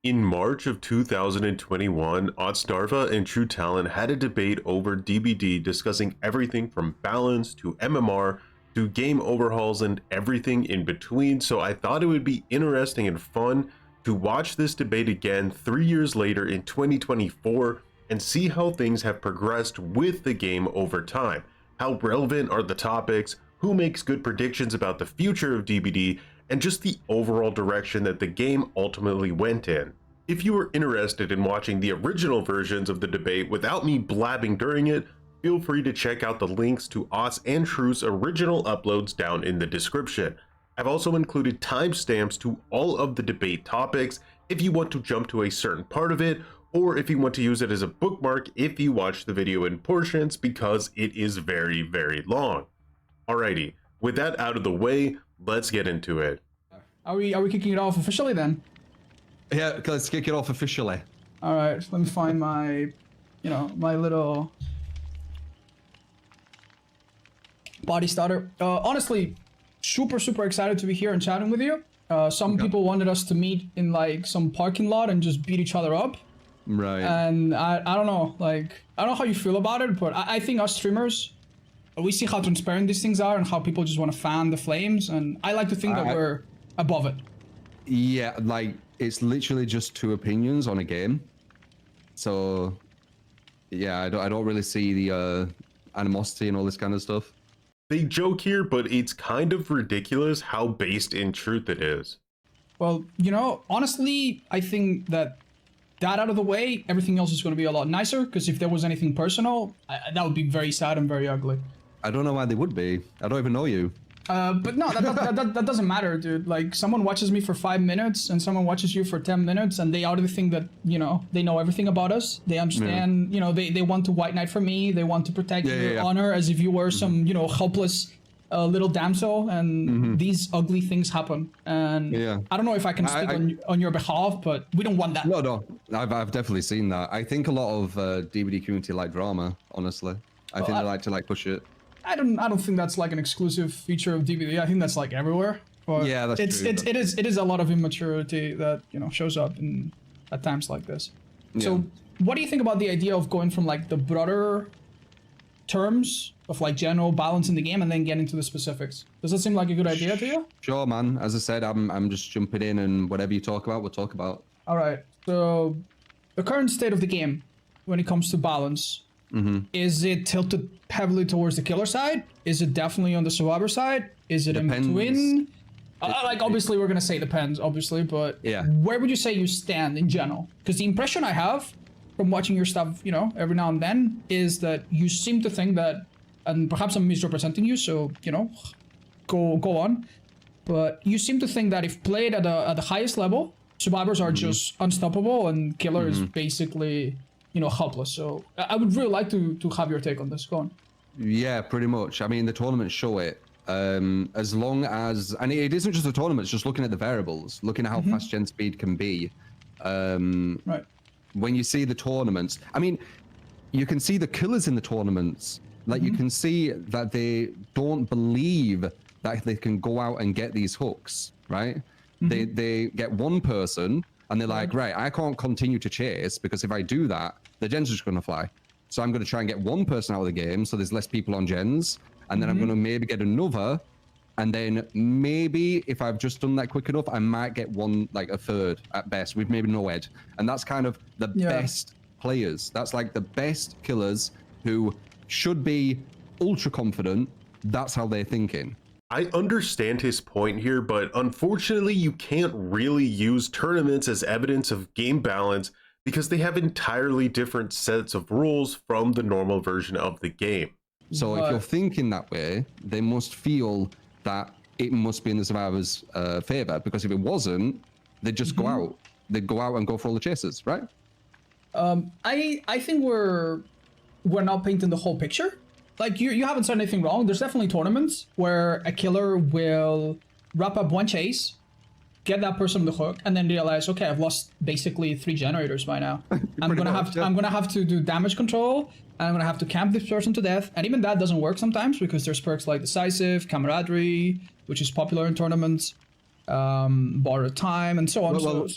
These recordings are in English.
In March of 2021, Otzdarva and True Talent had a debate over DBD discussing everything from balance to MMR to game overhauls and everything in between, so I thought it would be interesting and fun to watch this debate again 3 years later in 2024 and see how things have progressed with the game over time. How relevant are the topics, who makes good predictions about the future of DBD, and just the overall direction that the game ultimately went in. If you are interested in watching the original versions of the debate without me blabbing during it, feel free to check out the links to Otz and True's original uploads down in the description. I've also included timestamps to all of the debate topics if you want to jump to a certain part of it, or if you want to use it as a bookmark if you watch the video in portions, because it is very, very long. Alrighty, with that out of the way, let's get into it. Are we kicking it off officially then? Yeah, let's kick it off officially. All right, let me find my, my little body starter. Honestly, super excited to be here and chatting with you. Some people wanted us to meet in like some parking lot and just beat each other up. Right. And I don't know, I don't know how you feel about it, but I think us streamers, we see how transparent these things are and how people just want to fan the flames, and I like to think that we're above it. Yeah, like it's literally just two opinions on a game. So yeah, I don't really see the animosity and all this kind of stuff. They joke here, but it's kind of ridiculous how based in truth it is. Well, honestly, I think that out of the way, everything else is going to be a lot nicer, because if there was anything personal, that would be very sad and very ugly. I don't know why they would be. I don't even know you. But no, that doesn't matter, dude. Like, someone watches me for 5 minutes and someone watches you for 10 minutes and they already think that, they know everything about us. They understand, they want to white knight for me. They want to protect your honor as if you were some, helpless little damsel, and these ugly things happen. And I don't know if I can speak on your behalf, but we don't want that. No, I've definitely seen that. I think a lot of DVD community like drama, honestly. I think they like to push it. I don't think that's like an exclusive feature of DVD. I think that's like everywhere. But yeah, that's true. It is a lot of immaturity that shows up at times like this. Yeah. So what do you think about the idea of going from like the broader terms of like general balance in the game and then getting to the specifics? Does that seem like a good idea to you? Sure, man. As I said, I'm just jumping in, and whatever you talk about, we'll talk about. All right. So the current state of the game when it comes to balance. Is it tilted heavily towards the killer side? Is it definitely on the survivor side? Is it in between? Obviously we're gonna say depends, obviously, but where would you say you stand in general? Because the impression I have from watching your stuff, every now and then, is that you seem to think that, and perhaps I'm misrepresenting you, so go on, but you seem to think that if played at the highest level, survivors are just unstoppable and killer is basically helpless. So I would really like to have your take on this. Go on. Yeah, pretty much. I mean, the tournaments show it. As long as, and it isn't just the tournaments, just looking at the variables, looking at how fast gen speed can be. Right. When you see the tournaments, I mean, you can see the killers in the tournaments. Like you can see that they don't believe that they can go out and get these hooks, right? They get one person and they're like, right, I can't continue to chase, because if I do that, the gens are just going to fly. So I'm going to try and get one person out of the game so there's less people on gens, and then I'm going to maybe get another, and then maybe if I've just done that quick enough, I might get one, like a third at best, with maybe no ed. And that's kind of the best players. That's like the best killers who should be ultra confident. That's how they're thinking. I understand his point here, but unfortunately you can't really use tournaments as evidence of game balance because they have entirely different sets of rules from the normal version of the game. So if you're thinking that way, they must feel that it must be in the survivor's favor, because if it wasn't, they'd just go out. They'd go out and go for all the chases, right? I think we're not painting the whole picture. Like, you haven't said anything wrong. There's definitely tournaments where a killer will wrap up one chase, get that person on the hook, and then realize, okay, I've lost basically 3 generators by now. I'm gonna have to do damage control, and I'm gonna have to camp this person to death. And even that doesn't work sometimes, because there's perks like Decisive, Camaraderie, which is popular in tournaments, Borrowed Time, and so on.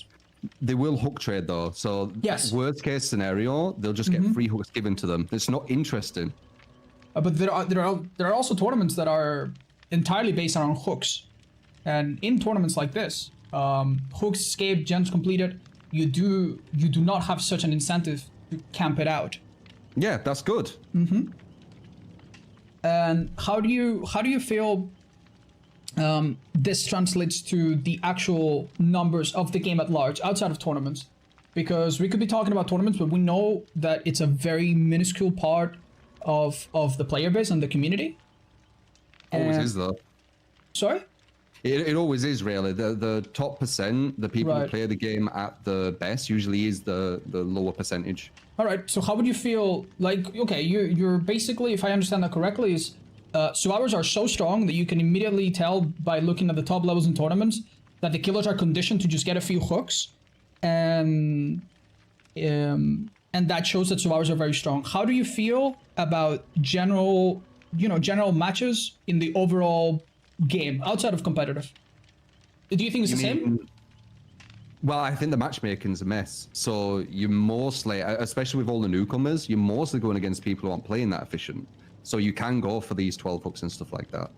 They will hook trade though. So Yes. worst case scenario, they'll just get free hooks given to them. It's not interesting. But there are also tournaments that are entirely based around hooks, and in tournaments like this, hooks escape, gens completed, you do not have such an incentive to camp it out. Yeah, that's good. And how do you feel this translates to the actual numbers of the game at large outside of tournaments? Because we could be talking about tournaments, but we know that it's a very minuscule part of the player base and the community. Always is though. Sorry? It always is really. The top percent, the people who play the game at the best usually is the lower percentage. All right, so how would you feel, like, okay, you're basically, if I understand that correctly, is survivors are so strong that you can immediately tell by looking at the top levels in tournaments that the killers are conditioned to just get a few hooks, and that shows that survivors are very strong. How do you feel about general matches in the overall game outside of competitive? Do you think it's the same? Well, I think the matchmaking's a mess. So you mostly, especially with all the newcomers, you're mostly going against people who aren't playing that efficient. So you can go for these 12 hooks and stuff like that.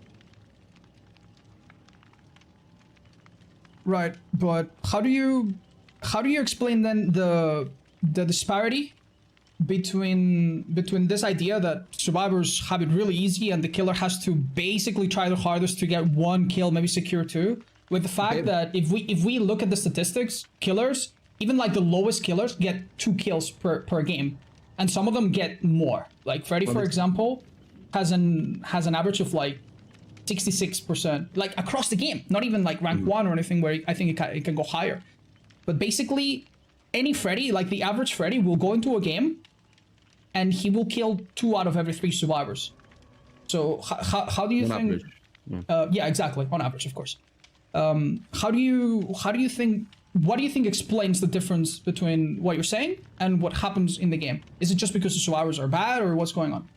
Right, but how do you explain then the disparity between this idea that survivors have it really easy and the killer has to basically try the hardest to get one kill, maybe secure two, with the fact that if we look at the statistics, killers, even like the lowest killers, get 2 kills per game, and some of them get more. Like Freddy, for example, has an average of like 66%, like across the game, not even like rank 1 or anything, where I think it can go higher. But basically, any Freddy, like the average Freddy, will go into a game and he will kill 2 out of every 3 survivors. So how do you think? Yeah, exactly, on average, of course. What do you think explains the difference between what you're saying and what happens in the game? Is it just because the survivors are bad, or what's going on?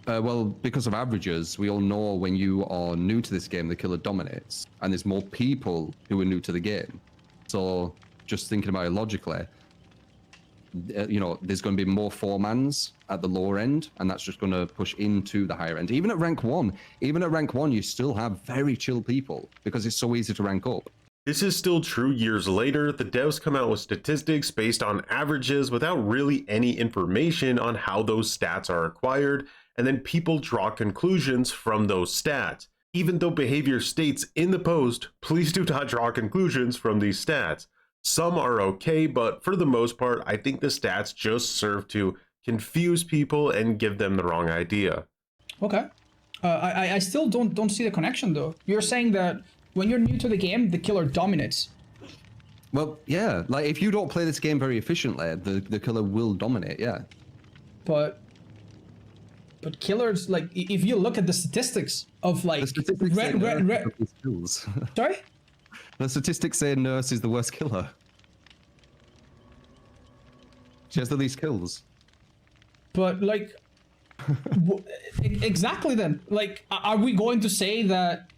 Well, because of averages, we all know when you are new to this game, the killer dominates, and there's more people who are new to the game. So just thinking about it logically, there's going to be more 4-mans at the lower end, and that's just going to push into the higher end. Even at rank 1, you still have very chill people because it's so easy to rank up. This is still true years later. The devs come out with statistics based on averages without really any information on how those stats are acquired, and then people draw conclusions from those stats. Even though behavior states in the post, please do not draw conclusions from these stats. Some are okay, but for the most part, I think the stats just serve to confuse people and give them the wrong idea. Okay. I still don't see the connection though. You're saying that when you're new to the game, the killer dominates. Well, yeah, like if you don't play this game very efficiently, the killer will dominate, yeah. But killers, like, if you look at the statistics of like Sorry? The statistics say Nurse is the worst killer. She has the least kills. But like, exactly then. Like, are we going to say that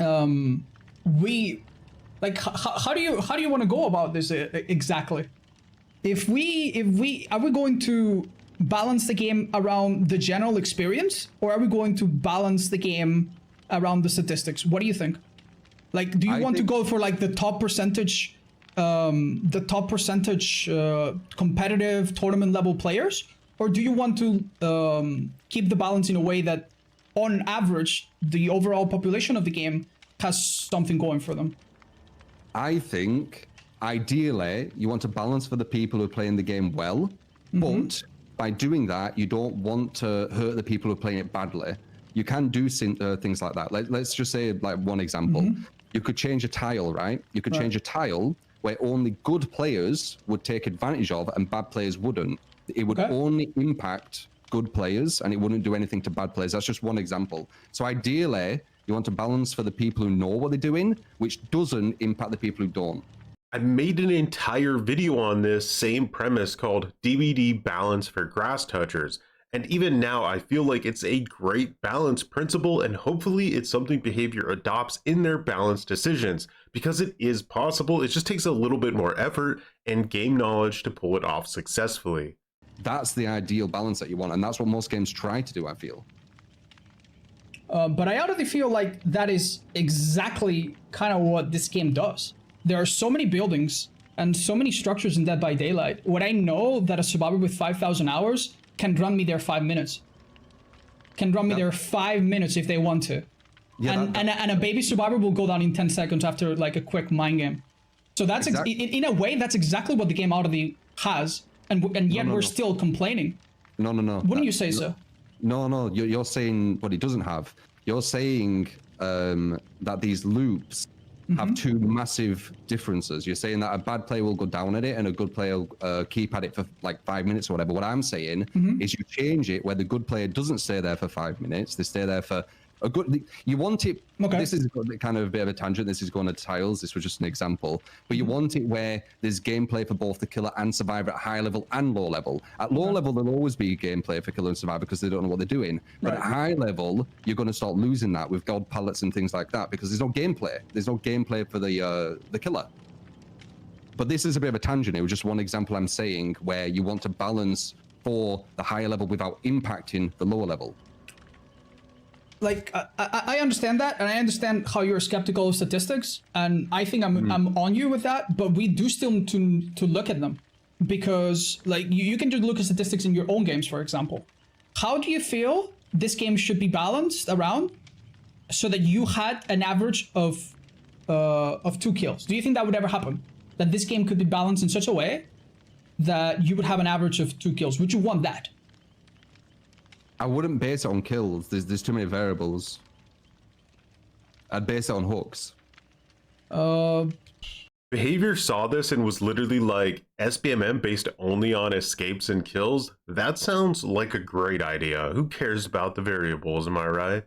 we, like, how do you want to go about this exactly? Are we going to balance the game around the general experience, or are we going to balance the game around the statistics? What do you think? Like, do you want to go for like the top percentage competitive tournament level players, or do you want to keep the balance in a way that on average the overall population of the game has something going for them? I think ideally you want to balance for the people who are playing the game well, but by doing that you don't want to hurt the people who are playing it badly. You can do things like that. Let's just say, like, one example. You could change a tile, right? You could change a tile where only good players would take advantage of and bad players wouldn't. It would only impact good players and it wouldn't do anything to bad players. That's just one example. So ideally, you want to balance for the people who know what they're doing, which doesn't impact the people who don't. I made an entire video on this same premise called DVD Balance for Grass Touchers. And even now, I feel like it's a great balance principle, and hopefully it's something behavior adopts in their balance decisions, because it is possible. It just takes a little bit more effort and game knowledge to pull it off successfully. That's the ideal balance that you want, and that's what most games try to do, I feel. But I honestly feel like that is exactly kind of what this game does. There are so many buildings and so many structures in Dead by Daylight. What I know that a survivor with 5,000 hours can run me there 5 minutes. Can run me there 5 minutes if they want to. Yeah, and a baby survivor will go down in 10 seconds after like a quick mind game. So that's in a way, that's exactly what the game already has. And yet we're still complaining. No. Wouldn't you say so? No. You're saying what it doesn't have. You're saying that these loops have two massive differences. You're saying that a bad player will go down at it and a good player will keep at it for like 5 minutes or whatever. What I'm saying is you change it where the good player doesn't stay there for 5 minutes. They stay there for a good. You want it. Okay. This is kind of a bit of a tangent. This is going to tiles. This was just an example. But you want it where there's gameplay for both the killer and survivor at high level and low level. At low level, there'll always be gameplay for killer and survivor because they don't know what they're doing. But at high level, you're going to start losing that with gold pallets and things like that because there's no gameplay. There's no gameplay for the killer. But this is a bit of a tangent. It was just one example I'm saying where you want to balance for the higher level without impacting the lower level. Like I understand that, and I understand how you're skeptical of statistics, and I think I'm on you with that. But we do still need to look at them, because like you can just look at statistics in your own games, for example. How do you feel this game should be balanced around, so that you had an average of 2 kills? Do you think that would ever happen? That this game could be balanced in such a way that you would have an average of 2 kills? Would you want that? I wouldn't base it on kills. There's too many variables. I'd base it on hooks. Behavior saw this and was literally like, SBMM based only on escapes and kills? That sounds like a great idea. Who cares about the variables, am I right?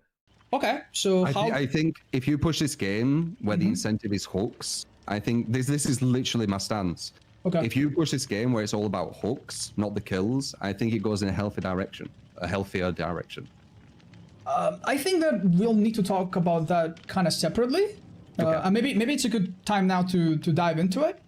Okay, so I think if you push this game where the incentive is hooks, I think this is literally my stance. Okay. If you push this game where it's all about hooks, not the kills, I think it goes in a healthier direction. I think that we'll need to talk about that kind of separately. Okay. And maybe it's a good time now to dive into it.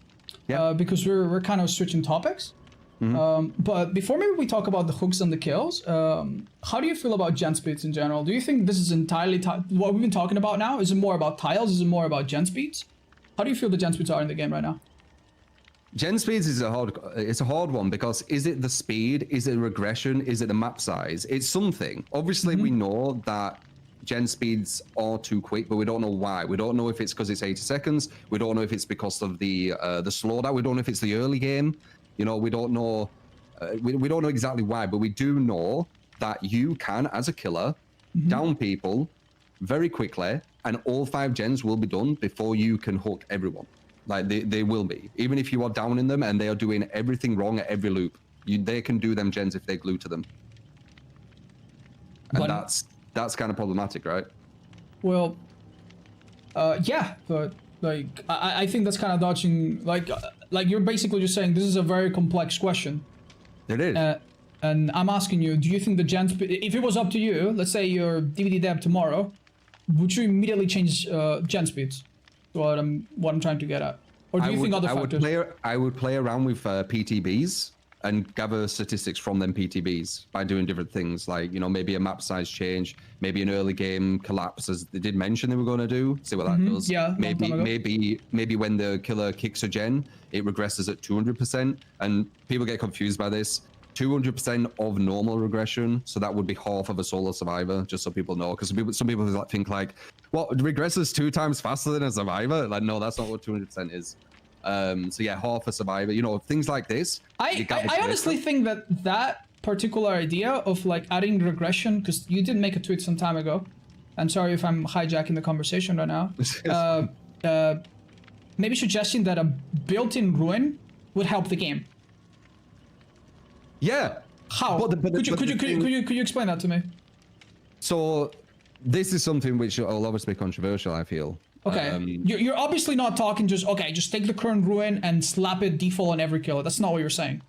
Yeah. Because we're kind of switching topics. But before maybe we talk about the hooks and the kills, how do you feel about gen speeds in general? Do you think this is entirely what we've been talking about now? Is it more about tiles? Is it more about gen speeds? How do you feel the gen speeds are in the game right now? Gen speeds is a hard one because is it the speed? Is it regression? Is it the map size? It's something. Obviously, we know that gen speeds are too quick, but we don't know why. We don't know if it's because it's 80 seconds. We don't know if it's because of the slowdown. We don't know if it's the early game. You know, we don't know. We don't know exactly why, but we do know that you can, as a killer, down people very quickly, and all 5 gens will be done before you can hook everyone. Like they will be, even if you are downing them and they are doing everything wrong at every loop. They can do them gens if they glue to them, and but, that's kind of problematic, right? Well, yeah, but like I think that's kind of dodging. Like you're basically just saying this is a very complex question. It is. And I'm asking you, do you think the gen speed? If it was up to you, let's say you're DVD dev tomorrow, would you immediately change gen speeds? What I'm trying to get at, or do you think other factors? I would play around with PTBs and gather statistics from them PTBs by doing different things, like maybe a map size change, maybe an early game collapse, as they did mention they were going to do. See what that does. Yeah. Maybe when the killer kicks a gen, it regresses at 200%, and people get confused by this. 200% of normal regression, so that would be half of a solo survivor, just so people know, because some people think like, what, regresses 2 times faster than a survivor? Like, no, that's not what 200% is. So yeah, half a survivor, things like this. I honestly think that particular idea of like adding regression, because you did make a tweet some time ago, and sorry if I'm hijacking the conversation right now, maybe suggesting that a built-in ruin would help the game. Yeah. How? Could you explain that to me? So this is something which will obviously be controversial, I feel. Okay. You're obviously not talking just take the current ruin and slap it default on every killer. That's not what you're saying.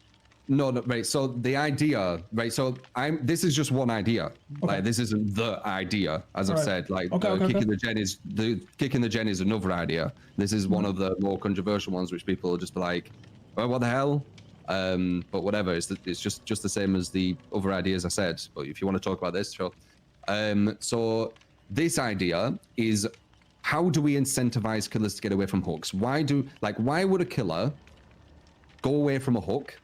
No, right. So the idea, right? So this is just one idea. Okay. Like this isn't the idea, as I've said. Like kicking the gen is another idea. This is one of the more controversial ones, which people will just be like, well, what the hell? But whatever. It's just the same as the other ideas I said. But if you want to talk about this, sure. So this idea is, how do we incentivize killers to get away from hooks? Why would a killer go away from a hook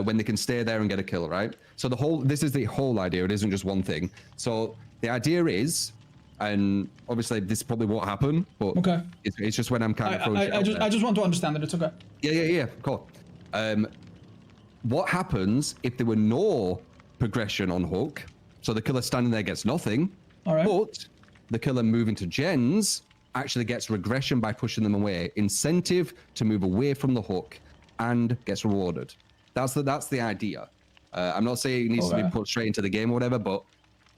when they can stay there and get a kill, right? So this is the whole idea. It isn't just one thing. So the idea is, and obviously this probably won't happen, but it's just when I'm kind of I just want to understand that it's okay. Yeah, cool. What happens if there were no progression on hook? So the killer standing there gets nothing, but the killer moving to gens actually gets regression by pushing them away, incentive to move away from the hook, and gets rewarded. That's the idea. I'm not saying it needs to be put straight into the game or whatever, but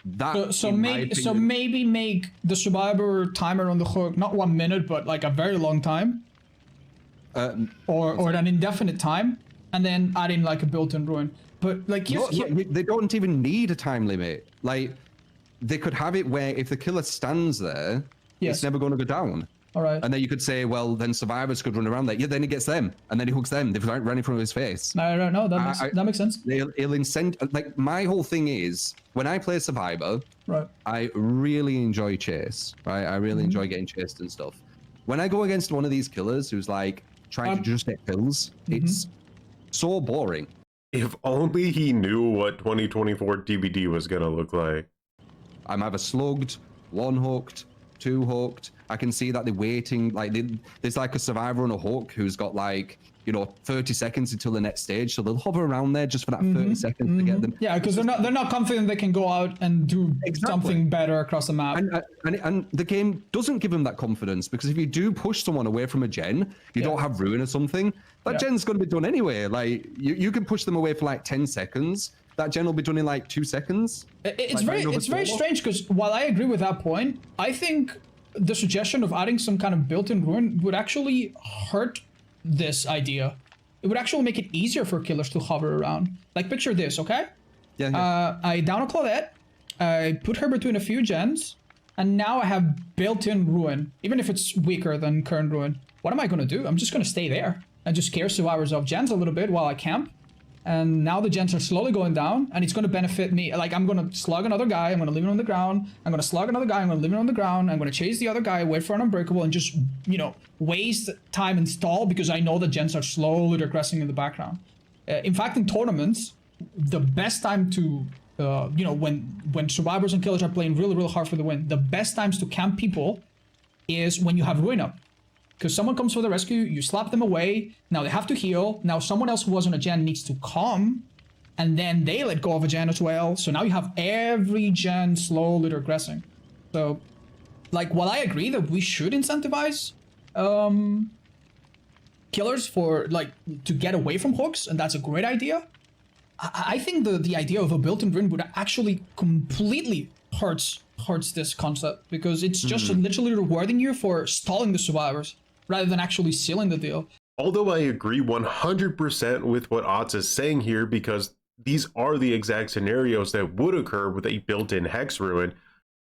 that. So maybe make the survivor timer on the hook not 1 minute, but like a very long time, or an indefinite time, and then add in like a built-in ruin. But like they don't even need a time limit. Like they could have it where if the killer stands there, it's never going to go down. All right. And then you could say, well, then survivors could run around there. Yeah, then he gets them, and then he hooks them. They've run in front of his face. No, that makes sense. He'll incent. Like my whole thing is, when I play survivor, I really enjoy chase. Right, I really enjoy getting chased and stuff. When I go against one of these killers who's like trying to just get kills, it's so boring. If only he knew what 2024 DBD was gonna look like. I'm either slugged, one hooked, two hooked. I can see that they're waiting. Like there's like a survivor on a hook who's got like 30 seconds until the next stage, so they'll hover around there just for that 30 seconds to get them. Yeah, because they're not confident they can go out and do something better across the map. And the game doesn't give them that confidence, because if you do push someone away from a gen, you don't have ruin or something. That gen's going to be done anyway. Like you can push them away for like 10 seconds. That gen will be done in like 2 seconds. It's very strange, because while I agree with that point, I think the suggestion of adding some kind of built-in ruin would actually hurt this idea. It would actually make it easier for killers to hover around. Like picture this, okay? Yeah. I down a Claudette, I put her between a few gens, and now I have built-in ruin, even if it's weaker than current ruin. What am I gonna do? I'm just gonna stay there and just scare survivors of gens a little bit while I camp. And now the gens are slowly going down, and it's going to benefit me. Like, I'm going to slug another guy, I'm going to leave him on the ground, I'm going to slug another guy, I'm going to leave him on the ground, I'm going to chase the other guy, wait for an unbreakable, and just, waste time and stall, because I know the gens are slowly regressing in the background. In fact, in tournaments, the best time to, when survivors and killers are playing really, really hard for the win, the best times to camp people is when you have ruin up. Because someone comes for the rescue, you slap them away, now they have to heal, now someone else who was on a gen needs to come, and then they let go of a gen as well, so now you have every gen slowly regressing. So, like, while I agree that we should incentivize killers for, like, to get away from hooks, and that's a great idea, I think the idea of a built-in ruin would actually completely hurts this concept, because it's just literally rewarding you for stalling the survivors rather than actually sealing the deal. Although I agree 100% with what Otz is saying here, because these are the exact scenarios that would occur with a built-in hex ruin,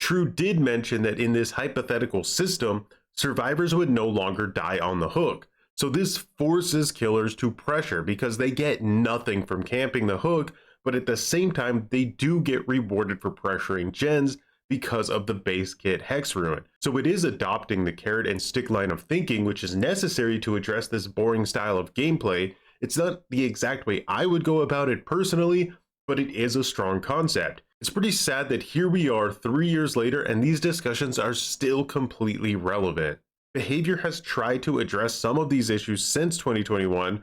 True did mention that in this hypothetical system, survivors would no longer die on the hook. So this forces killers to pressure, because they get nothing from camping the hook, but at the same time, they do get rewarded for pressuring gens because of the base kit hex ruin. So it is adopting the carrot and stick line of thinking, which is necessary to address this boring style of gameplay. It's not the exact way I would go about it personally, but it is a strong concept. It's pretty sad that here we are 3 years later and these discussions are still completely relevant. Behavior has tried to address some of these issues since 2021,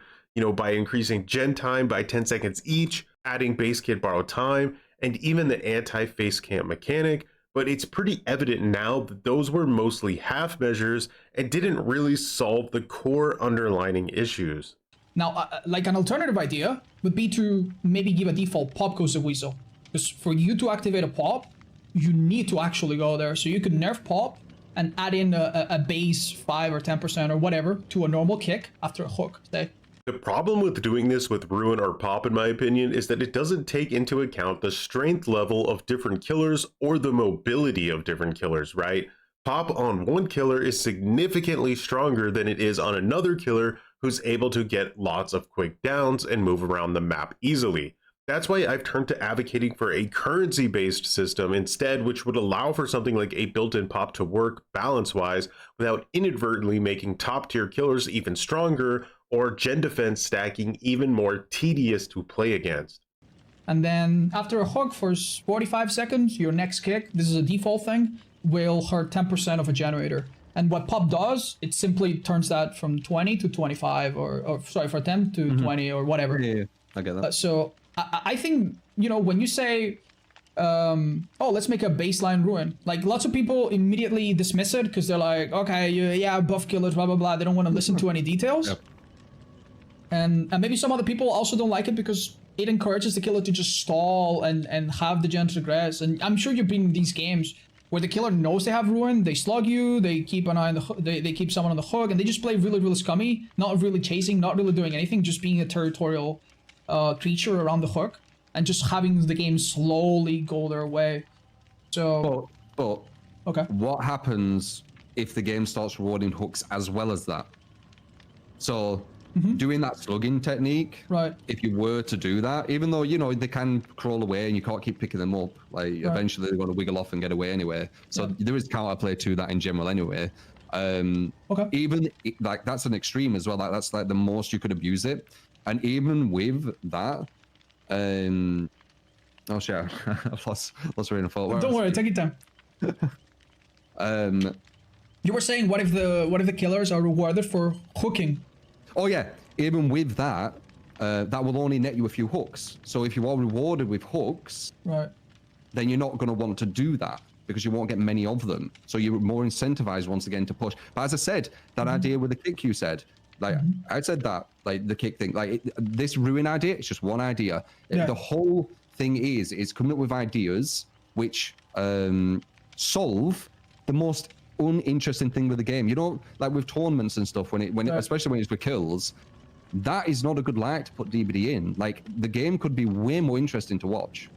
by increasing gen time by 10 seconds each, adding base kit borrow time, and even the anti-face camp mechanic, but it's pretty evident now that those were mostly half measures and didn't really solve the core underlying issues. Now, like an alternative idea would be to maybe give a default pop goes the weasel. Because for you to activate a pop, you need to actually go there. So you could nerf pop and add in a base 5 or 10% or whatever to a normal kick after a hook, say. The problem with doing this with Ruin or Pop, in my opinion, is that it doesn't take into account the strength level of different killers or the mobility of different killers, right? Pop on one killer is significantly stronger than it is on another killer who's able to get lots of quick downs and move around the map easily. That's why I've turned to advocating for a currency-based system instead, which would allow for something like a built-in pop to work balance-wise without inadvertently making top-tier killers even stronger or gen defense stacking even more tedious to play against. And then after a hook for 45 seconds, your next kick, this is a default thing, will hurt 10% of a generator. And what Pop does, it simply turns that from 20 to 25, or sorry, from 10 to 20 or whatever. Yeah, I get that. So I think, you know, when you say, oh, let's make a baseline Ruin, like lots of people immediately dismiss it because they're like, okay, yeah, buff killers, blah, blah, blah. They don't want to listen to any details. Yep. And maybe some other people also don't like it because it encourages the killer to just stall and have the gen regress. And I'm sure you've been in these games where the killer knows they have Ruin, they slug you, they keep an eye on the they keep someone on the hook, and they just play really, really scummy, not really chasing, not really doing anything, just being a territorial creature around the hook, and just having the game slowly go their way. So, But okay, what happens if the game starts rewarding hooks as well as that? So doing that slugging technique, right? If you were to do that, even though, you know, they can crawl away and you can't keep picking them up, like eventually they're going to wiggle off and get away anyway. So there is counterplay to that in general anyway. Okay. Even like that's an extreme as well. Like that's like the most you could abuse it. And even with that, oh shit, I've lost train of thought. Don't worry, take your time. You were saying, what if the killers are rewarded for hooking? Oh yeah, even with that, that will only net you a few hooks. So if you are rewarded with hooks, Right. then you're not going to want to do that because you won't get many of them. So you're more incentivized once again to push. But as I said, that idea with the kick you said, like I said that, like the kick thing, like this Ruin idea, it's just one idea. Yeah. The whole thing is coming up with ideas which solve the most uninteresting thing with the game. You know, like with tournaments and stuff, especially when it's with kills, that is not a good light to put DBD in. Like the game could be way more interesting to watch.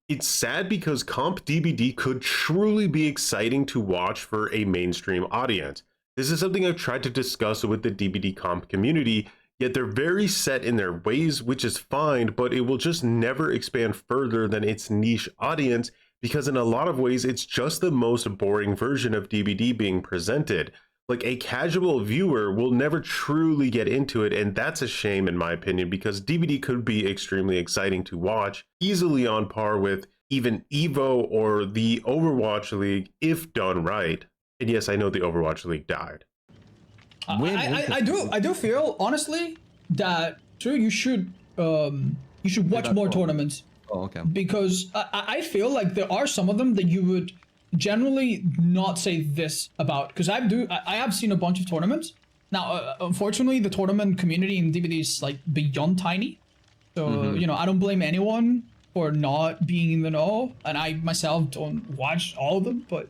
It's sad because comp DBD could truly be exciting to watch for a mainstream audience. This is something I've tried to discuss with the DBD comp community, yet they're very set in their ways, which is fine, but it will just never expand further than its niche audience, because in a lot of ways, it's just the most boring version of DBD being presented. Like a casual viewer will never truly get into it, and that's a shame in my opinion, because DBD could be extremely exciting to watch, easily on par with even EVO or the Overwatch League if done right. And yes, I know the Overwatch League died. I do feel honestly that you should watch more tournaments. Oh, okay. Because I feel like there are some of them that you would generally not say this about. Because I have seen a bunch of tournaments. Now, unfortunately, the tournament community in DBD is like beyond tiny. So, you know, I don't blame anyone for not being in the know. And I myself don't watch all of them, but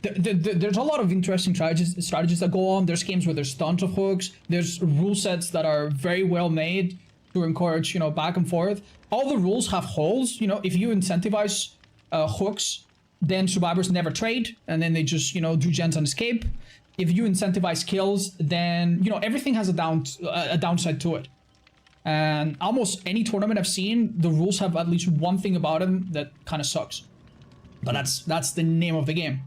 there's a lot of interesting strategies that go on. There's games where there's tons of hooks. There's rule sets that are very well made to encourage, you know, back and forth. All the rules have holes. You know, if you incentivize hooks, then survivors never trade, and then they just, you know, do gens and escape. If you incentivize kills, then, you know, everything has a downside to it. And almost any tournament I've seen, the rules have at least one thing about them that kind of sucks. But that's the name of the game.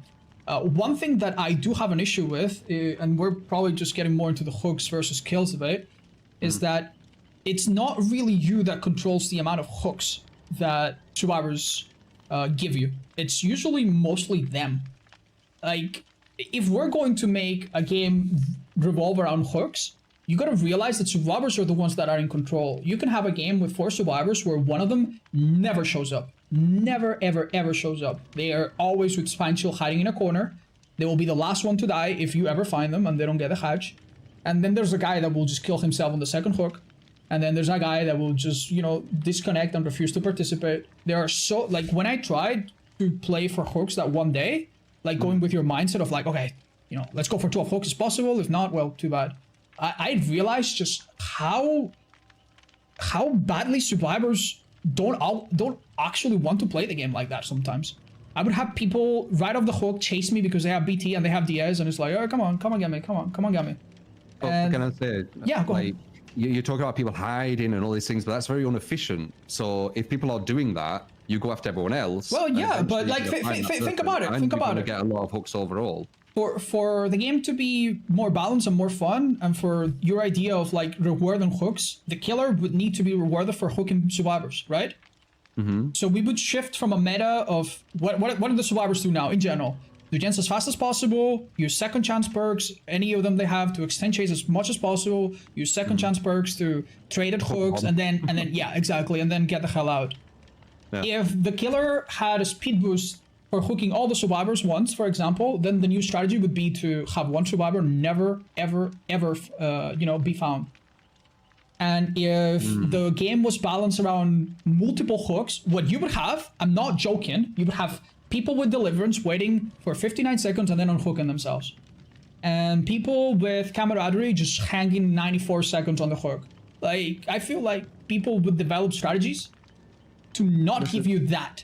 One thing that I do have an issue with, and we're probably just getting more into the hooks versus kills debate, is that it's not really you that controls the amount of hooks that survivors give you. It's usually mostly them. Like, if we're going to make a game revolve around hooks, you gotta realize that survivors are the ones that are in control. You can have a game with 4 survivors where one of them never shows up. Never, ever, ever shows up. They are always with Spine Chill hiding in a corner. They will be the last one to die if you ever find them and they don't get a hatch. And then there's a guy that will just kill himself on the second hook. And then there's a guy that will just, you know, disconnect and refuse to participate. There are so, like, when I tried to play for hooks that one day, like going with your mindset of like, okay, you know, let's go for 12 hooks as possible. If not, well, too bad. I realized just how badly survivors don't actually want to play the game like that sometimes. I would have people right off the hook chase me because they have BT and they have DS, and it's like, oh, come on, get me, come on, get me. And, can I say, yeah, go like, on. You talk about people hiding and all these things, but that's very inefficient. So if people are doing that, you go after everyone else. Well, yeah, but like, think about it. Think about it. Get a lot of hooks overall. For the game to be more balanced and more fun, and for your idea of like reward and hooks, the killer would need to be rewarded for hooking survivors, right? So we would shift from a meta of what do the survivors do now in general? Do gens as fast as possible, use second chance perks, any of them they have, to extend chase as much as possible, use second chance perks to trade at hooks, and then yeah, exactly, and then get the hell out. Yeah. If the killer had a speed boost for hooking all the survivors once, for example, then the new strategy would be to have one survivor never, ever, be found. And if the game was balanced around multiple hooks, what you would have, I'm not joking, you would have people with deliverance waiting for 59 seconds and then unhooking themselves. And people with camaraderie just hanging 94 seconds on the hook. Like, I feel like people would develop strategies to not give you that.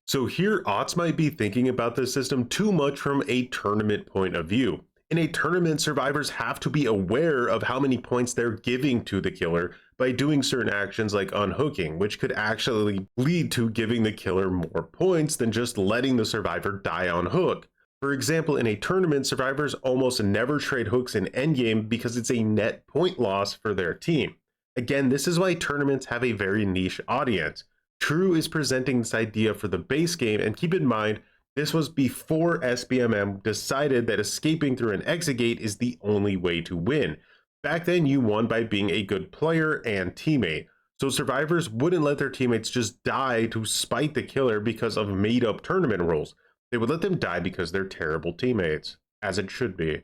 So here, Otz might be thinking about this system too much from a tournament point of view. In a tournament, survivors have to be aware of how many points they're giving to the killer by doing certain actions like unhooking, which could actually lead to giving the killer more points than just letting the survivor die on hook. For example, in a tournament, survivors almost never trade hooks in endgame because it's a net point loss for their team. Again, this is why tournaments have a very niche audience. True is presenting this idea for the base game, and keep in mind, this was before SBMM decided that escaping through an exit gate is the only way to win. Back then, you won by being a good player and teammate. So survivors wouldn't let their teammates just die to spite the killer because of made-up tournament rules. They would let them die because they're terrible teammates, as it should be.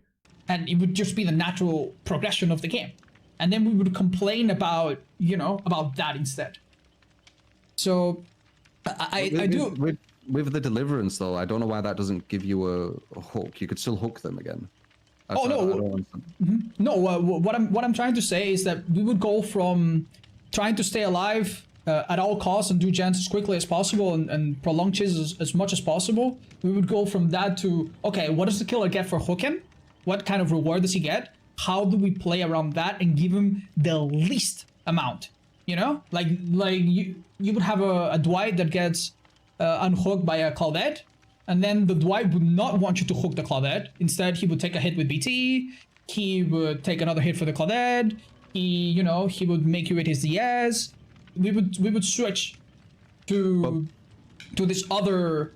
And it would just be the natural progression of the game. And then we would complain about, about that instead. So I do... With the deliverance, though, I don't know why that doesn't give you a hook. You could still hook them again. No, what I'm trying to say is that we would go from trying to stay alive at all costs and do gens as quickly as possible and prolong chases as much as possible. We would go from that to, okay, what does the killer get for hooking? What kind of reward does he get? How do we play around that and give him the least amount? Like you would have a Dwight that gets unhooked by a Claudette, and then the Dwight would not want you to hook the Claudette. Instead, he would take a hit with BT, he would take another hit for the Claudette, he would make you hit his DS. We would switch to this other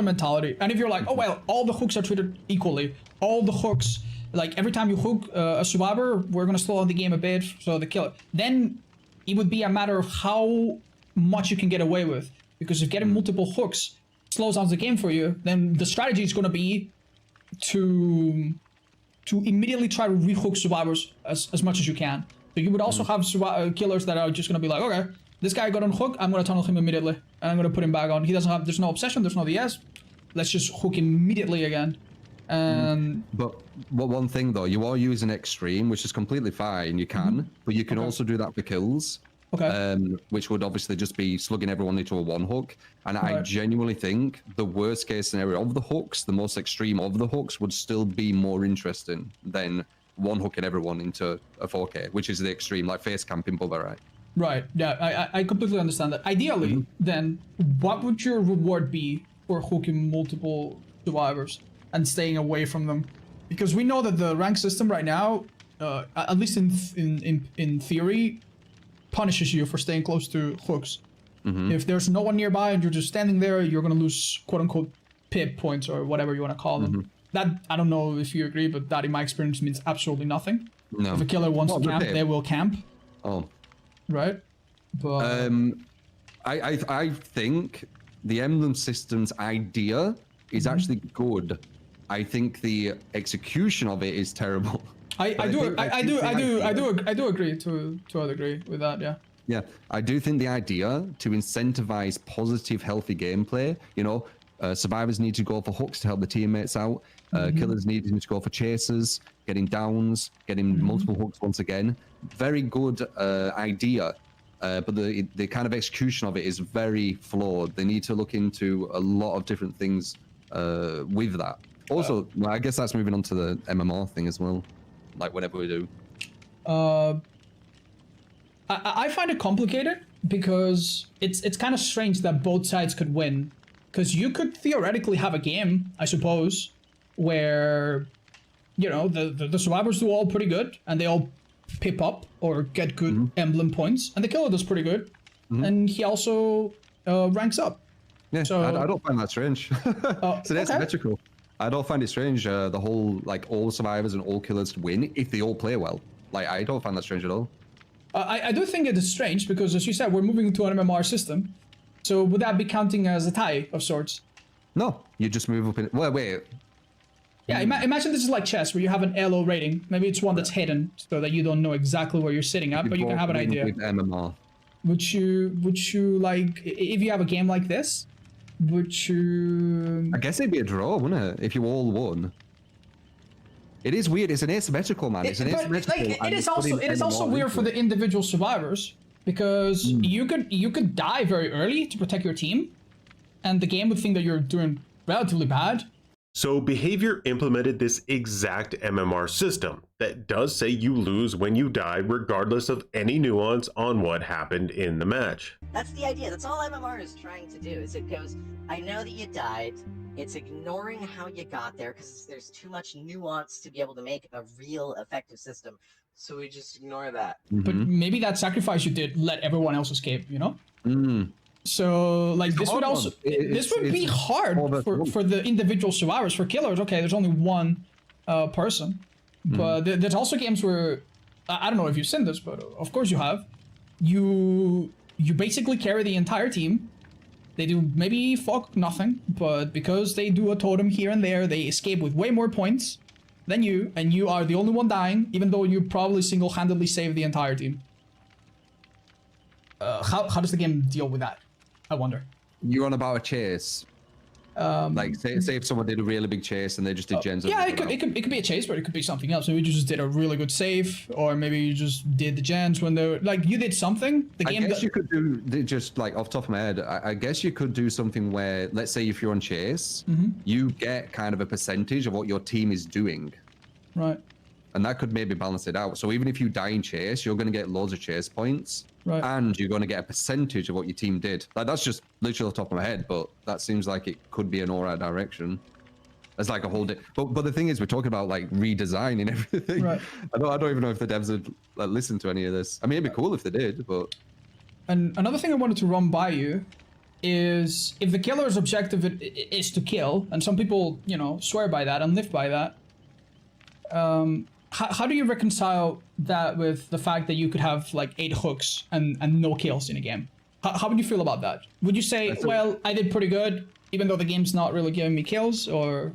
mentality. And if you're like, oh well, all the hooks are treated equally, all the hooks, like every time you hook a survivor, we're gonna slow down the game a bit, so the killer, then it would be a matter of how much you can get away with. Because if getting multiple hooks slows down the game for you, then the strategy is going to be to immediately try to rehook survivors as much as you can. So you would also have killers that are just going to be like, okay, this guy got unhooked, I'm going to tunnel him immediately, and I'm going to put him back on. He doesn't have, there's no obsession, there's no DS. Let's just hook immediately again. And but one thing though, you are using extreme, which is completely fine. You can, but you can also do that for kills. Okay. Which would obviously just be slugging everyone into a one hook. And I genuinely think the worst case scenario of the hooks, the most extreme of the hooks, would still be more interesting than one hooking everyone into a 4K, which is the extreme, like face camping Bubba, right? Right. Yeah, I completely understand that. Ideally, then, what would your reward be for hooking multiple survivors and staying away from them? Because we know that the rank system right now, at least in theory, punishes you for staying close to hooks. If there's no one nearby and you're just standing there, you're gonna lose quote-unquote pip points or whatever you want to call them. That, I don't know if you agree, but that in my experience means absolutely nothing. No. If a killer wants to camp, they will camp. Oh. Right? But I think the emblem system's idea is actually good. I think the execution of it is terrible. I do agree to a degree with that, yeah. Yeah, I do think the idea to incentivize positive, healthy gameplay, Survivors need to go for hooks to help the teammates out. Killers need to go for chasers, getting downs, getting multiple hooks once again. Very good idea, but the kind of execution of it is very flawed. They need to look into a lot of different things with that. Also, well, I guess that's moving on to the MMR thing as well, like whatever we do. I find it complicated because it's kind of strange that both sides could win. Because you could theoretically have a game, I suppose, where, you know, the survivors do all pretty good and they all pip up or get good emblem points, and the killer does pretty good, and he also ranks up. Yeah, so I don't find that strange. It's an asymmetrical. I don't find it strange. The whole like all survivors and all killers win if they all play well. Like I don't find that strange at all. I do think it is strange because, as you said, we're moving into an MMR system. So would that be counting as a tie of sorts? No, you just move up in. Well, wait. Yeah, imagine this is like chess, where you have an ELO rating. Maybe it's one that's hidden, so that you don't know exactly where you're sitting at, but you can have an idea. With MMR. Would you like, if you have a game like this, would you? I guess it'd be a draw, wouldn't it? If you all won. It is weird. It's an asymmetrical, man. It's an asymmetrical. Like, it is also weird for the individual survivors. Because you could die very early to protect your team, and the game would think that you're doing relatively bad. So Behavior implemented this exact MMR system that does say you lose when you die, regardless of any nuance on what happened in the match. That's the idea. That's all MMR is trying to do. Is it goes, I know that you died. It's ignoring how you got there because there's too much nuance to be able to make a real effective system. So we just ignore that. But maybe that sacrifice you did let everyone else escape, you know? So like this would also be hard for the individual survivors. For killers, okay, there's only one person. But there's also games where I don't know if you've seen this, but of course you have. You basically carry the entire team. They do maybe fuck nothing, but because they do a totem here and there, they escape with way more points than you, and you are the only one dying, even though you probably single-handedly saved the entire team. How does the game deal with that? I wonder. You're on about a chase. Like say if someone did a really big chase and they just did gens. Yeah, it could be a chase, but it could be something else. Maybe you just did a really good save, or maybe you just did the gens when they were like you did something. The game. I guess you could do just like off the top of my head. I guess you could do something where, let's say, if you're on chase, you get kind of a percentage of what your team is doing. Right. And that could maybe balance it out. So even if you die in chase, you're going to get loads of chase points. Right. And you're going to get a percentage of what your team did. Like that's just literally off the top of my head, but that seems like it could be an alright direction. It's like a whole but the thing is, we're talking about like redesigning everything. Right. I don't even know if the devs would like, listen to any of this. I mean, it'd be cool if they did, but. And another thing I wanted to run by you is if the killer's objective is to kill, and some people, you know, swear by that and live by that. How do you reconcile that with the fact that you could have like 8 hooks and no kills in a game? How would you feel about that? Would you say, well, I did pretty good, even though the game's not really giving me kills, or?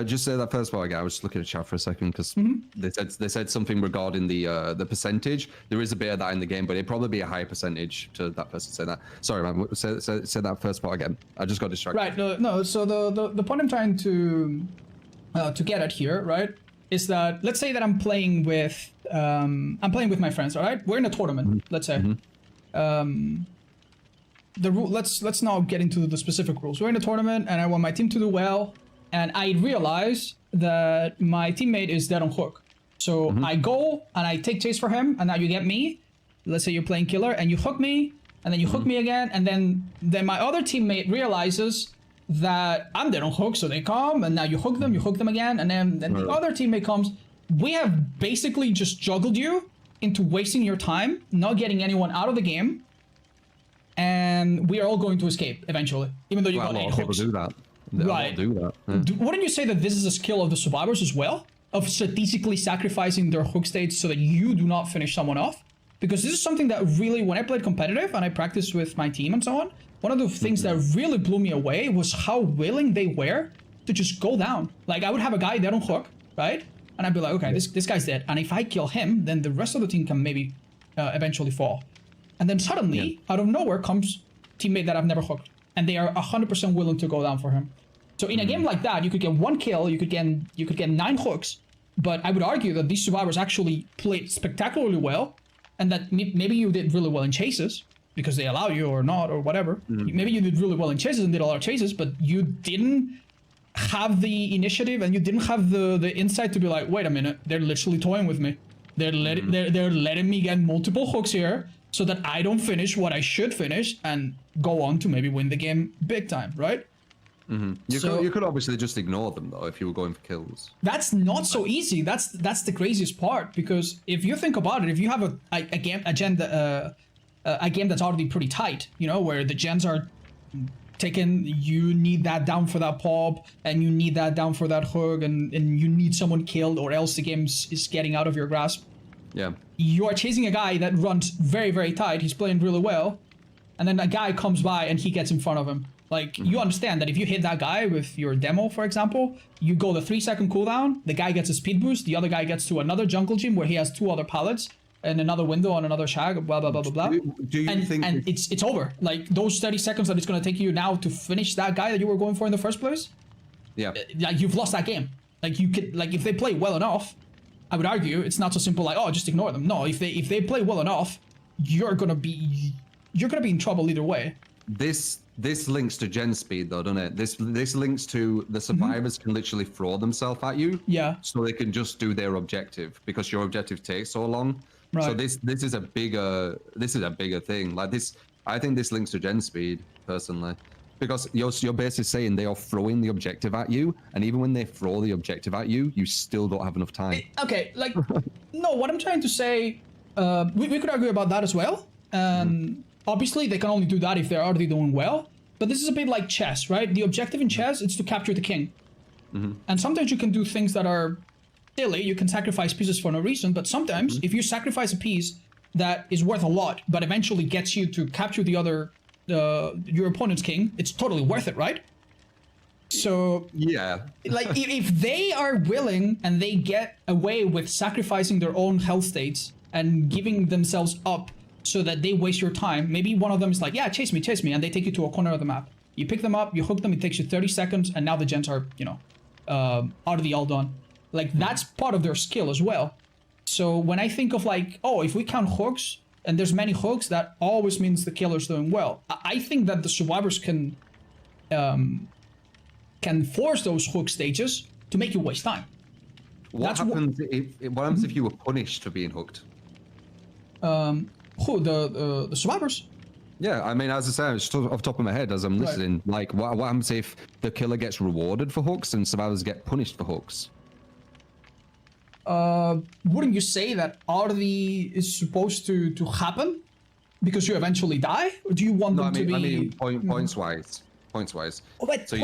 Just say that first part again. I was just looking at chat for a second because they said something regarding the percentage. There is a bit of that in the game, but it'd probably be a higher percentage to that person saying that. Sorry, man. Say that first part again. I just got distracted. Right. No. So the point I'm trying to get at here, right, is that let's say that I'm playing with my friends. All right, we're in a tournament. Let's say. Let's now get into the specific rules. We're in a tournament, and I want my team to do well. And I realize that my teammate is dead on hook. So I go and I take chase for him, and now you get me. Let's say you're playing killer, and you hook me, and then you hook me again, and then my other teammate realizes that I'm dead on hook, so they come, and now you hook them again, and then the other teammate comes. We have basically just juggled you into wasting your time, not getting anyone out of the game, and we are all going to escape eventually, even though you got 8 hooks. People do that. Right. Do that. Yeah. Wouldn't you say that this is a skill of the survivors as well? Of strategically sacrificing their hook states so that you do not finish someone off? Because this is something that really, when I played competitive and I practiced with my team and so on, one of the things that really blew me away was how willing they were to just go down. Like I would have a guy dead on hook, right? And I'd be like, okay, this guy's dead. And if I kill him, then the rest of the team can maybe eventually fall. And then suddenly, out of nowhere comes teammate that I've never hooked. and they are 100% willing to go down for him. So in a game like that, you could get 1 kill, you could get 9 hooks, but I would argue that these survivors actually played spectacularly well, and that maybe you did really well in chases because they allow you or not or whatever. Maybe you did really well in chases and did a lot of chases, but you didn't have the initiative and you didn't have the insight to be like, wait a minute, they're literally toying with me. They're letting me get multiple hooks here so that I don't finish what I should finish and go on to maybe win the game big time, right? You could obviously just ignore them though if you were going for kills. That's not so easy. That's the craziest part, because if you think about it, if you have a game that's already pretty tight, you know, where the gens are taken, you need that down for that pop, and you need that down for that hook, and you need someone killed, or else the game is getting out of your grasp. Yeah. You are chasing a guy that runs very, very tight. He's playing really well, and then a guy comes by and he gets in front of him. Like, you understand that if you hit that guy with your demo, for example, you go the 3-second cooldown, the guy gets a speed boost, the other guy gets to another jungle gym where he has 2 other pallets, and another window on another shag, blah, blah, blah, blah, blah. Do you think... And it's over. Like, those 30 seconds that it's going to take you now to finish that guy that you were going for in the first place, yeah, like, you've lost that game. Like, you could, like, if they play well enough, I would argue it's not so simple like, oh, just ignore them. No, if they play well enough, you're gonna be in trouble either way. This links to gen speed though, doesn't it? This links to the survivors can literally throw themselves at you. Yeah. So they can just do their objective because your objective takes so long. Right. So this is a bigger thing. Like this, I think this links to gen speed personally, because you're basically saying they are throwing the objective at you, and even when they throw the objective at you, you still don't have enough time. Okay, like, no, what I'm trying to say, we could argue about that as well. Obviously, they can only do that if they're already doing well. But this is a bit like chess, right? The objective in chess is to capture the king. And sometimes you can do things that are silly. You can sacrifice pieces for no reason. But sometimes, if you sacrifice a piece that is worth a lot, but eventually gets you to capture the other, your opponent's king, it's totally worth it, right? So, yeah, like, if they are willing and they get away with sacrificing their own health states and giving themselves up so that they waste your time, maybe one of them is like, yeah, chase me, and they take you to a corner of the map. You pick them up, you hook them, it takes you 30 seconds, and now the gens are, you know, out of the all done. Like, that's part of their skill as well. So when I think of like, oh, if we count hooks, and there's many hooks, that always means the killer's doing well. I think that the survivors can force those hook stages to make you waste time. What happens if you were punished for being hooked? Who, the survivors? Yeah, I mean, as I say, just off the top of my head as I'm listening, like, what happens if the killer gets rewarded for hooks and survivors get punished for hooks? Wouldn't you say that RD is supposed to happen because you eventually die? Or do you want them to be... I mean, points-wise. Oh, but so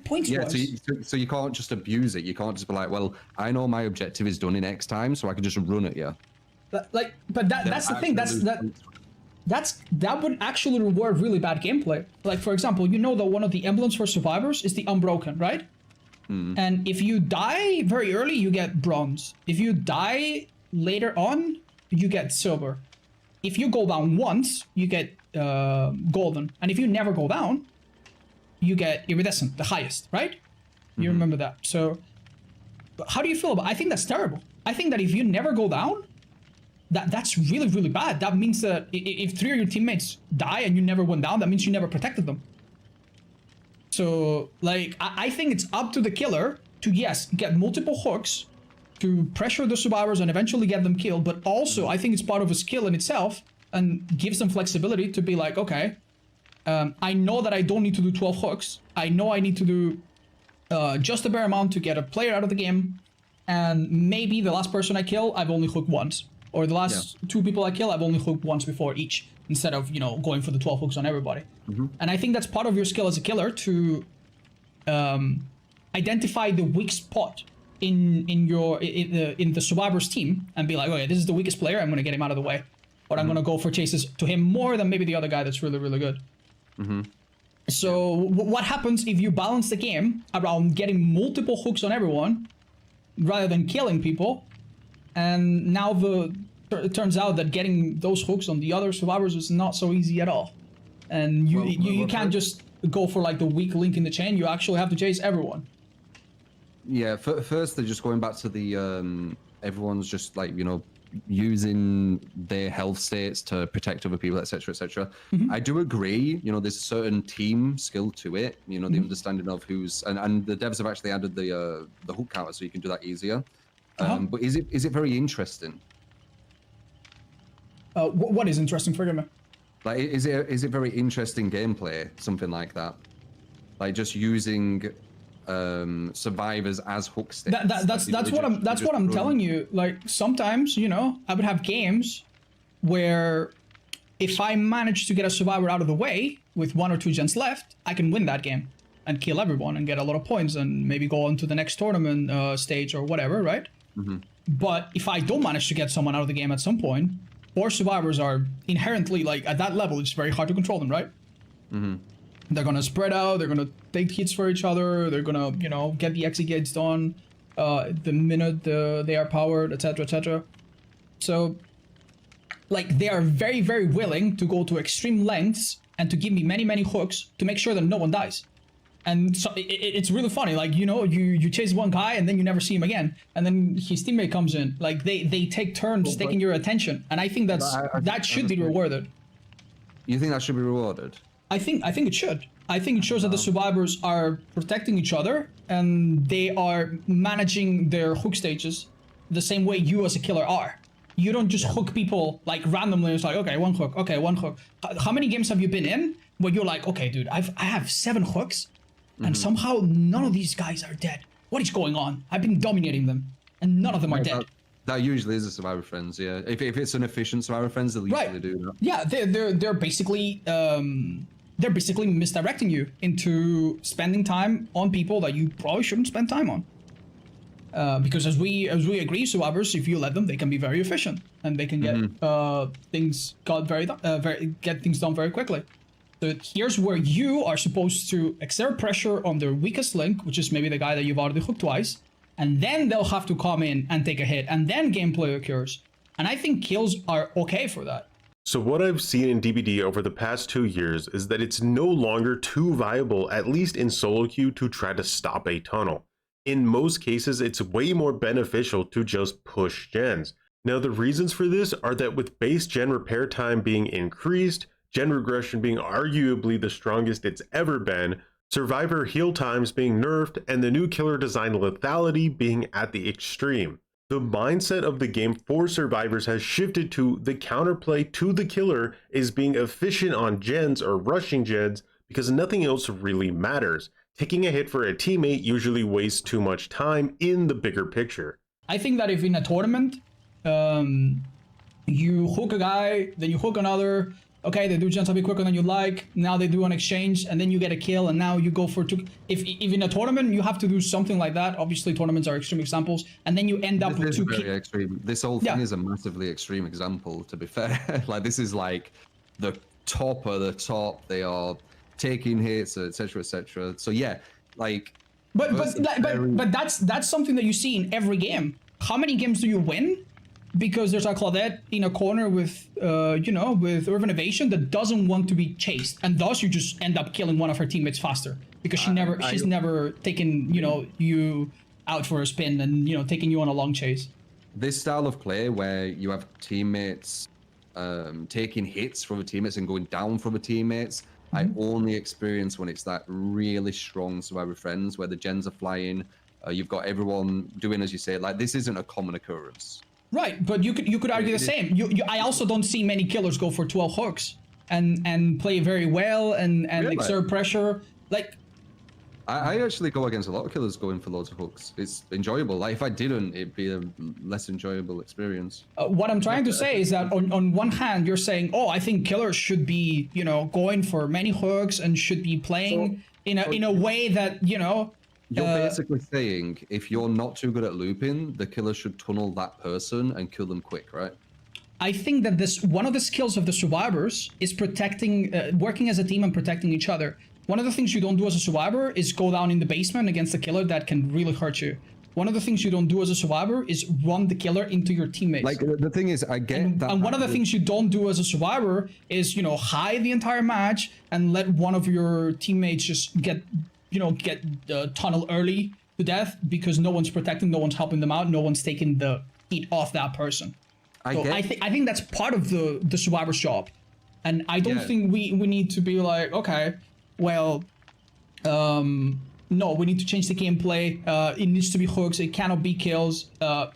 points-wise? So you can't just abuse it. You can't just be like, well, I know my objective is done in X time, so I can just run at you. But that's the thing. That would actually reward really bad gameplay. Like, for example, you know that one of the emblems for survivors is the unbroken, right? And if you die very early, you get bronze. If you die later on, you get silver. If you go down once, you get golden. And if you never go down, you get iridescent, the highest, right? You remember that. So how do you feel about it? I think that's terrible. I think that if you never go down, that's really, really bad. That means that if 3 of your teammates die and you never went down, that means you never protected them. So, like, I think it's up to the killer to, yes, get multiple hooks to pressure the survivors and eventually get them killed. But also, I think it's part of a skill in itself and gives them flexibility to be like, okay, I know that I don't need to do 12 hooks. I know I need to do just a bare amount to get a player out of the game. And maybe the last person I kill, I've only hooked once. Or the last 2 people I kill, I've only hooked once before each, instead of, you know, going for the 12 hooks on everybody. And I think that's part of your skill as a killer, to identify the weak spot in the survivor's team and be like, oh yeah, this is the weakest player, I'm going to get him out of the way. Or I'm going to go for chases to him more than maybe the other guy that's really, really good. So what happens if you balance the game around getting multiple hooks on everyone rather than killing people? And now it turns out that getting those hooks on the other survivors is not so easy at all. And you can't just go for like the weak link in the chain. You actually have to chase everyone. Yeah, first they're just going back to the everyone's just like, you know, using their health states to protect other people, etc., etc. I do agree, you know, there's a certain team skill to it, you know, the understanding of who's, and the devs have actually added the hook counter so you can do that easier. But is it very interesting? What is interesting for you? Like, is it very interesting gameplay, something like that? Like just using survivors as hook states. That's what I'm telling you. Like sometimes, you know, I would have games where if I manage to get a survivor out of the way with 1 or 2 gens left, I can win that game and kill everyone and get a lot of points and maybe go on to the next tournament stage or whatever, right? But if I don't manage to get someone out of the game at some point, or survivors are inherently like at that level, it's very hard to control them, right? They're gonna spread out, they're gonna take hits for each other, they're gonna, you know, get the exegates done the minute they are powered, etc., etc. So, like, they are very, very willing to go to extreme lengths and to give me many, many hooks to make sure that no one dies. And so it's really funny, like, you know, you chase one guy and then you never see him again, and then his teammate comes in. Like, they take turns taking your attention, and I think that should be rewarded. You think that should be rewarded? I think it should. I think it shows that the survivors are protecting each other and they are managing their hook stages the same way you as a killer are. You don't just hook people like randomly. It's like, okay, one hook, okay, one hook. How many games have you been in where you're like, okay, dude, I have 7 hooks and somehow none of these guys are dead. What is going on? I've been dominating them and none of them are dead. That usually is a survivor friends, yeah. If it's an efficient survivor friends, they'll usually do that. Yeah, they're basically misdirecting you into spending time on people that you probably shouldn't spend time on. Because as we agree, survivors, if you let them, they can be very efficient and they can get things get things done very quickly. So here's where you are supposed to exert pressure on their weakest link, which is maybe the guy that you've already hooked twice, and then they'll have to come in and take a hit, and then gameplay occurs. And I think kills are okay for that. So what I've seen in DBD over the past 2 years is that it's no longer too viable, at least in solo queue, to try to stop a tunnel. In most cases, it's way more beneficial to just push gens. Now, the reasons for this are that with base gen repair time being increased, gen regression being arguably the strongest it's ever been, survivor heal times being nerfed, and the new killer design lethality being at the extreme. The mindset of the game for survivors has shifted to the counterplay to the killer is being efficient on gens or rushing gens because nothing else really matters. Taking a hit for a teammate usually wastes too much time in the bigger picture. I think that if in a tournament, you hook a guy, then you hook another, okay, they do gens a bit quicker than you like, now they do an exchange, and then you get a kill, and now you go for 2. If in a tournament, you have to do something like that. Obviously, tournaments are extreme examples, and then you end up with 2 kills. This whole thing is a massively extreme example, to be fair. Like, this is like the top of the top. They are taking hits, etc., etc. So yeah, like. But that's something that you see in every game. How many games do you win? Because there's a Claudette in a corner with, with Urban Evasion that doesn't want to be chased, and thus you just end up killing one of her teammates faster because she's never taken you out for a spin and taking you on a long chase. This style of play where you have teammates taking hits from the teammates and going down from the teammates, I only experience when it's that really strong survivor friends where the gens are flying. You've got everyone doing as you say. Like, this isn't a common occurrence. Right, but you could argue the same. I also don't see many killers go for 12 hooks and play very well and really? Exert pressure. Like, I actually go against a lot of killers going for loads of hooks. It's enjoyable. Like, if I didn't, it'd be a less enjoyable experience. What I'm trying to say is that on one hand, you're saying, oh, I think killers should be, going for many hooks and should be playing in a way that, You're basically saying if you're not too good at looping, the killer should tunnel that person and kill them quick, right? I think that one of the skills of the survivors is protecting, working as a team and protecting each other. One of the things you don't do as a survivor is go down in the basement against a killer that can really hurt you. one of the things you don't do as a survivor is run the killer into your teammates. Like the thing is, I get that. And one of the things you don't do as a survivor is, hide the entire match and let one of your teammates just get the tunnel early to death because no one's protecting, no one's helping them out, no one's taking the heat off that person. I think that's part of the survivor's job, and I don't think we need to be like, okay, well, no, we need to change the gameplay. It needs to be hooks. It cannot be kills.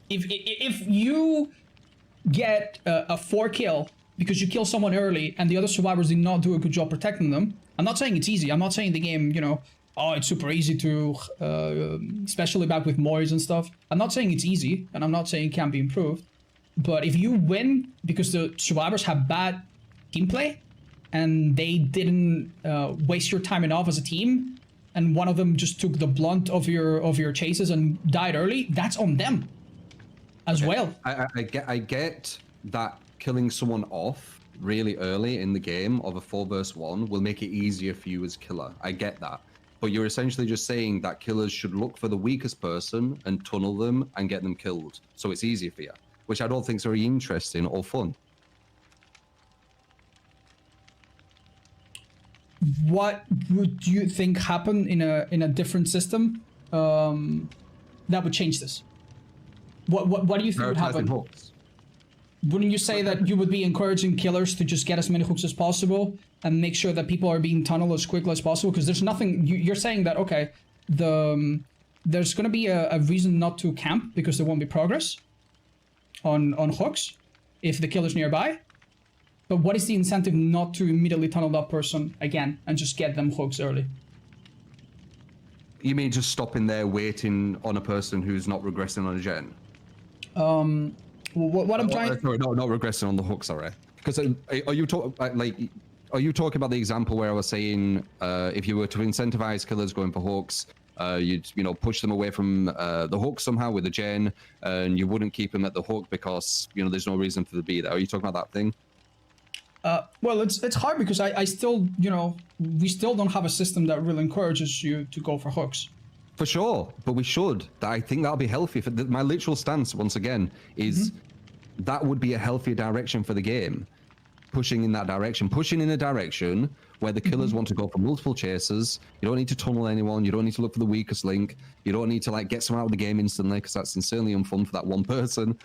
If you get a 4 kill because you kill someone early and the other survivors did not do a good job protecting them, I'm not saying it's easy. I'm not saying the game, it's super easy to, especially back with Mois and stuff. I'm not saying it's easy, and I'm not saying it can't be improved. But if you win because the survivors have bad teamplay and they didn't waste your time enough as a team, and one of them just took the blunt of your chases and died early, that's on them as well. I get that killing someone off really early in the game of a 4 versus 1 will make it easier for you as killer. I get that. But you're essentially just saying that killers should look for the weakest person and tunnel them and get them killed, so it's easier for you, which I don't think is very interesting or fun. What would you think happen in a different system that would change this? What do you think would happen? Hooks. Wouldn't you say that you would be encouraging killers to just get as many hooks as possible and make sure that people are being tunneled as quickly as possible? Because there's nothing, you're saying that, okay, there's going to be a reason not to camp because there won't be progress on hooks if the killer's nearby. But what is the incentive not to immediately tunnel that person again and just get them hooks early? You mean just stopping there waiting on a person who's not regressing on a gen? What I'm trying... Sorry, not regressing on the hook, sorry. Because are you talking about the example where I was saying if you were to incentivize killers going for hooks, you'd push them away from the hook somehow with a gen, and you wouldn't keep them at the hook because there's no reason for them to be there. Are you talking about that thing? Well, it's hard because I still we still don't have a system that really encourages you to go for hooks. For sure, but we should. I think that'll be healthy. My literal stance, once again, is that would be a healthier direction for the game. Pushing in that direction. Pushing in a direction where the killers want to go for multiple chasers. You don't need to tunnel anyone. You don't need to look for the weakest link. You don't need to get someone out of the game instantly because that's insanely unfun for that one person.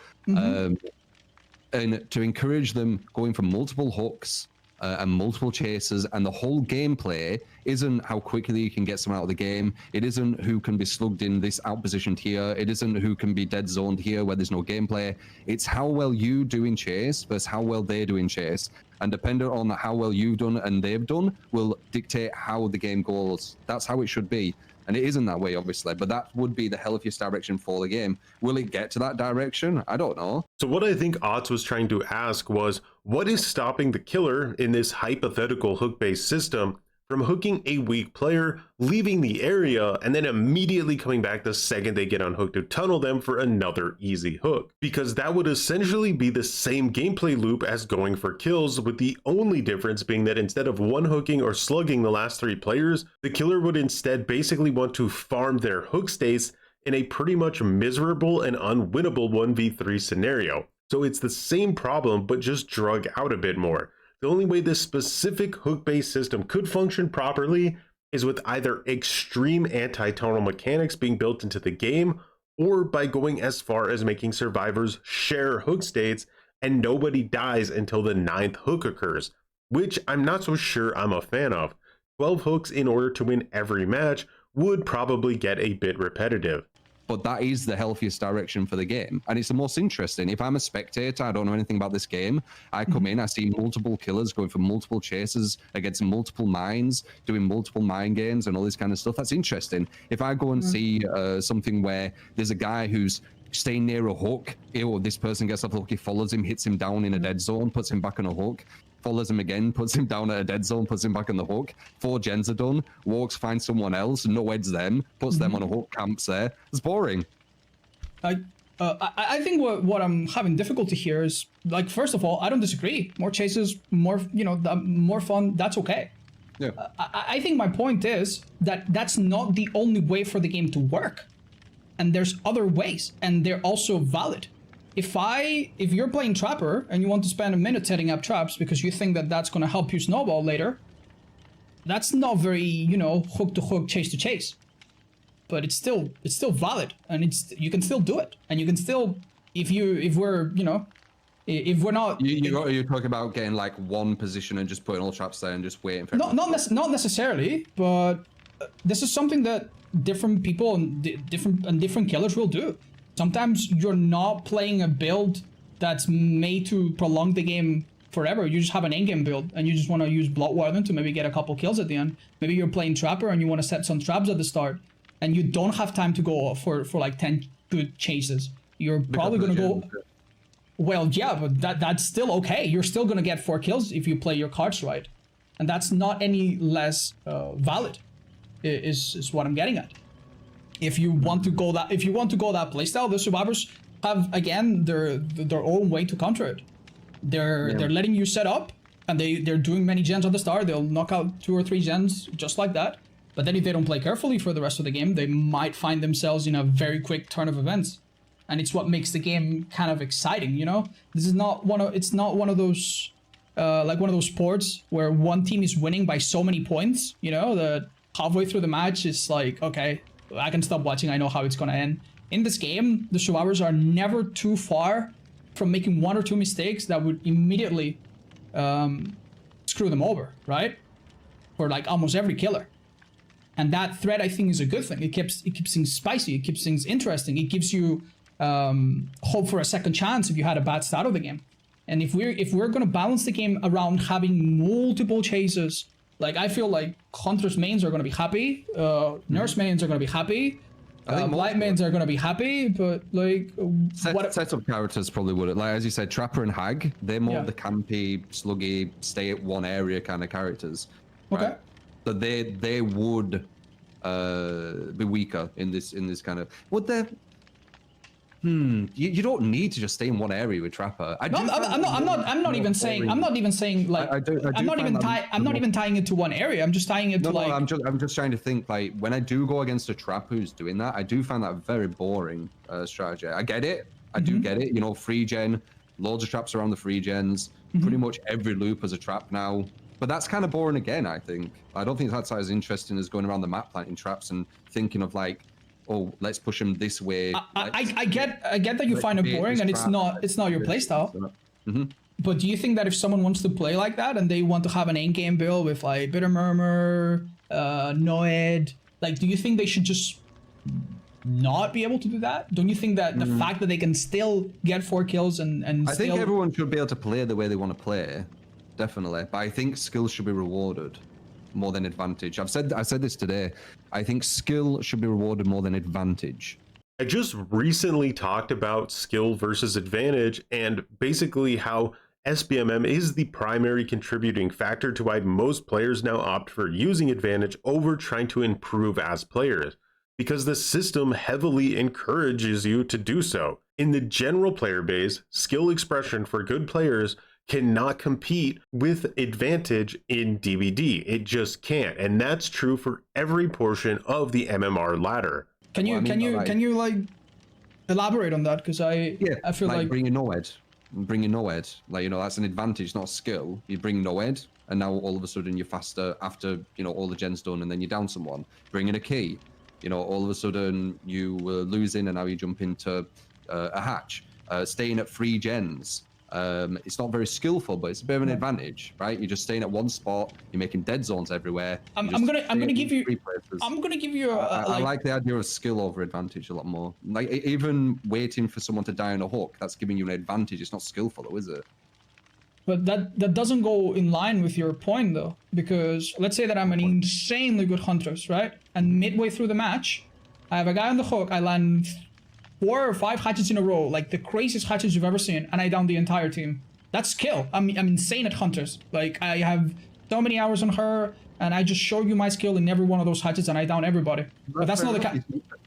And to encourage them going for multiple hooks and multiple chasers, and the whole gameplay isn't how quickly you can get someone out of the game. It isn't who can be slugged in this out positioned here. It isn't who can be dead zoned here where there's no gameplay. It's how well you do in chase versus how well they do in chase. And dependent on how well you've done and they've done will dictate how the game goes. That's how it should be. And it isn't that way, obviously, but that would be the healthiest direction for the game. Will it get to that direction? I don't know. So what I think Otz was trying to ask was, what is stopping the killer in this hypothetical hook-based system from hooking a weak player, leaving the area, and then immediately coming back the second they get unhooked to tunnel them for another easy hook? Because that would essentially be the same gameplay loop as going for kills, with the only difference being that instead of one hooking or slugging the last 3 players, the killer would instead basically want to farm their hook states in a pretty much miserable and unwinnable 1v3 scenario. So it's the same problem, but just drug out a bit more. The only way this specific hook-based system could function properly is with either extreme anti-tunnel mechanics being built into the game, or by going as far as making survivors share hook states and nobody dies until the 9th hook occurs, which I'm not so sure I'm a fan of. 12 hooks in order to win every match would probably get a bit repetitive. But that is the healthiest direction for the game, and it's the most interesting. If I'm a spectator, I don't know anything about this game, I come in, I see multiple killers going for multiple chases against multiple mines, doing multiple mine games and all this kind of stuff. That's interesting. If I go and see something where there's a guy who's staying near a hook, this person gets off the hook, he follows him, hits him down in a dead zone, puts him back on a hook, follows him again, puts him down at a dead zone, puts him back on the hook. 4 gens are done, walks, finds someone else, no-heads them, puts them on a hook, camps there. It's boring. I think what I'm having difficulty here is, first of all, I don't disagree. More chases, more, more fun, that's okay. Yeah. I think my point is that that's not the only way for the game to work. and there's other ways, and they're also valid. If you're playing Trapper and you want to spend a minute setting up traps because you think that that's going to help you snowball later, that's not very, you know, hook to hook, chase to chase. But it's still valid, and you can still do it, and you can still, if we're not, you're talking about getting like one position and just putting all traps there and just waiting for not necessarily, but this is something that different people and different killers will do. Sometimes you're not playing a build that's made to prolong the game forever. You just have an endgame build and you just want to use Bloodwarden to maybe get a couple kills at the end. Maybe you're playing Trapper and you want to set some traps at the start, and you don't have time to go for like 10 good chases. You're probably going to go... Well, yeah, but that's still okay. You're still going to get 4 kills if you play your cards right. And that's not any less valid, is what I'm getting at. If you want to go that playstyle, the survivors have, again, their own way to counter it. They're letting you set up, and they're doing many gens at the start. They'll knock out 2 or 3 gens just like that. But then if they don't play carefully for the rest of the game, they might find themselves in a very quick turn of events. And it's what makes the game kind of exciting, you know? This is not one of those like one of those sports where one team is winning by so many points, you know, that halfway through the match it's like, okay, I can stop watching, I know how it's gonna end. In this game, the survivors are never too far from making 1 or 2 mistakes that would immediately screw them over, right? For like almost every killer. And that threat, I think, is a good thing. It keeps things spicy, it keeps things interesting, it gives you hope for a second chance if you had a bad start of the game. And if we're gonna balance the game around having multiple chases, like I feel like Hunter's mains are gonna be happy, Nurse mains are gonna be happy, Light mains are gonna be happy, but like set up characters probably wouldn't. Like as you said, Trapper and Hag, they're more the campy, sluggy, stay at one area kind of characters. Right? Okay. So they would be weaker in this kind of. Would they? You don't need to just stay in one area with Trapper. I'm not even saying like I'm not even tying it to one area. I'm just tying it to like. I'm just trying to think like when I do go against a Trapper who's doing that, I do find that very boring strategy. I get it. I do get it. You know, free gen, loads of traps around the free gens. Pretty much every loop has a trap now. But that's kind of boring again, I think. I don't think that's as interesting as going around the map planting traps and thinking of like, oh, let's push them this way. I get that you find it boring and it's not your playstyle. But do you think that if someone wants to play like that and they want to have an endgame build with like Bitter Murmur, Noed, like do you think they should just not be able to do that? Don't you think that the fact that they can still get 4 kills and I think everyone should be able to play the way they want to play. Definitely, but I think skill should be rewarded more than advantage. I said this today. I think skill should be rewarded more than advantage. I just recently talked about skill versus advantage and basically how SBMM is the primary contributing factor to why most players now opt for using advantage over trying to improve as players, because the system heavily encourages you to do so. In the general player base, skill expression for good players cannot compete with advantage in DBD. It just can't, and that's true for every portion of the MMR ladder. Can you like elaborate on that? Because I feel like bringing Noed, like, you know, that's an advantage, not a skill. You bring Noed, and now all of a sudden you're faster after, you know, all the gens done, and then you down someone. Bringing a key, you know, all of a sudden you were losing, and now you jump into a hatch. Staying at 3 gens. It's not very skillful, but it's a bit of an advantage, right? You're just staying at one spot. You're making dead zones everywhere. I'm gonna give you I like the idea of skill over advantage a lot more. Like even waiting for someone to die on a hook, that's giving you an advantage. It's not skillful, though, is it? But that doesn't go in line with your point, though, because let's say that I'm an insanely good huntress, right? And midway through the match, I have a guy on the hook. I land 4 or 5 hatchets in a row, like the craziest hatchets you've ever seen, and I down the entire team. That's skill. I'm insane at hunters. Like I have so many hours on her, and I just show you my skill in every one of those hatchets, and I down everybody. But that's not the case.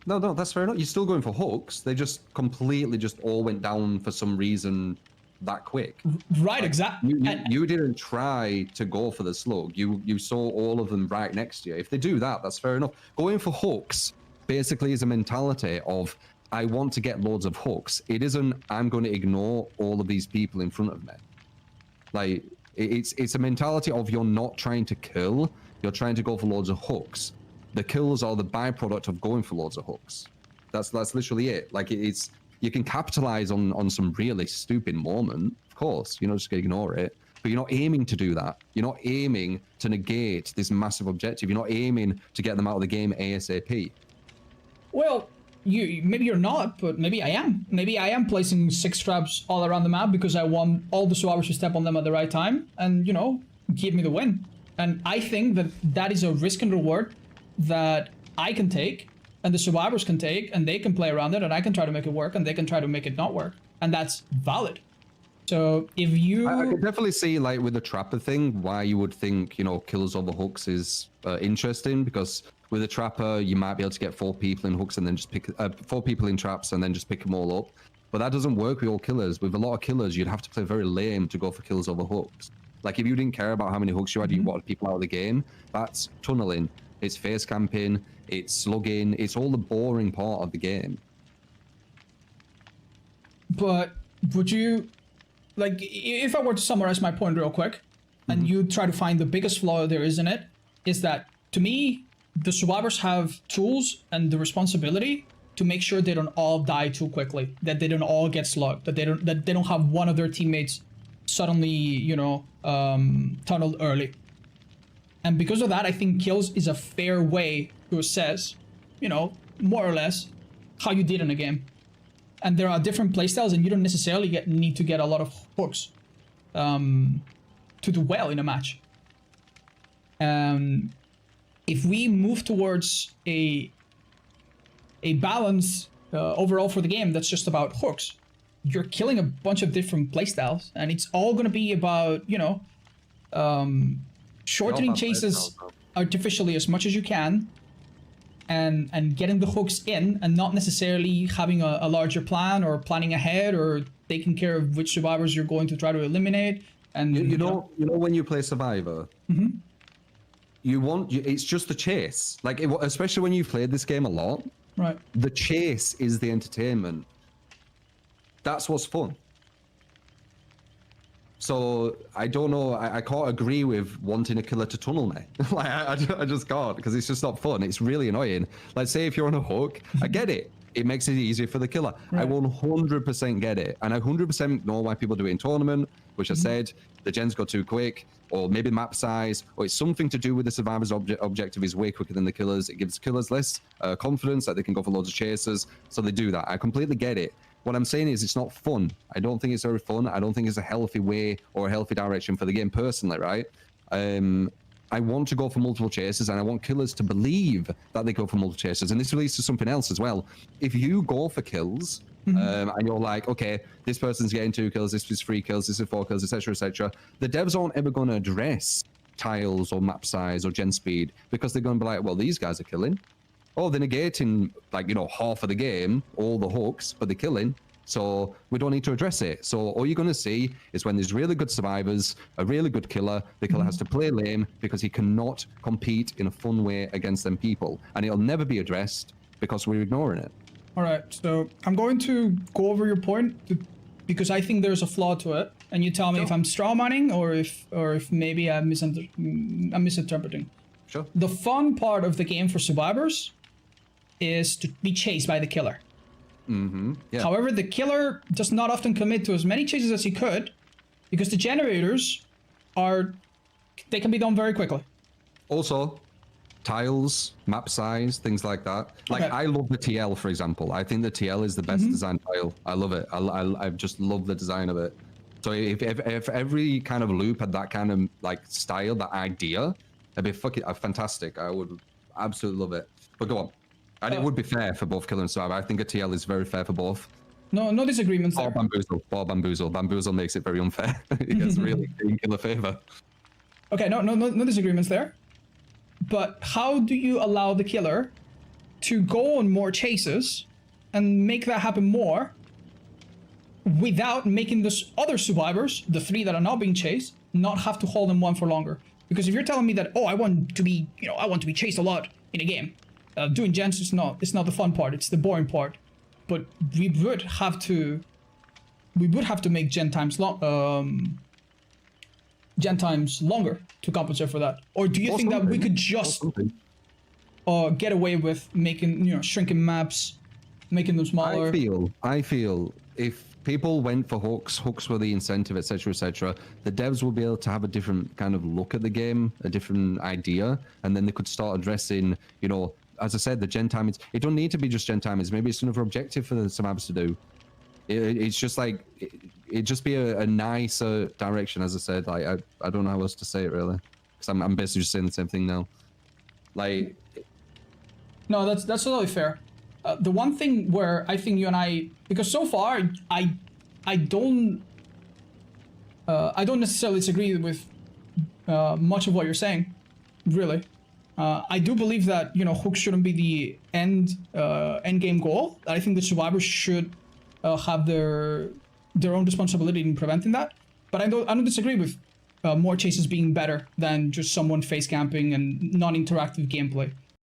No, that's fair enough. You're still going for hooks. They just completely just all went down for some reason that quick. Right, like, exactly. You didn't try to go for the slug. You saw all of them right next to you. If they do that, that's fair enough. Going for hooks basically is a mentality of, I want to get loads of hooks. It isn't, I'm going to ignore all of these people in front of me. Like, it's a mentality of you're not trying to kill, you're trying to go for loads of hooks. The kills are the byproduct of going for loads of hooks. That's literally it. Like, it's, you can capitalize on some really stupid moment, of course, you're not just going to ignore it, but you're not aiming to do that. You're not aiming to negate this massive objective. You're not aiming to get them out of the game ASAP. Well, maybe you're not, but maybe I am. Maybe I am placing 6 traps all around the map because I want all the survivors to step on them at the right time and, you know, give me the win. And I think that that is a risk and reward that I can take and the survivors can take and they can play around it and I can try to make it work and they can try to make it not work. And that's valid. So if you... I could definitely see, like, with the trapper thing, why you would think, you know, kills over hooks is interesting, because with a trapper, you might be able to get 4 people in hooks and then just pick 4 people in traps and then just pick them all up. But that doesn't work with all killers. With a lot of killers, you'd have to play very lame to go for kills over hooks. Like, if you didn't care about how many hooks you had, you wanted people out of the game, that's tunneling. It's face camping, it's slugging, it's all the boring part of the game. But would you... Like, if I were to summarize my point real quick, and you try to find the biggest flaw there is in it, is that, to me, the survivors have tools and the responsibility to make sure they don't all die too quickly, that they don't all get slugged, that they don't have one of their teammates suddenly, you know, tunneled early. And because of that, I think kills is a fair way to assess, you know, more or less, how you did in a game. And there are different playstyles, and you don't necessarily need to get a lot of hooks to do well in a match. If we move towards a balance overall for the game that's just about hooks, you're killing a bunch of different playstyles, and it's all going to be about, you know, shortening chases artificially as much as you can, and getting the hooks in, and not necessarily having a larger plan or planning ahead or taking care of which survivors you're going to try to eliminate. And you know when you play Survivor, it's just the chase. Like, especially when you've played this game a lot, right? The chase is the entertainment. That's what's fun. So I don't know. I can't agree with wanting a killer to tunnel me. Like, I just can't, because it's just not fun. It's really annoying. Like, say if you're on a hook, I get it. It makes it easier for the killer. Right. I 100% get it. And I 100% know why people do it in tournament, which I said, the gens go too quick, or maybe map size, or it's something to do with the survivor's objective is way quicker than the killers. It gives killers less confidence that they can go for loads of chasers. So they do that. I completely get it. What I'm saying is it's not fun. I don't think it's very fun. I don't think it's a healthy way or a healthy direction for the game personally, right? I want to go for multiple chases, and I want killers to believe that they go for multiple chases. And this relates to something else as well. If you go for kills, and you're like, okay, this person's getting 2 kills, this is 3 kills, this is 4 kills, etc., etc., the devs aren't ever going to address tiles or map size or gen speed, because they're going to be like, well, these guys are killing. Oh, they're negating, like, you know, half of the game, all the hooks, but they're killing. So we don't need to address it. So all you're going to see is when there's really good survivors, a really good killer, the killer has to play lame because he cannot compete in a fun way against them people. And it'll never be addressed because we're ignoring it. All right, so I'm going to go over your point because I think there's a flaw to it. And you tell me if I'm strawmanning or if maybe I'm misinterpreting. Sure. The fun part of the game for survivors is to be chased by the killer. Yeah. However, the killer does not often commit to as many chases as he could, because the generators they can be done very quickly. Also, tiles, map size, things like that. Like, I love the TL, for example. I think the TL is the best designed tile. I love it. I just love the design of it. So if every kind of loop had that kind of, like, style, that idea, it'd be fucking fantastic. I would absolutely love it. But go on. And it would be fair for both killer and survivor. I think a TL is very fair for both. No disagreements there. Or bamboozle. Bamboozle makes it very unfair. It gets really in killer favor. Okay, no disagreements there. But how do you allow the killer to go on more chases and make that happen more without making the other survivors, the 3 that are not being chased, not have to hold them one for longer? Because if you're telling me that, oh, I want to be chased a lot in a game, doing gens is not the fun part. It's the boring part. But we would have to make gen times longer to compensate for that. Or do you think that we could just get away with making, shrinking maps, making them smaller? I feel if people went for hooks were the incentive, etc., the devs will be able to have a different kind of look at the game, a different idea, and then they could start addressing, as I said, the gen time. It don't need to be just gen timers. Maybe it's another objective for some apps to do. It's just like it'd just be a nicer direction. As I said, like I don't know how else to say it really, because I'm basically just saying the same thing now. Like, no, that's totally fair. The one thing where I think you and I, because so far I don't necessarily disagree with much of what you're saying, really. I do believe that hooks shouldn't be the end game goal. I think the survivors should have their own responsibility in preventing that. But I don't disagree with more chases being better than just someone face camping and non-interactive gameplay.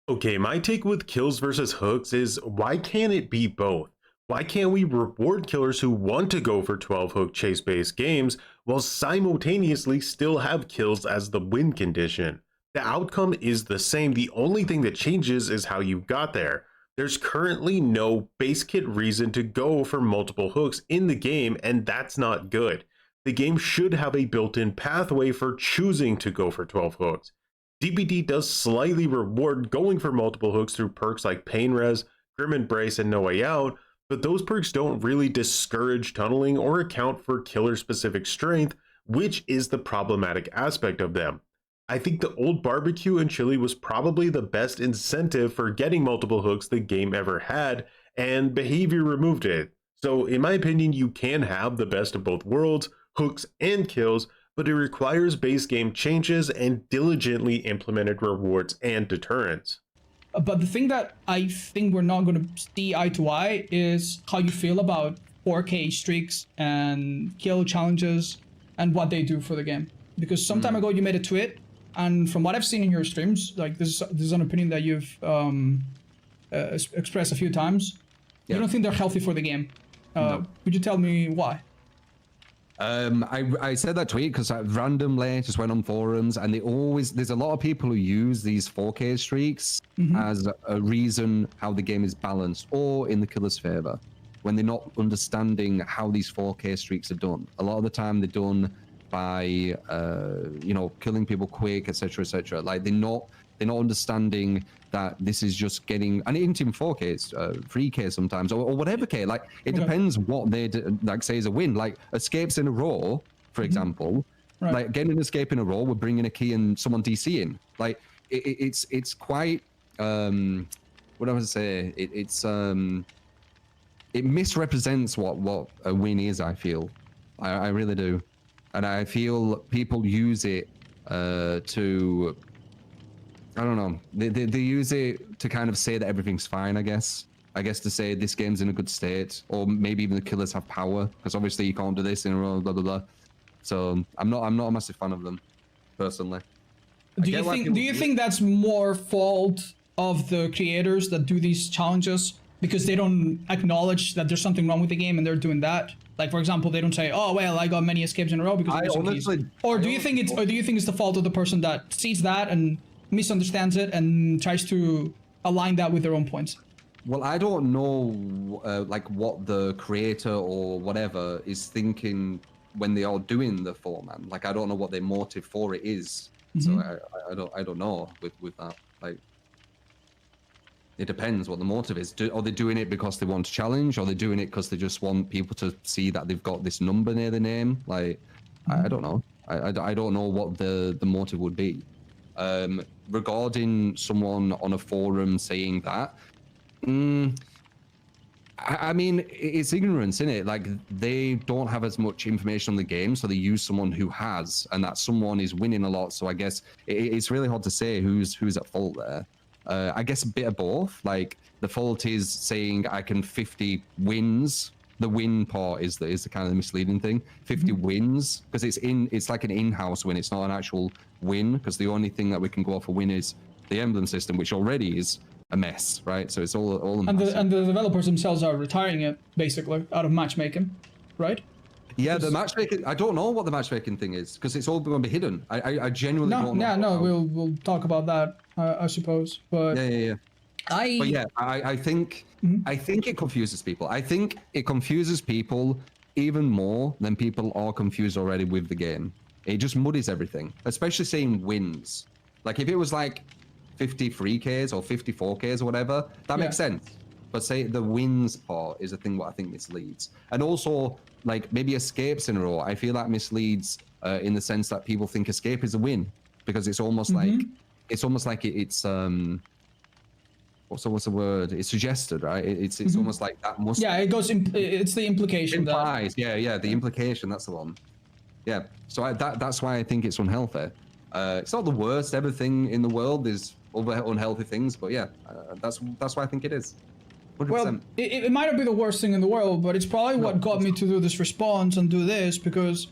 Okay, my take with kills versus hooks is, why can't it be both? Why can't we reward killers who want to go for 12 hook chase based games while simultaneously still have kills as the win condition? The outcome is the same. The only thing that changes is how you got there. There's currently no base kit reason to go for multiple hooks in the game, and that's not good. The game should have a built-in pathway for choosing to go for 12 hooks. DBD does slightly reward going for multiple hooks through perks like Pain Res, Grim Embrace, and No Way Out, but those perks don't really discourage tunneling or account for killer-specific strength, which is the problematic aspect of them. I think the old barbecue and chili was probably the best incentive for getting multiple hooks the game ever had, and behavior removed it. So in my opinion, you can have the best of both worlds, hooks and kills, but it requires base game changes and diligently implemented rewards and deterrents. But the thing that I think we're not going to see eye to eye is how you feel about 4K streaks and kill challenges and what they do for the game. Because some time ago you made a tweet, and from what I've seen in your streams, like this is an opinion that you've expressed a few times. Yeah. You don't think they're healthy for the game. No. Could you tell me why? I said that tweet because I randomly just went on forums, and there's a lot of people who use these 4K streaks as a reason how the game is balanced, or in the killer's favor, when they're not understanding how these 4K streaks are done. A lot of the time they're done by killing people quick, etc. Like they're not understanding that this is just getting, and into 4K, it's 3K sometimes, or whatever K. Like it depends what they like say is a win. Like escapes in a row, for example, like getting an escape in a row, we're bringing a key and someone DC in. Like it's quite what do I say? It misrepresents what a win is. I feel, I really do, and I feel people use it to. I don't know. They use it to kind of say that everything's fine, I guess to say this game's in a good state, or maybe even the killers have power, because obviously you can't do this in a row, blah blah blah. So I'm not a massive fan of them, personally. Do you think that's more fault of the creators that do these challenges because they don't acknowledge that there's something wrong with the game and they're doing that? Like, for example, they don't say, "Oh well, I got many escapes in a row because I honestly, or do you think it's the fault of the person that sees that and misunderstands it and tries to align that with their own points? Well, I don't know like what the creator or whatever is thinking when they are doing the 4-man. Like I don't know what their motive for it is. So I don't know with that. Like it depends what the motive is. Are they doing it because they want to challenge, or are they doing it because they just want people to see that they've got this number near the name? Like I don't know. I don't know what the motive would be. Regarding someone on a forum saying that, I mean, it's ignorance, isn't it? Like they don't have as much information on the game, so they use someone who has, and that someone is winning a lot. So I guess it's really hard to say who's at fault there. I guess a bit of both. Like the fault is saying I can 50 wins. The win part is the kind of misleading thing. 50 wins, because it's like an in-house win. It's not an actual win, because the only thing that we can go off a win is the emblem system, which already is a mess, right? So it's all a And mess. the developers themselves are retiring it basically out of matchmaking, right? Yeah, the matchmaking. I don't know what the matchmaking thing is because it's all going to be hidden. I genuinely don't know. Yeah, no, we'll talk about that, I suppose. But yeah. But yeah, I think it confuses people. I think it confuses people even more than people are confused already with the game. It just muddies everything, especially saying wins. Like if it was like 53Ks or 54Ks or whatever, that makes sense. But say the wins part is a thing what I think misleads. And also like maybe escapes in a row, I feel that misleads in the sense that people think escape is a win because it's almost like it's what's the word? It's suggested, right? It's almost like that must. Yeah, it goes. It's the implication. Implies. Yeah. The implication. That's the one. Yeah. So that's why I think it's unhealthy. It's not the worst ever thing in the world. There's other unhealthy things, but yeah, that's why I think it is. 100%. Well, it might not be the worst thing in the world, but it's probably what got me to do this response and do this because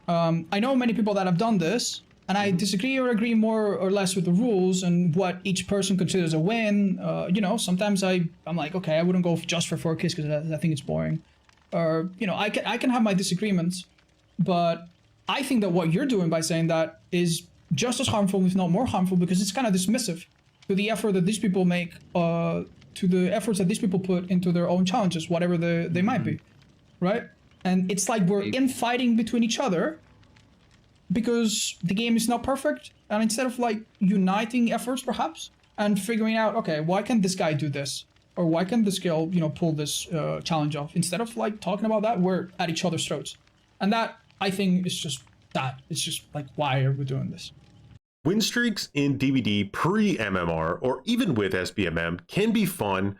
I know many people that have done this. And I disagree or agree more or less with the rules and what each person considers a win. You know, sometimes I'm like, okay, I wouldn't go just for 4 kills because I think it's boring. Or, you know, I can have my disagreements, but I think that what you're doing by saying that is just as harmful, if not more harmful, because it's kind of dismissive to the effort that these people make, to the efforts that these people put into their own challenges, whatever they might be, right? And it's like we're infighting between each other because the game is not perfect, and instead of like uniting efforts perhaps and figuring out, okay, why can't this guy do this, or why can't this girl, you know, pull this challenge off, instead of like talking about that, we're at each other's throats. And that, I think, is just that. It's just like, why are we doing this? Win streaks in DBD pre-MMR or even with SBMM can be fun.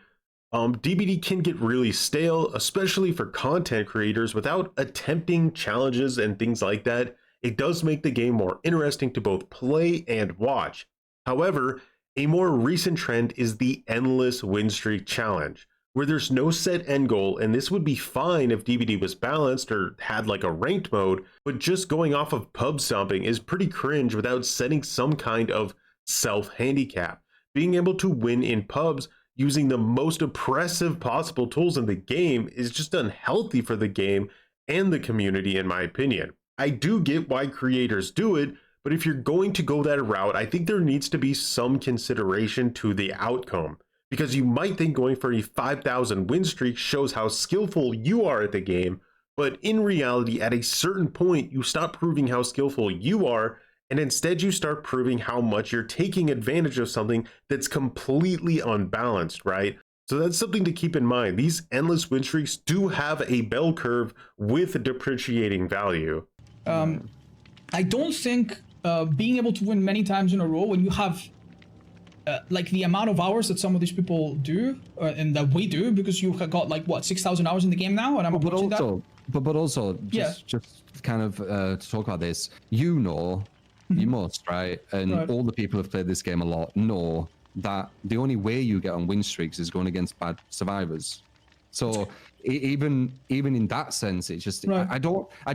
DBD can get really stale, especially for content creators, without attempting challenges and things like that. It does make the game more interesting to both play and watch. However, a more recent trend is the endless win streak challenge, where there's no set end goal, and this would be fine if DBD was balanced or had like a ranked mode, but just going off of pub stomping is pretty cringe without setting some kind of self-handicap. Being able to win in pubs using the most oppressive possible tools in the game is just unhealthy for the game and the community, in my opinion. I do get why creators do it, but if you're going to go that route, I think there needs to be some consideration to the outcome, because you might think going for a 5,000 win streak shows how skillful you are at the game, but in reality, at a certain point, you stop proving how skillful you are, and instead you start proving how much you're taking advantage of something that's completely unbalanced, right? So that's something to keep in mind. These endless win streaks do have a bell curve with a depreciating value. I don't think being able to win many times in a row when you have like the amount of hours that some of these people do and that we do, because you've got like what 6,000 hours in the game now, and I'm approaching that. But also just kind of to talk about this, you know, you must, right? And all the people who've played this game a lot know that the only way you get on win streaks is going against bad survivors. So even in that sense, it's just I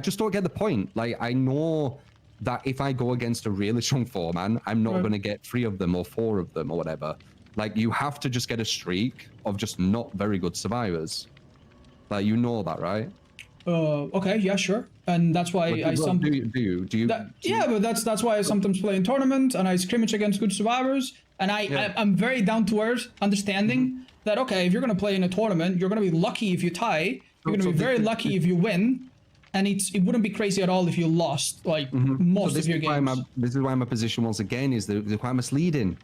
just don't get the point. Like, I know that if I go against a really strong four-man, I'm not going to get 3 of them or 4 of them or whatever. Like, you have to just get a streak of just not very good survivors. Like, you know that, right? Okay, yeah, sure. And that's why yeah, but that's why I sometimes play in tournament and I scrimmage against good survivors. And I'm very down to earth, understanding that, okay, if you're going to play in a tournament, you're going to be lucky if you tie. You're going to be very lucky if you win. And it wouldn't be crazy at all if you lost, like, most of your games. This is why my position, once again, is they're quite misleading.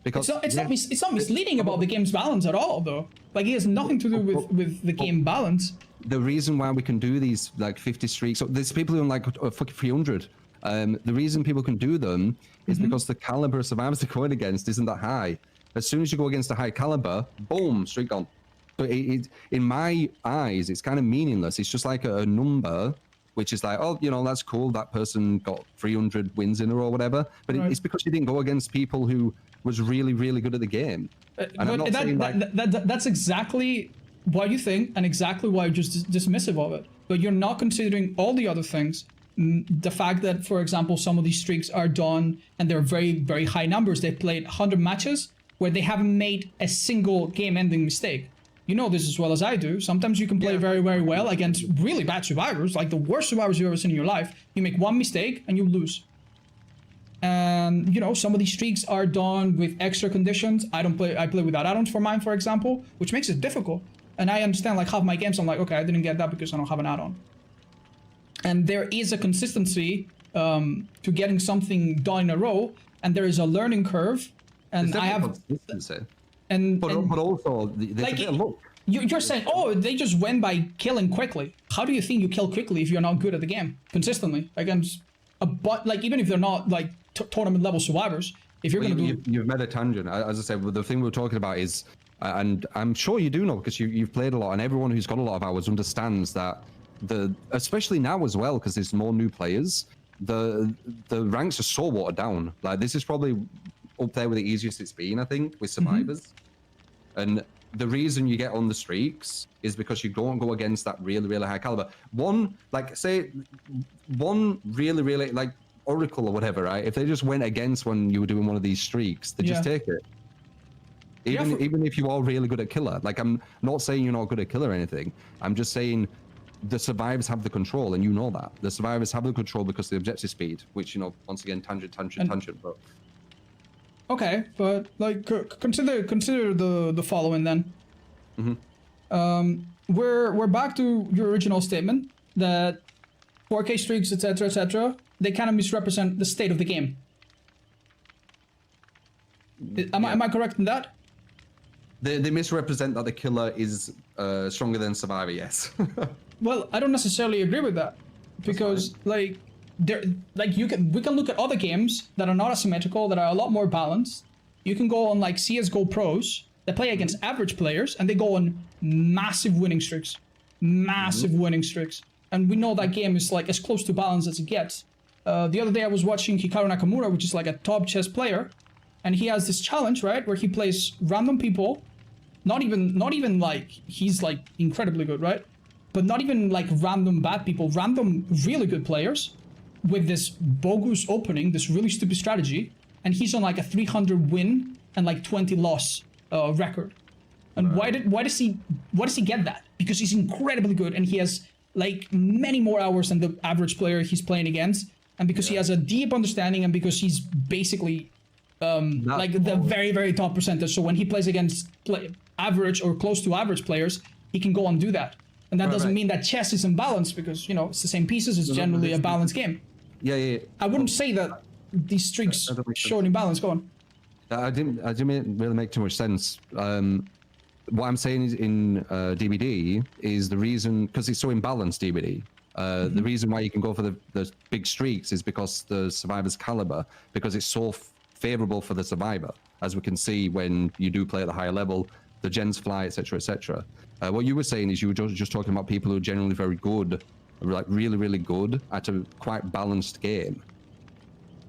Because it's not misleading about the game's balance at all, though. Like, it has nothing to do with the game balance. The reason why we can do these, like, 50 streaks, so there's people who are like fucking 300. The reason people can do them is because the caliber of survivors they're going against isn't that high. As soon as you go against a high caliber, boom, streak gone. So in my eyes, it's kind of meaningless. It's just like a number, which is like, oh, you know, that's cool. That person got 300 wins in a row or whatever. But it's because you didn't go against people who was really, really good at the game. That's exactly what you think and exactly why you're just dismissive of it. But you're not considering all the other things. The fact that, for example, some of these streaks are done and they're very, very high numbers. They played 100 matches where they haven't made a single game-ending mistake. You know this as well as I do. Sometimes you can play very, very well against really bad survivors, like the worst survivors you've ever seen in your life. You make one mistake and you lose. And, you know, some of these streaks are done with extra conditions. I play without add-ons for mine, for example, which makes it difficult. And I understand, like, half my games, I'm like, okay, I didn't get that because I don't have an add-on. And there is a consistency to getting something done in a row, and there is a learning curve. And I have consistency. But also there's like, a bit of luck. You're saying, oh, they just win by killing quickly. How do you think you kill quickly if you're not good at the game consistently against like, even if they're not like tournament level survivors? If you're You've made a tangent. As I said, the thing we're talking about is, and I'm sure you do know because you've played a lot, and everyone who's got a lot of hours understands that especially now as well, because there's more new players, the ranks are so watered down. Like, this is probably up there with the easiest it's been, I think, with survivors. And the reason you get on the streaks is because you don't go against that really, really high caliber. One really, really, like Oracle or whatever, right? If they just went against when you were doing one of these streaks, they just take it. Even if you are really good at killer. Like, I'm not saying you're not good at killer or anything. I'm just saying the survivors have the control, and you know that. The survivors have the control because of the objective speed, which, you know, once again, tangent, but... Okay, but like consider the following then. We're back to your original statement that 4K streaks, etc., they kind of misrepresent the state of the game. Am I correct in that? They misrepresent that the killer is stronger than survivor. Yes. Well, I don't necessarily agree with that, because like we can look at other games that are not asymmetrical, that are a lot more balanced. You can go on like CS:GO pros that play against average players, and they go on massive winning streaks, winning streaks. And we know that game is like as close to balance as it gets. The other day I was watching Hikaru Nakamura, which is like a top chess player, and he has this challenge, right, where he plays random people, not even like he's like incredibly good, right? But not even like random bad people, random really good players with this bogus opening, this really stupid strategy, and he's on like a 300 win and like 20 loss record. And why does he get that? Because he's incredibly good, and he has like many more hours than the average player he's playing against, and because he has a deep understanding, and because he's basically like the very, very top percentage. So when he plays against average or close to average players, he can go and do that. And that doesn't mean that chess is imbalanced, because, you know, it's the same pieces. It's generally a balanced game. Yeah. I wouldn't say that these streaks show an imbalance. Go on. I didn't really make too much sense. What I'm saying is in DBD is the reason, because it's so imbalanced, DBD. The reason why you can go for the big streaks is because the survivor's caliber, because it's so favorable for the survivor, as we can see when you do play at the higher level, the gens fly, etc., etc. What you were saying is you were just talking about people who are generally very good, like really, really good at a quite balanced game.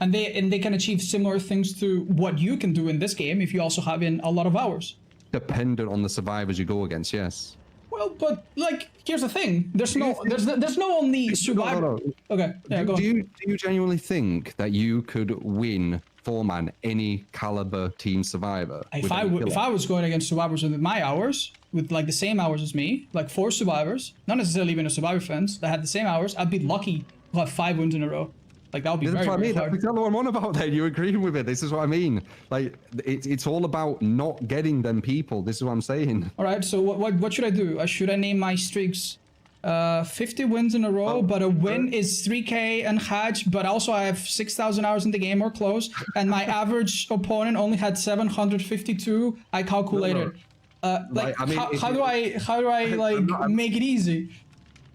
And they can achieve similar things to what you can do in this game if you also have in a lot of hours. Dependent on the survivors you go against, yes. Well, but like, here's the thing: there's no only survivor. No. Okay, yeah, go on. Do you genuinely think that you could win 4-man any caliber team survivor? If I was going against survivors with my hours, with like the same hours as me, like 4 survivors, not necessarily even a survivor fans that had the same hours, I'd be lucky to have 5 wins in a row. Like, that would be That's very, what I mean. very hard. That's exactly what I'm on about there. You're agreeing with it. This is what I mean. Like, it's all about not getting them people. This is what I'm saying. All right, so what should I do? Should I name my streaks 50 wins in a row, but a win is 3K and Hajj, but also I have 6,000 hours in the game or close, and my average opponent only had 752. I calculated. How do I like make it easy?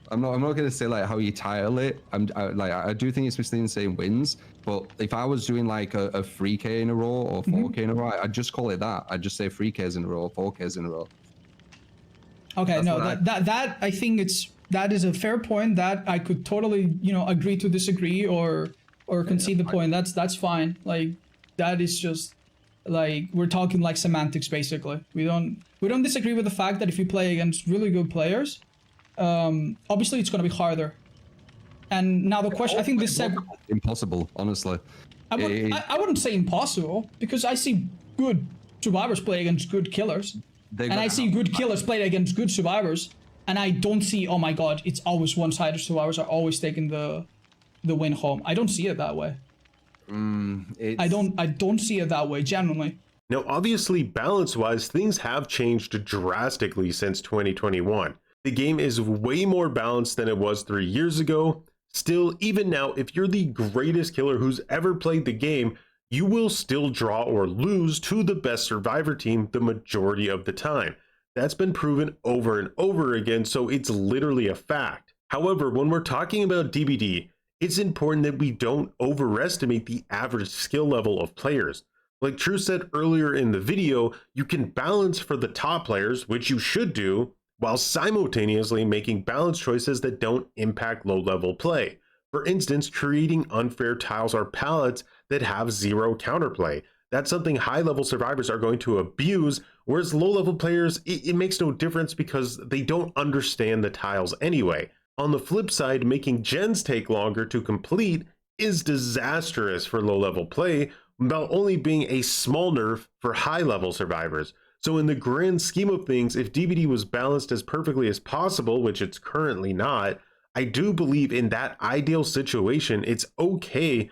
I'm not gonna say like how you title it. I do think it's within the same wins, but if I was doing like a 3K in a row or 4K in a row, I'd just call it that. I'd just say 3Ks in a row, 4Ks in a row. Okay, no, that I think that is a fair point that I could totally, you know, agree to disagree or concede the point. That's fine. Like, that is just like, we're talking like semantics basically. We don't disagree with the fact that if you play against really good players, obviously it's going to be harder. And now the question, I think this impossible, honestly. I wouldn't say impossible, because I see good survivors play against good killers, and I see good killers play against good survivors, and I don't see, oh my god, it's always one-sided. Survivors are always taking the win home. I don't see it that way. I don't see it that way, genuinely. Now, obviously, balance-wise, things have changed drastically since 2021. The game is way more balanced than it was 3 years ago. Still, even now, if you're the greatest killer who's ever played the game, you will still draw or lose to the best survivor team the majority of the time. That's been proven over and over again, so it's literally a fact. However, when we're talking about DBD, it's important that we don't overestimate the average skill level of players. Like True said earlier in the video, you can balance for the top players, which you should do, while simultaneously making balance choices that don't impact low-level play. For instance, creating unfair tiles or palettes that have zero counterplay. That's something high-level survivors are going to abuse, whereas low-level players, it makes no difference because they don't understand the tiles anyway. On the flip side, making gens take longer to complete is disastrous for low-level play, while only being a small nerf for high-level survivors. So in the grand scheme of things, if DBD was balanced as perfectly as possible, which it's currently not, I do believe in that ideal situation, it's okay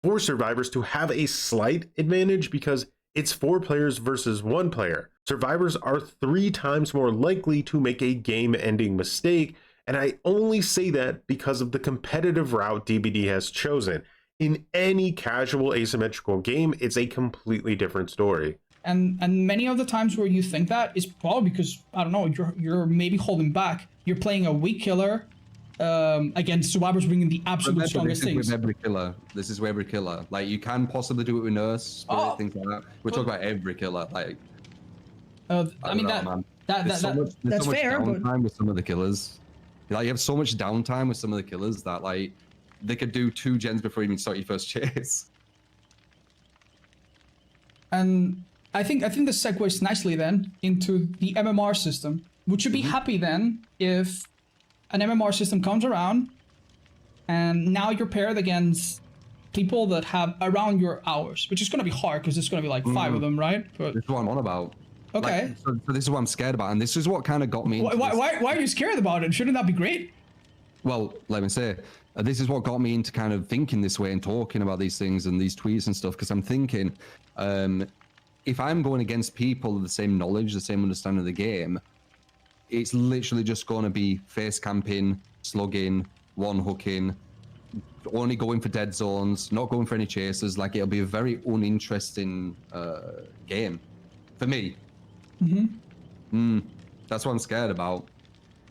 for survivors to have a slight advantage because it's 4 players versus 1 player. Survivors are 3 times more likely to make a game-ending mistake, and I only say that because of the competitive route DBD has chosen. In any casual asymmetrical game, it's a completely different story. And many of the times where you think that is probably because, I don't know, you're maybe holding back. You're playing a weak killer against survivors bringing the absolute strongest things. With every killer. This is with every killer. Like, you can possibly do it with nurse, things like that. We're talking about every killer. Like, I mean, that's fair. Downtime with some of the killers. Like, you have so much downtime with some of the killers that, like, they could do 2 gens before you even start your first chase. And I think this segues nicely then into the MMR system. Would you be happy then if an MMR system comes around and now you're paired against people that have around your hours, which is going to be hard because it's going to be like 5 of them, right? But this is what I'm on about. Okay. Like, so this is what I'm scared about, and this is what kind of got me. Why are you scared about it? Shouldn't that be great? Well, let me say, this is what got me into kind of thinking this way and talking about these things and these tweets and stuff, because I'm thinking, if I'm going against people with the same knowledge, the same understanding of the game, it's literally just going to be face camping, slugging, one hooking, only going for dead zones, not going for any chasers. Like, it'll be a very uninteresting game for me. That's what I'm scared about,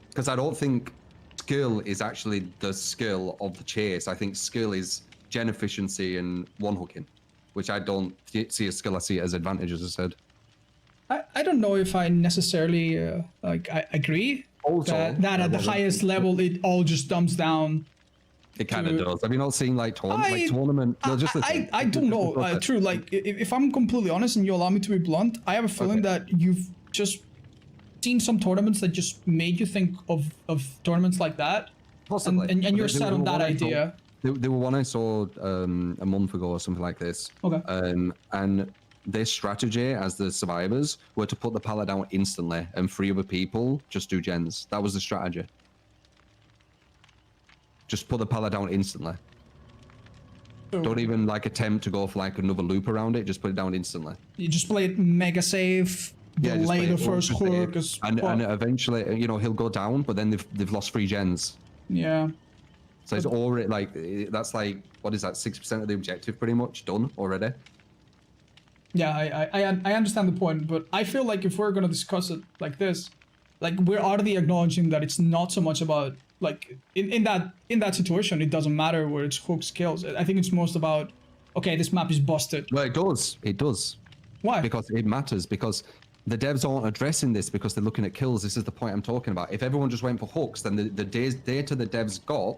because I don't think skill is actually the skill of the chase. I think skill is gen efficiency and one hooking, which I don't see as skill. I see it as advantage, as I said. I don't know if I necessarily I agree that at the highest level it all just dumps down. It kind of does. Have you not seen like tournament? I don't know. True. Like, if I'm completely honest and you allow me to be blunt, I have a feeling that you've just seen some tournaments that just made you think of tournaments like that. Possibly. And you're set on that idea. There were one I saw a month ago or something like this. Okay. And their strategy as the survivors were to put the pallet down instantly and 3 other people just do gens. That was the strategy. Just put the pallet down instantly. Don't even like attempt to go for like another loop around it. Just put it down instantly. You just play it mega safe. Delay the first hook. And eventually, you know, he'll go down, but then they've lost 3 gens. Yeah. So it's already like, that's like, what is that? 6% of the objective pretty much done already. Yeah, I understand the point, but I feel like if we're gonna discuss it like this, like, we're already acknowledging that it's not so much about, like, in that situation, it doesn't matter where it's hooks, kills. I think it's most about, okay, this map is busted. Well, it does. Why? Because it matters, because the devs aren't addressing this because they're looking at kills. This is the point I'm talking about. If everyone just went for hooks, then the data the devs got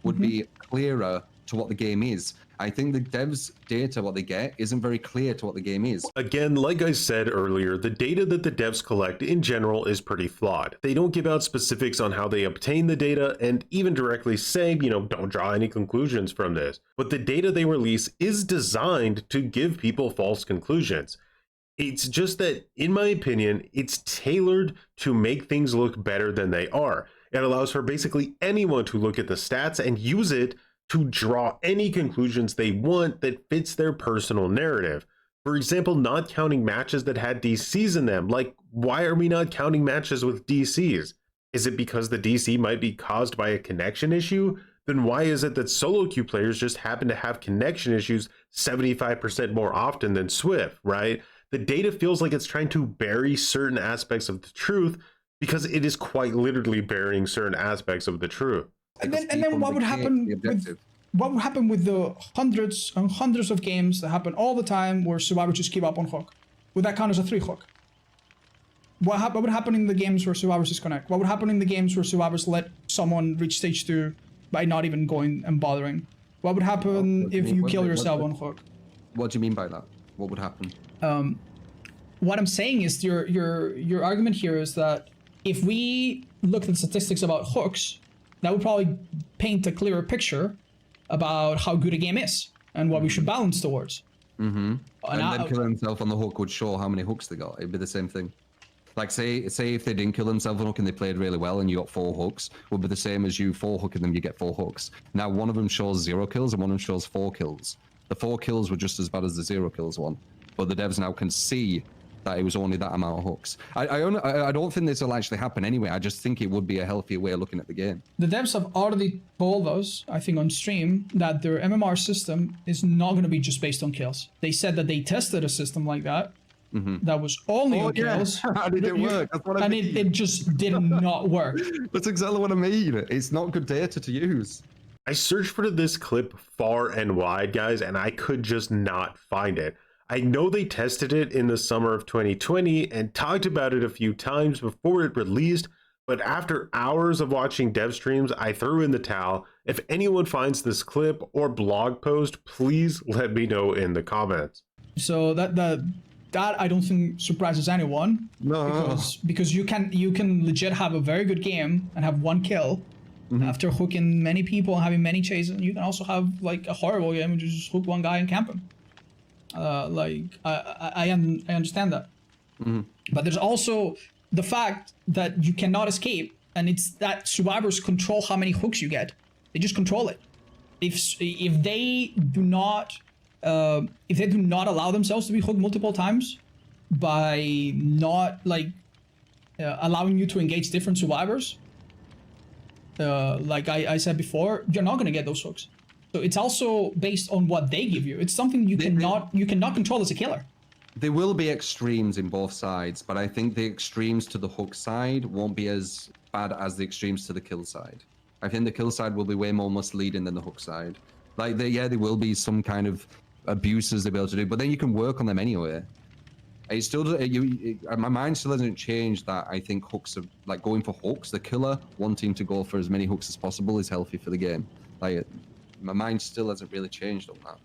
would be clearer to what the game is. I think the devs' data, what they get, isn't very clear to what the game is. Again, like I said earlier, the data that the devs collect in general is pretty flawed. They don't give out specifics on how they obtain the data and even directly say, you know, don't draw any conclusions from this. But the data they release is designed to give people false conclusions. It's just that, in my opinion, it's tailored to make things look better than they are. It allows for basically anyone to look at the stats and use it to draw any conclusions they want that fits their personal narrative. For example, not counting matches that had DCs in them. Like, why are we not counting matches with DCs? Is it because the DC might be caused by a connection issue? Then why is it that solo queue players just happen to have connection issues 75% more often than Swift, right? The data feels like it's trying to bury certain aspects of the truth because it is quite literally burying certain aspects of the truth. And then what would happen with the hundreds and hundreds of games that happen all the time where survivors just give up on hook? Would that count as a 3 hook? What would happen in the games where survivors disconnect? What would happen in the games where survivors let someone reach stage 2 by not even going and bothering? What would happen if you kill yourself on hook? What do you mean by that? What would happen? What I'm saying is your argument here is that if we look at the statistics about hooks, that would probably paint a clearer picture about how good a game is and what we should balance towards. And then killing himself on the hook would show how many hooks they got. It'd be the same thing. Like say if they didn't kill themselves on hook and they played really well and you got 4 hooks, would be the same as you 4 hooking them, you get 4 hooks. Now one of them shows 0 kills and one of them shows 4 kills. The 4 kills were just as bad as the 0 kills one, but the devs now can see that it was only that amount of hooks. I don't think this will actually happen anyway. I just think it would be a healthier way of looking at the game. The devs have already told us, I think on stream, that their MMR system is not going to be just based on kills. They said that they tested a system like that. That was only on kills. How did it work? That's what I mean. It just did not work. That's exactly what I mean. It's not good data to use. I searched for this clip far and wide, guys, and I could just not find it. I know they tested it in the summer of 2020 and talked about it a few times before it released, but after hours of watching dev streams, I threw in the towel. If anyone finds this clip or blog post, please let me know in the comments. So that I don't think surprises anyone. No. Because you can legit have a very good game and have 1 kill after hooking many people and having many chases. And you can also have like a horrible game and just hook 1 guy and camp him. I understand that. But there's also the fact that you cannot escape, and it's that survivors control how many hooks you get. They just control it. If they do not allow themselves to be hooked multiple times by not allowing you to engage different survivors, like I said before, you're not going to get those hooks. So it's also based on what they give you. It's something you cannot control as a killer. There will be extremes in both sides, but I think the extremes to the hook side won't be as bad as the extremes to the kill side. I think the kill side will be way more misleading than the hook side. Like, there will be some kind of abuses they'll be able to do, but then you can work on them anyway. It still, my mind still hasn't changed that I think hooks are, like, going for hooks. The killer wanting to go for as many hooks as possible is healthy for the game. Like, my mind still hasn't really changed on that.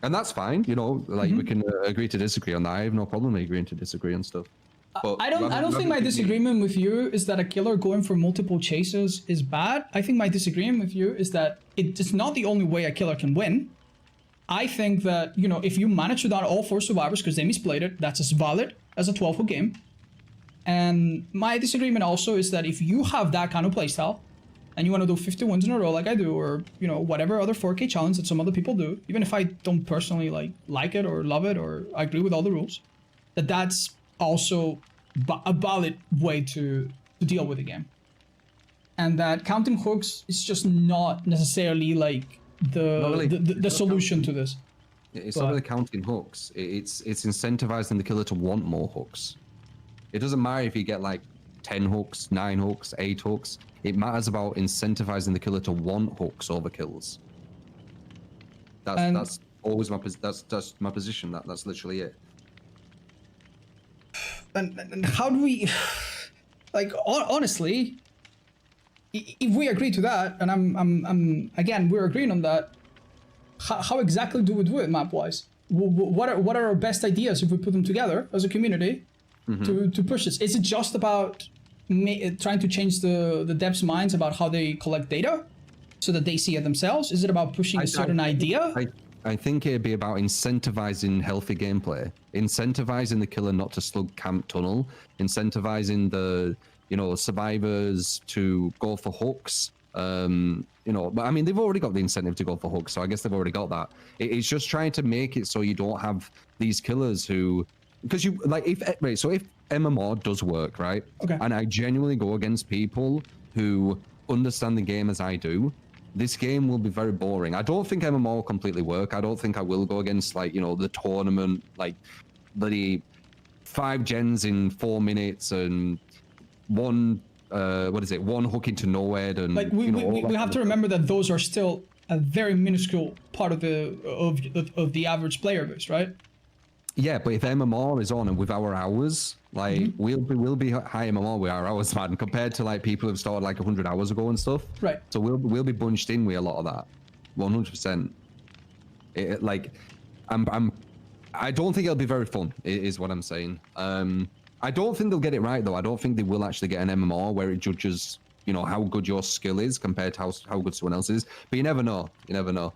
And that's fine, you know, like we can agree to disagree on that. I have no problem agreeing to disagree on stuff. But I don't think my disagreement with you is that a killer going for multiple chases is bad. I think my disagreement with you is that it's not the only way a killer can win. I think that, you know, if you manage to down all 4 survivors because they misplayed it, that's as valid as a 12-hook game. And my disagreement also is that if you have that kind of playstyle, and you want to do 50 wins in a row like I do, or, you know, whatever other 4K challenge that some other people do, even if I don't personally like it or love it or I agree with all the rules, that's also a valid way to deal with the game. And that counting hooks is just not necessarily like the solution to this. It's not really counting hooks. It's incentivizing the killer to want more hooks. It doesn't matter if you get like 10 hooks, 9 hooks, 8 hooks. It matters about incentivizing the killer to want hooks over kills. That's always my position. That's literally it. And how do we, like, honestly, if we agree to that, and I'm again, we're agreeing on that, how exactly do we do it map wise? What are our best ideas if we put them together as a community to push this? Is it just about trying to change the devs' minds about how they collect data so that they see it themselves? Is it about pushing a certain idea? I think it'd be about incentivizing healthy gameplay, incentivizing the killer not to slug camp tunnel, incentivizing the survivors to go for hooks. But I mean, they've already got the incentive to go for hooks, so I guess they've already got that. It's just trying to make it so you don't have these killers who, because you like if MMR does work, right? Okay. And I genuinely go against people who understand the game as I do, this game will be very boring. I don't think MMR will completely work. I don't think I will go against the tournament, bloody 5 gens in 4 minutes and one hook into nowhere, and we have to remember that those are still a very minuscule part of the average player base, right? Yeah, but if MMR is on and with our hours, we'll be high MMR with our hours, man, compared to people who've started 100 hours ago and stuff. Right. So we'll be bunched in with a lot of that, 100%. I don't think it'll be very fun, is what I'm saying. I don't think they'll get it right though. I don't think they will actually get an MMR where it judges, how good your skill is compared to how good someone else is. But you never know. You never know.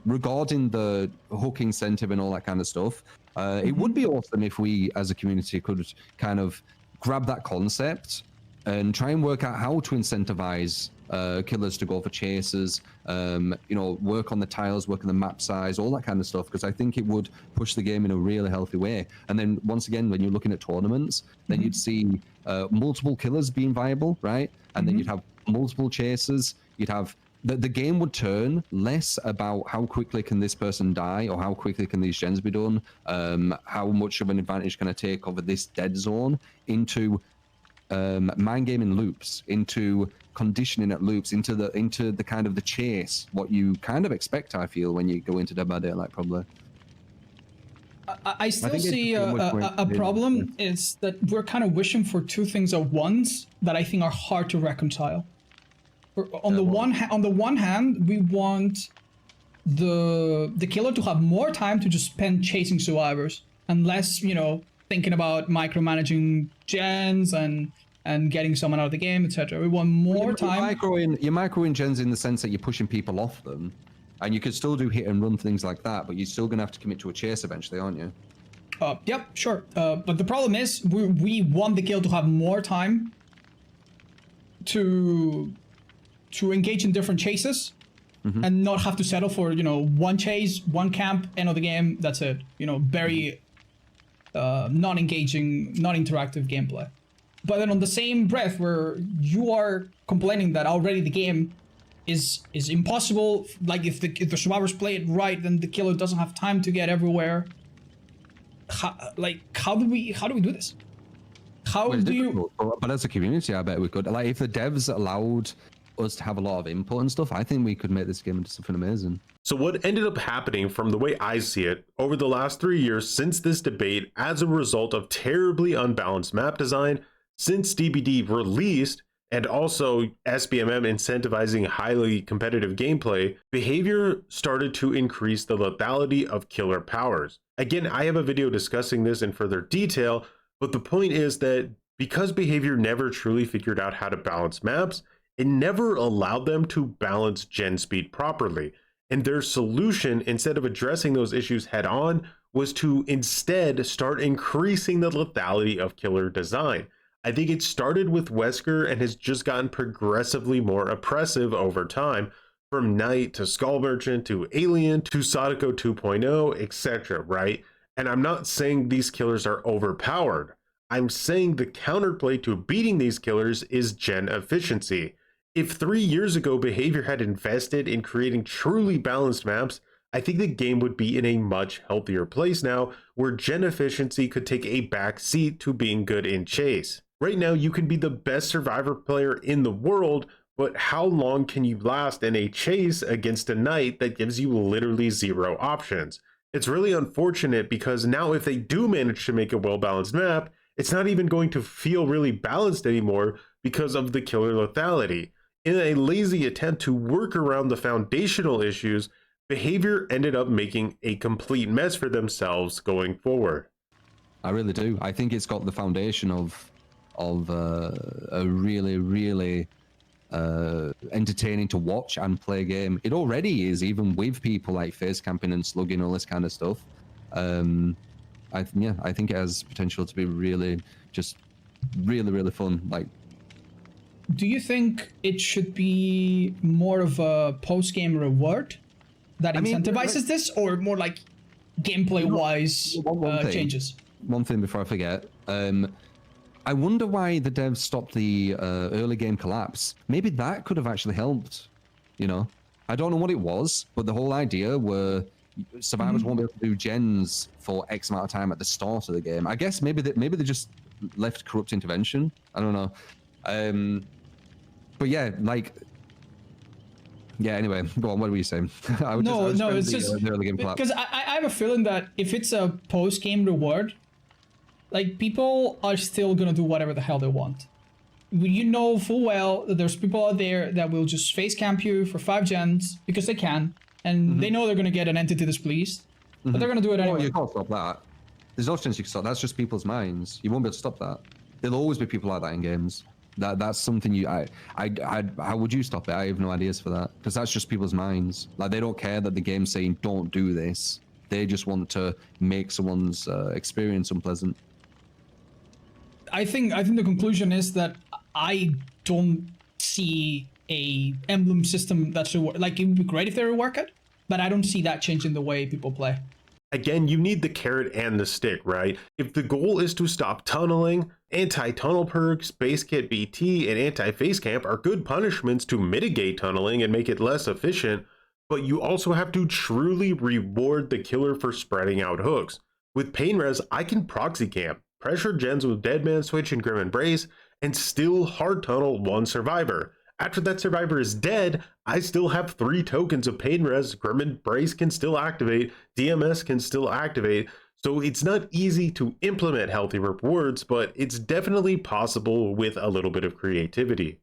Regarding the hook incentive and all that kind of stuff, it would be awesome if we as a community could kind of grab that concept and try and work out how to incentivize killers to go for chases, work on the tiles, work on the map size, all that kind of stuff, because I think it would push the game in a really healthy way. And then once again, when you're looking at tournaments, then you'd see multiple killers being viable, right? And then you'd have multiple chasers. You'd have the game would turn less about how quickly can this person die or how quickly can these gens be done, how much of an advantage can I take over this dead zone, into mind gaming loops, into conditioning at loops, into the kind of the chase, what you kind of expect, I feel, when you go into Dead by Daylight, probably. I still see a problem is that we're kind of wishing for two things at once that I think are hard to reconcile. On the one hand, we want the killer to have more time to just spend chasing survivors and less, thinking about micromanaging gens and getting someone out of the game, etc. We want more time. You're microing gens in the sense that you're pushing people off them, and you could still do hit and run things like that, but you're still gonna have to commit to a chase eventually, aren't you? Yep, sure. But the problem is we want the kill to have more time to engage in different chases and not have to settle for one chase, one camp, end of the game. That's it. Very non-engaging, non-interactive gameplay. But then on the same breath, where you are complaining that already the game is impossible, like if the survivors play it right, then the killer doesn't have time to get everywhere. How do we do this? But as a community, I bet we could. If the devs allowed us to have a lot of input and stuff, I think we could make this game into something amazing. So what ended up happening, from the way I see it, over the last 3 years since this debate, as a result of terribly unbalanced map design, since DBD released, and also SBMM incentivizing highly competitive gameplay, behavior started to increase the lethality of killer powers. Again, I have a video discussing this in further detail, but the point is that because behavior never truly figured out how to balance maps, it never allowed them to balance gen speed properly. And their solution, instead of addressing those issues head on, was to instead start increasing the lethality of killer design. I think it started with Wesker and has just gotten progressively more oppressive over time, from Knight to Skull Merchant to Alien to Sadako 2.0, etc., right? And I'm not saying these killers are overpowered. I'm saying the counterplay to beating these killers is gen efficiency. If 3 years ago behavior had invested in creating truly balanced maps, I think the game would be in a much healthier place now, where gen efficiency could take a back seat to being good in chase. Right now, you can be the best survivor player in the world, but how long can you last in a chase against a knight that gives you literally zero options? It's really unfortunate, because now if they do manage to make a well-balanced map, it's not even going to feel really balanced anymore because of the killer lethality. In a lazy attempt to work around the foundational issues, behavior ended up making a complete mess for themselves going forward. I really do. I think it's got the foundation of a really, really entertaining to watch and play a game. It already is, even with people like face camping and slugging, all this kind of stuff. I think it has potential to be really fun. Like, do you think it should be more of a post-game reward that incentivizes this, or more like gameplay-wise changes? One thing before I forget. I wonder why the devs stopped the early game collapse. Maybe that could have actually helped, you know? I don't know what it was, but the whole idea were survivors won't be able to do gens for X amount of time at the start of the game. I guess maybe they just left corrupt intervention. I don't know. But yeah, like... Yeah, anyway, go on, what were you saying? It's just because I have a feeling that if it's a post-game reward, like, people are still gonna do whatever the hell they want. You know full well that there's people out there that will just face camp you for 5 gens because they can, and they know they're gonna get an entity displeased, but they're gonna do it anyway. Well, you can't stop that. There's no chance you can stop. That's just people's minds. You won't be able to stop that. There'll always be people like that in games. That's something how would you stop it? I have no ideas for that, because that's just people's minds. Like, they don't care that the game's saying don't do this. They just want to make someone's experience unpleasant. I think the conclusion is that I don't see a emblem system that should work. Like, it would be great if they would work it, but I don't see that changing the way people play. Again, you need the carrot and the stick, right? If the goal is to stop tunneling, anti-tunnel perks, base kit BT, and anti-face camp are good punishments to mitigate tunneling and make it less efficient, but you also have to truly reward the killer for spreading out hooks. With Pain Res, I can proxy camp, pressure gens with Deadman Switch and Grim Embrace, and still hard tunnel one survivor. After that survivor is dead, I still have 3 tokens of Pain Res, Grim Embrace can still activate, DMS can still activate, so it's not easy to implement healthy rewards, but it's definitely possible with a little bit of creativity.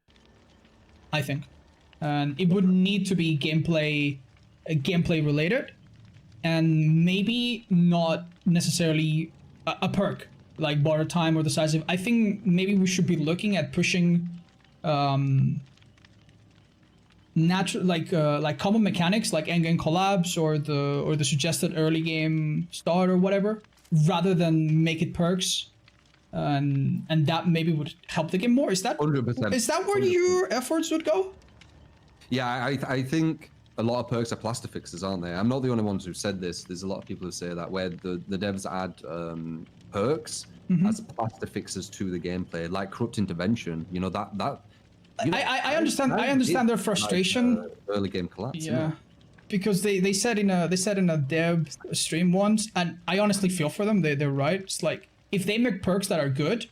I think. And it would need to be gameplay related, and maybe not necessarily a perk like border time or decisive. I think maybe we should be looking at pushing natural, like common mechanics like end game collabs or the suggested early game start or whatever, rather than make it perks, and that maybe would help the game more. Is that 100%. Is that where your efforts would go? Yeah, I think a lot of perks are plaster fixes, aren't they? I'm not the only ones who said this. There's a lot of people who say that, where the devs add perks as plaster fixes to the gameplay, like corrupt intervention. You know, that you know, I understand their frustration. Like, early game collapse. Yeah, because they said in a dev stream once, and I honestly feel for them. They're right. It's like, if they make perks that are good,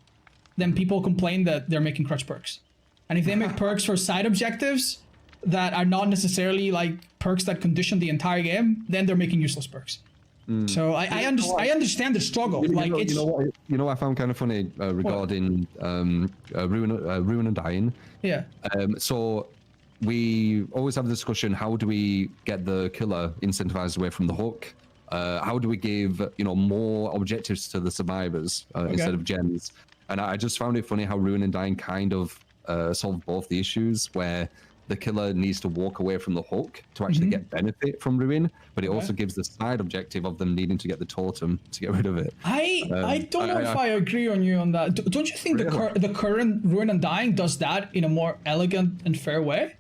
then people complain that they're making crutch perks, and if they make perks for side objectives that are not necessarily like perks that condition the entire game, then they're making useless perks. So I understand the struggle. You know what I found kind of funny regarding Ruin and Dying. Yeah. So we always have the discussion: how do we get the killer incentivized away from the hook? How do we give more objectives to the survivors instead of gens? And I just found it funny how Ruin and Dying kind of solved both the issues, where the killer needs to walk away from the hook to actually get benefit from Ruin, but it also gives the side objective of them needing to get the totem to get rid of it. I don't know if I agree on you on that. Don't you think the current Ruin and Dying does that in a more elegant and fair way?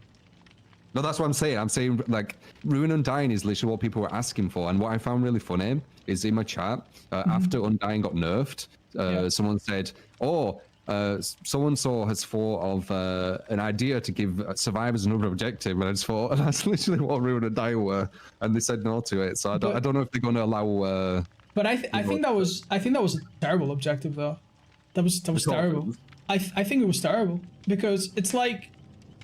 No, that's what I'm saying. I'm saying, like, Ruin and Dying is literally what people were asking for. And what I found really funny is in my chat, after Undying got nerfed, someone said, so-and-so has thought of an idea to give survivors another objective, and I just thought, that's literally what Ruin and Dying were, and they said no to it. So I don't know if they're going to allow. But I think that was a terrible objective, though. That was terrible. I think it was terrible, because it's like,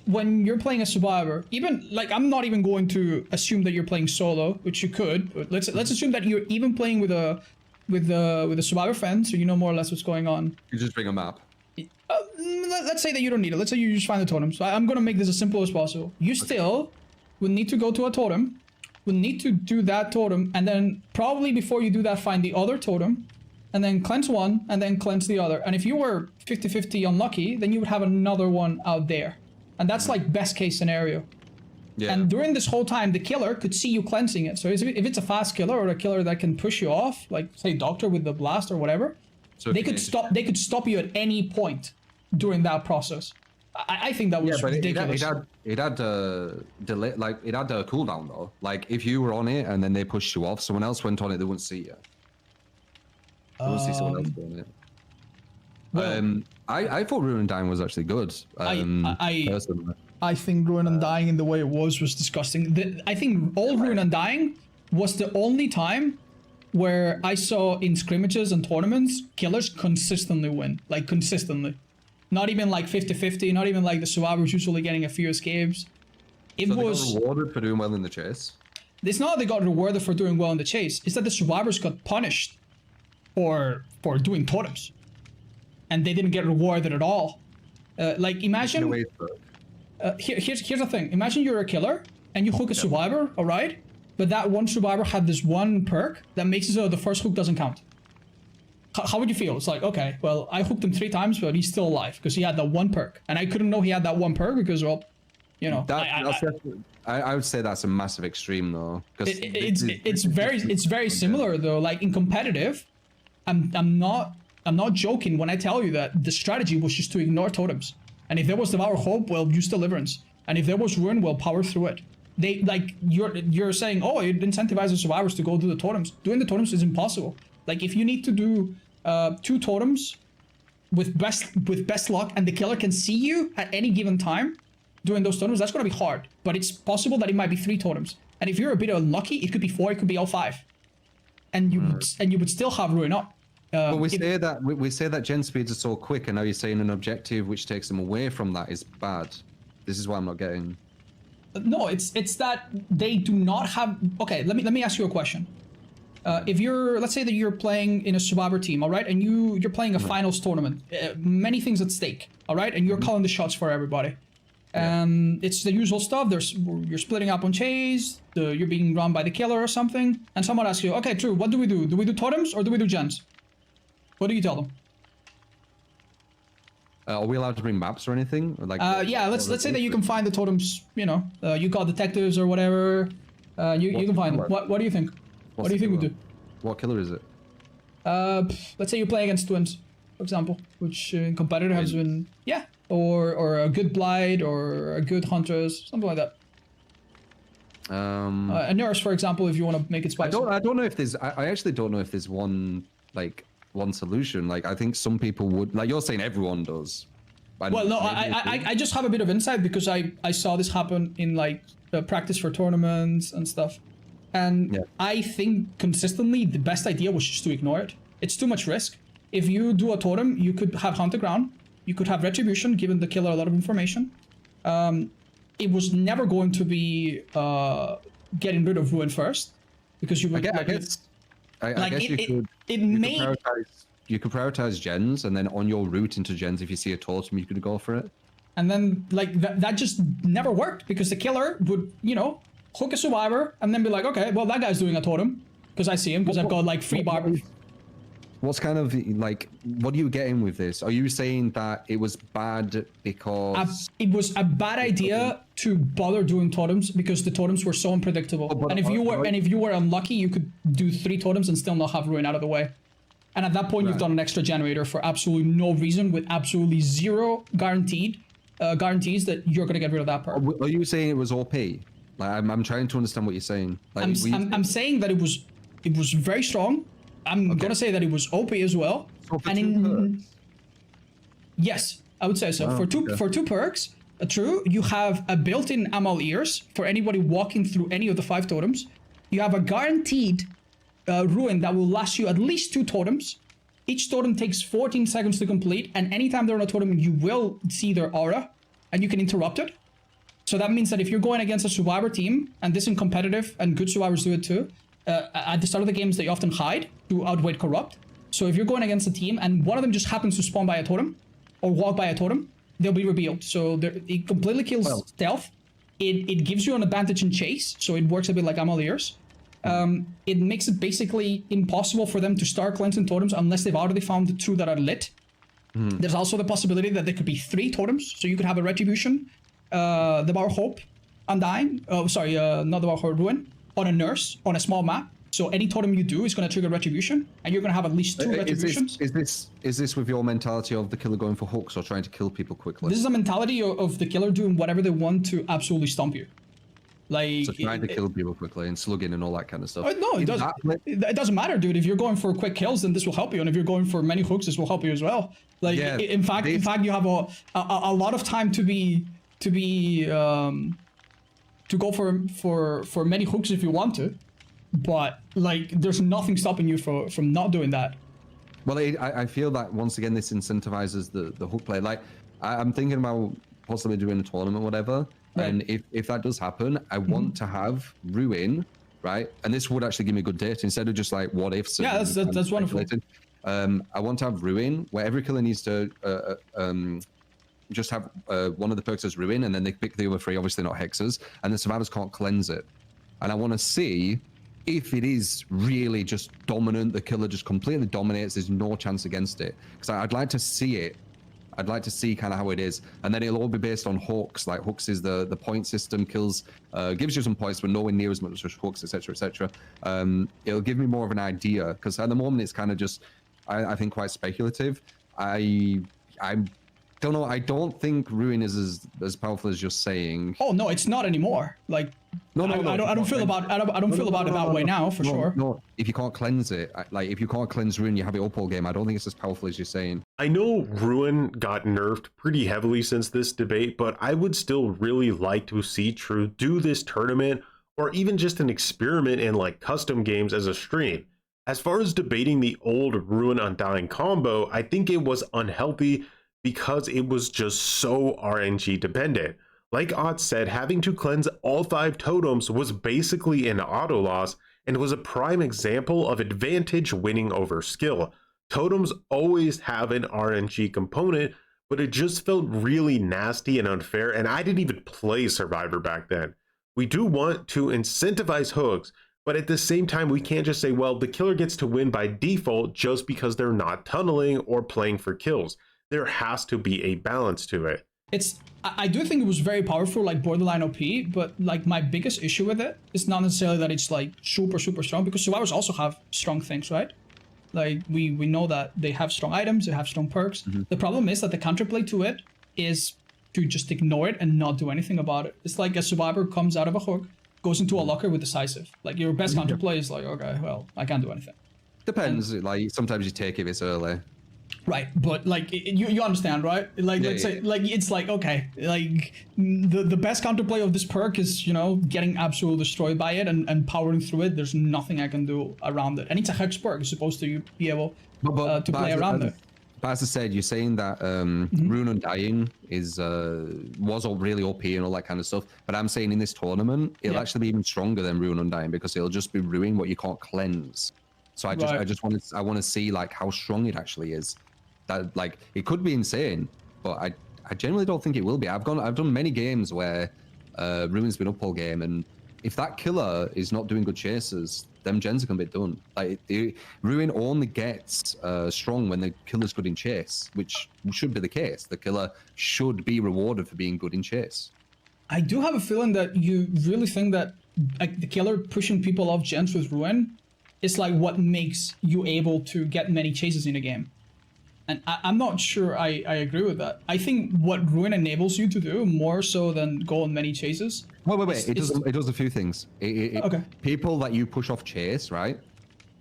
when you're playing a survivor, even like, I'm not even going to assume that you're playing solo, which you could, but let's assume that you're even playing with a survivor friend, so you know more or less what's going on. You just bring a map. Let's say that you don't need it. Let's say you just find the totem. So I'm going to make this as simple as possible. You still will need to go to a totem, will need to do that totem, and then probably before you do that, find the other totem, and then cleanse one, and then cleanse the other. And if you were 50-50 unlucky, then you would have another one out there. And that's like best case scenario. Yeah. And during this whole time, the killer could see you cleansing it. So if it's a fast killer or a killer that can push you off, like say Doctor with the blast or whatever, So they could stop you at any point during that process. I think that was ridiculous. It had a delay, like it had a cooldown though. Like if you were on it and then they pushed you off, someone else went on it, they wouldn't see you. They wouldn't see someone else doing it. Well, I thought Ruin and Dying was actually good. Personally. I think Ruin and Dying in the way it was disgusting. I think all Ruin and Dying was the only time where I saw in scrimmages and tournaments, killers consistently win. Like consistently. Not even like 50-50, not even like the survivors usually getting a few escapes. It So was... they got rewarded for doing well in the chase? It's not that they got rewarded for doing well in the chase, it's that the survivors got punished for doing totems. And they didn't get rewarded at all. Like imagine... here's the thing. Imagine you're a killer and you hook a survivor, all right? But that one survivor had this one perk that makes it so the first hook doesn't count. How would you feel? It's like, okay, well, I hooked him 3 times, but he's still alive because he had that one perk. And I couldn't know he had that one perk because, well, you know. I would say that's a massive extreme though. It's very similar though. Like in competitive, I'm not joking when I tell you that the strategy was just to ignore totems. And if there was Devour Hope, well, use Deliverance. And if there was Ruin, well, power through it. They like you're saying, oh, it incentivizes survivors to go do the totems. Doing the totems is impossible. Like if you need to do 2 totems with best luck, and the killer can see you at any given time doing those totems, that's gonna be hard. But it's possible that it might be 3 totems. And if you're a bit unlucky, it could be 4, it could be all 5. And you would still have Ruin up. But we say that gen speeds are so quick, and now you're saying an objective which takes them away from that is bad. This is what I'm not getting. No, it's that they do not have. Okay, let me ask you a question. If let's say that you're playing in a survivor team, all right, and you're playing a finals tournament, many things at stake, all right, and you're calling the shots for everybody. It's the usual stuff. You're splitting up on chase. You're being run by the killer or something, and someone asks you, okay, True, what do we do? Do we do totems or do we do gens? What do you tell them? Are we allowed to bring maps or anything? Or like, yeah, let's say that you can find the totems. You know, you call detectives or whatever. You can find them. What do you think? What do you think we do? What killer is it? Let's say you play against twins, for example, which in competitor has been or a good blight or a good huntress, something like that. A nurse, for example, if you want to make it spicy. I don't know if there's. I actually don't know if there's one solution. Like I think some people would. Like you're saying, everyone does. Well, no, I just have a bit of insight because I saw this happen in like practice for tournaments and stuff. And I think consistently the best idea was just to ignore it. It's too much risk. If you do a totem, you could have Haunted Ground. You could have Retribution, giving the killer a lot of information. It was never going to be getting rid of Ruin first. Because you would... I guess you could prioritize gens, and then on your route into gens, if you see a totem, you could go for it. And then like that just never worked because the killer would, you know, hook a survivor and then be like, okay, well, that guy's doing a totem because I see him because I've got like free bar. What's kind of like, what are you getting with this? Are you saying that it was bad because... it was a bad idea to bother doing totems because the totems were so unpredictable. And if you were unlucky, you could do 3 totems and still not have Ruin out of the way. And at that point, you've done an extra generator for absolutely no reason with absolutely 0 guarantees that you're going to get rid of that perk. Are you saying it was OP? Like, I'm trying to understand what you're saying. Like, I'm saying that it was very strong. I'm gonna say that it was OP as well. So for perks? Yes, I would say so. Oh, for two perks, True, you have a built-in Amal ears for anybody walking through any of the 5 totems. You have a guaranteed Ruin that will last you at least 2 totems. Each totem takes 14 seconds to complete, and anytime they're on a totem, you will see their aura, and you can interrupt it. So that means that if you're going against a survivor team, and this in competitive, and good survivors do it too, at the start of the games, they often hide to outweight corrupt. So if you're going against a team, and one of them just happens to spawn by a totem, or walk by a totem, they'll be revealed. So it completely kills stealth. It gives you an advantage in chase, so it works a bit like Amaliers. It makes it basically impossible for them to start cleansing totems unless they've already found the 2 that are lit. There's also the possibility that there could be 3 totems, so you could have a Retribution, Devour Hope, Undying. Oh, sorry, not Devour Hope, Ruin on a nurse on a small map. So any totem you do is going to trigger retribution, and you're going to have at least 2 retributions. Is this with your mentality of the killer going for hooks or trying to kill people quickly? This is a mentality of the killer doing whatever they want to absolutely stomp you. Like, so trying to kill people quickly and slugging and all that kind of stuff. No, it doesn't. It doesn't matter, dude. If you're going for quick kills, then this will help you, and if you're going for many hooks, this will help you as well. Like, yeah, in fact, you have a lot of time to go for many hooks if you want to, but like, there's nothing stopping you from not doing that. Well, I feel that once again this incentivizes the hook play. Like, I'm thinking about possibly doing a tournament, whatever. Right. And if that does happen, I want to have Ruin, right? And this would actually give me good data instead of just like what ifs. Yeah, that's wonderful. I want to have Ruin, where every killer needs to just have one of the perks as Ruin, and then they pick the other 3, obviously not hexes, and the survivors can't cleanse it. And I want to see if it is really just dominant, the killer just completely dominates, there's no chance against it. Because I'd like to see it. I'd like to see kind of how it is, and then it'll all be based on hooks. Like, hooks is the point system, kills, gives you some points, but nowhere near as much as hooks, etc., etc. It'll give me more of an idea, because at the moment it's kind of just, I think, quite speculative. I don't know. I don't think Ruin is as powerful as you're saying. Oh no, it's not anymore. Like, no, I don't feel about it that way now, for sure. No, if you can't cleanse it, like if you can't cleanse Ruin, you have it up all game. I don't think it's as powerful as you're saying. I know Ruin got nerfed pretty heavily since this debate, but I would still really like to see True do this tournament, or even just an experiment in like custom games as a stream. As far as debating the old Ruin Undying combo, I think it was unhealthy because it was just so RNG dependent. Like Otz said, having to cleanse all 5 totems was basically an auto loss, and was a prime example of advantage winning over skill. Totems always have an RNG component, but it just felt really nasty and unfair, and I didn't even play Survivor back then. We do want to incentivize hooks, but at the same time, we can't just say, well, the killer gets to win by default just because they're not tunneling or playing for kills. There has to be a balance to it. I do think it was very powerful, like borderline OP, but like my biggest issue with it is not necessarily that it's like super strong, because survivors also have strong things, right? Like, we know that they have strong items, they have strong perks. The problem is that the counterplay to it is to just ignore it and not do anything about it. It's like a survivor comes out of a hook, goes into a locker with decisive. Like, your best counterplay is like, okay, well, I can't do anything. Depends. Like, sometimes you take it this early. Right, but like, you understand, right? Like, let's say, like, it's like, okay, like the best counterplay of this perk is, you know, getting absolutely destroyed by it and powering through it. There's nothing I can do around it, and it's a hex perk. You're supposed to be able to play around it. But as I said, you're saying that Rune Undying was all really OP and all that kind of stuff. But I'm saying in this tournament, it'll actually be even stronger than Rune Undying, because it'll just be ruining what you can't cleanse. So I want to see like how strong it actually is. That, like, it could be insane, but I generally don't think it will be. I've done many games where Ruin's been up all game, and if that killer is not doing good chases, them gens are gonna be done. Like, Ruin only gets strong when the killer's good in chase, which should be the case. The killer should be rewarded for being good in chase. I do have a feeling that you really think that, like, the killer pushing people off gens with Ruin is like what makes you able to get many chases in a game. And I'm not sure I agree with that. I think what Ruin enables you to do, more so than go on many chases. Wait. It does a few things. Okay. People that you push off chase, right?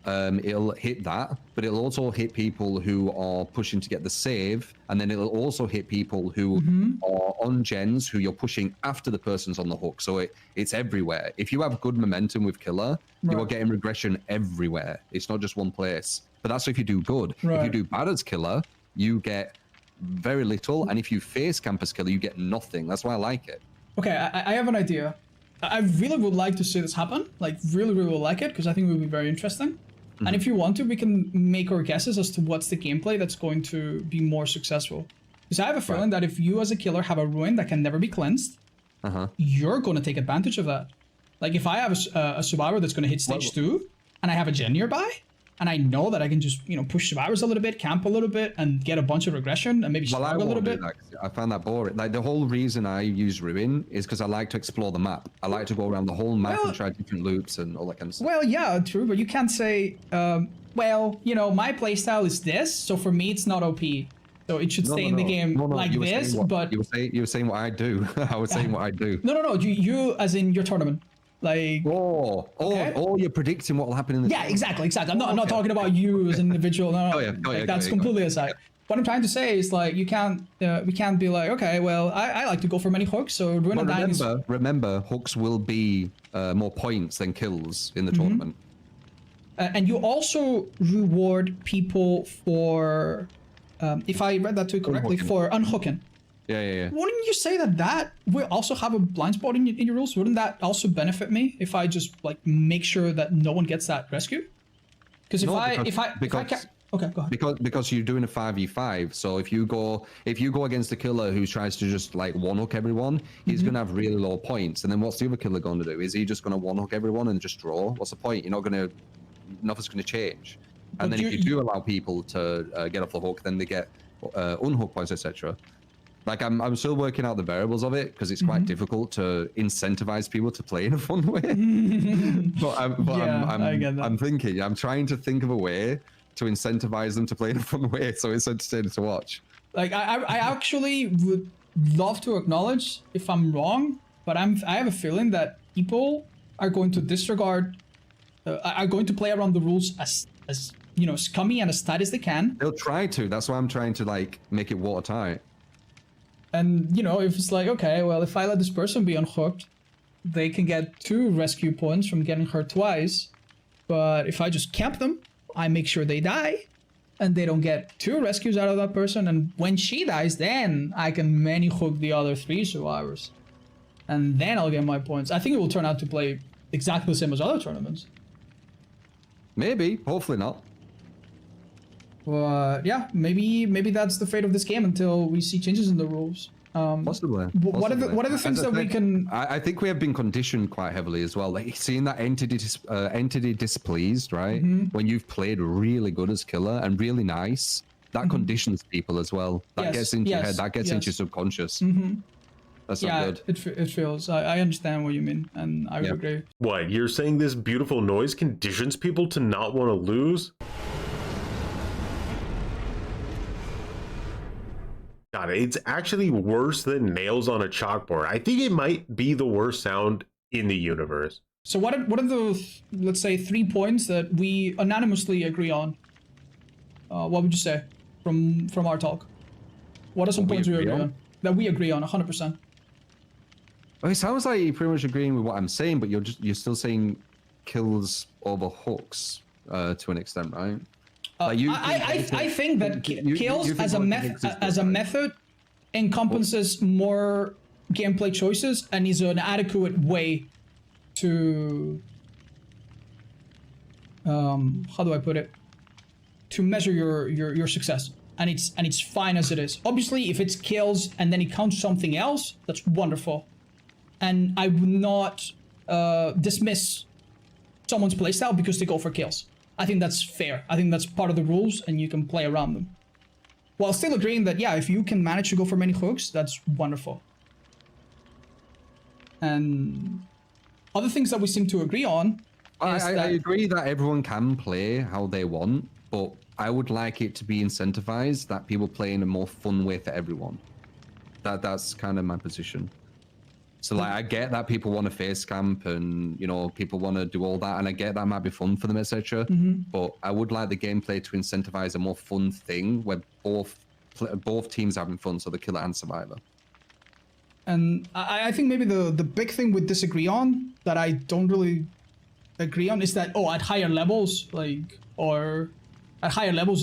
It'll hit that, but it'll also hit people who are pushing to get the save, and then it'll also hit people who are on gens who you're pushing after the person's on the hook. So it's everywhere. If you have good momentum with killer, you are getting regression everywhere. It's not just one place. But that's if you do good. Right. If you do bad as killer, you get very little, and if you face campus killer, you get nothing. That's why I like it. Okay, I have an idea. I really would like to see this happen. Like, really would like it, because I think it would be very interesting. And if you want to, we can make our guesses as to what's the gameplay that's going to be more successful. Because I have a feeling that if you as a killer have a Ruin that can never be cleansed, you're going to take advantage of that. Like, if I have a survivor that's going to hit stage 2, and I have a gen nearby, and I know that I can just, push survivors a little bit, camp a little bit, and get a bunch of regression, and maybe struggle a little bit. I found that boring. Like, the whole reason I use Ruin is because I like to explore the map. I like to go around the whole map and try different loops and all that kind of stuff. Well, yeah, true, but you can't say, my playstyle is this, so for me it's not OP. So it should stay in the game like this, but... You were saying what I do. I was saying what I do. No, you as in your tournament. Like... you're predicting what will happen in the tournament. Exactly. I'm not talking about you as an individual. No, that's completely aside. What I'm trying to say is, like, we can't be like, okay, well, I like to go for many hooks, so Ruin and Undying is... Remember, hooks will be more points than kills in the tournament. And you also reward people for... if I read that too correctly, for unhooking. Yeah. Wouldn't you say that will also have a blind spot in your rules? Wouldn't that also benefit me if I just make sure that no one gets that rescue? Because okay, go ahead. Because you're doing a 5v5, so if you go against a killer who tries to just one hook everyone, he's gonna have really low points. And then what's the other killer going to do? Is he just gonna one hook everyone and just draw? What's the point? Nothing's gonna change. And then if you do allow people to get off the hook, then they get unhook points, etc. Like, I'm still working out the variables of it because it's quite difficult to incentivize people to play in a fun way. I'm trying to think of a way to incentivize them to play in a fun way so it's entertaining to watch. Like, I actually would love to acknowledge if I'm wrong, but I have a feeling that people are going to disregard, are going to play around the rules as scummy and as tight as they can. They'll try to. That's why I'm trying to make it watertight. And if it's like, okay, well, if I let this person be unhooked, they can get 2 rescue points from getting hurt twice. But if I just camp them, I make sure they die, and they don't get 2 rescues out of that person. And when she dies, then I can many hook the other 3 survivors, and then I'll get my points. I think it will turn out to play exactly the same as other tournaments. Maybe, hopefully not. Yeah, maybe that's the fate of this game until we see changes in the rules. Possibly. What are the things that we can? I think we have been conditioned quite heavily as well. Like, seeing that entity displeased, right? When you've played really good as killer and really nice, that conditions people as well. That gets into your head. That gets into your subconscious. That's not good. It feels. I understand what you mean, and I would agree. What, you're saying this beautiful noise conditions people to not want to lose? God, it's actually worse than nails on a chalkboard. I think it might be the worst sound in the universe. So what are the, let's say, 3 points that we unanimously agree on? What would you say from our talk? What are some points we agree on? That we agree on 100%. Well, it sounds like you're pretty much agreeing with what I'm saying, but you're still saying kills over hooks to an extent, right? I think that kills as a method encompasses more gameplay choices and is an adequate way to how do I put it? To measure your success, and it's fine as it is. Obviously, if it's kills and then it counts something else, that's wonderful, and I would not dismiss someone's playstyle because they go for kills. I think that's fair. I think that's part of the rules, and you can play around them. While still agreeing that, yeah, if you can manage to go for many hooks, that's wonderful. And other things that we seem to agree on is I agree that everyone can play how they want, but I would like it to be incentivized that people play in a more fun way for everyone. That's kind of my position. So, like, I get that people want to face camp and, people want to do all that, and I get that might be fun for them, etc. But I would like the gameplay to incentivize a more fun thing where both teams are having fun, so the killer and survivor. And I think maybe the big thing we disagree on, that I don't really agree on, is that, at higher levels,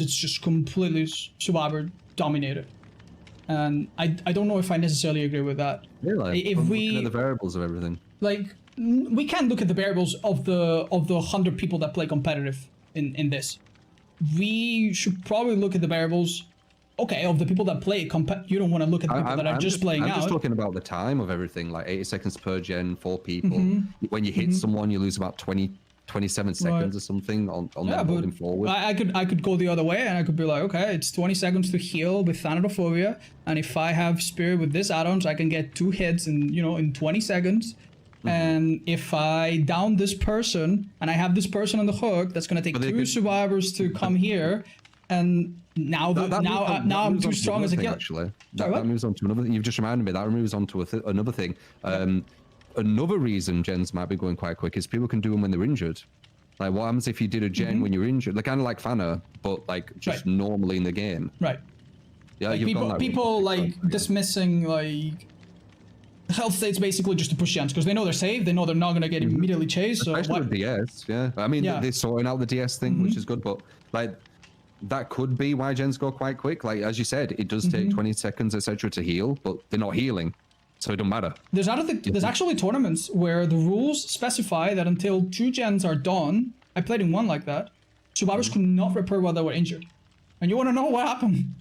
it's just completely survivor dominated. And I don't know if I necessarily agree with that. Really? If we look at the variables of everything. We can't look at the variables of the 100 people that play competitive in this. We should probably look at the variables, of the people that play you don't want to look at the people that are just playing out. I'm just talking about the time of everything, like 80 seconds per gen, 4 people. When you hit someone, you lose about 20 27 seconds or something on them holding forward. I could go the other way, and I could be like, okay, it's 20 seconds to heal with Thanatophobia, and if I have Spirit with this add-ons, I can get 2 hits in 20 seconds. And if I down this person and I have this person on the hook, that's gonna take 2 survivors to come here, and now I'm too strong as a killer. Actually, that moves on to another. You've just reminded me that moves on to another thing. Another reason gens might be going quite quick is people can do them when they're injured. Like, what happens if you did a gen when you're injured? Like, kind of like Fana, but like just normally in the game. Right. Yeah, like people like dismissing like health states basically just to push gens because they know they're safe. They know they're not gonna get immediately chased. So especially with DS, yeah. I mean, they're sorting out the DS thing, which is good, but like that could be why gens go quite quick. Like as you said, it does take 20 seconds, etc., to heal, but they're not healing. So it don't matter. There's actually tournaments where the rules specify that until 2 gens are done, I played in one like that, survivors could not repair while they were injured. And you want to know what happened?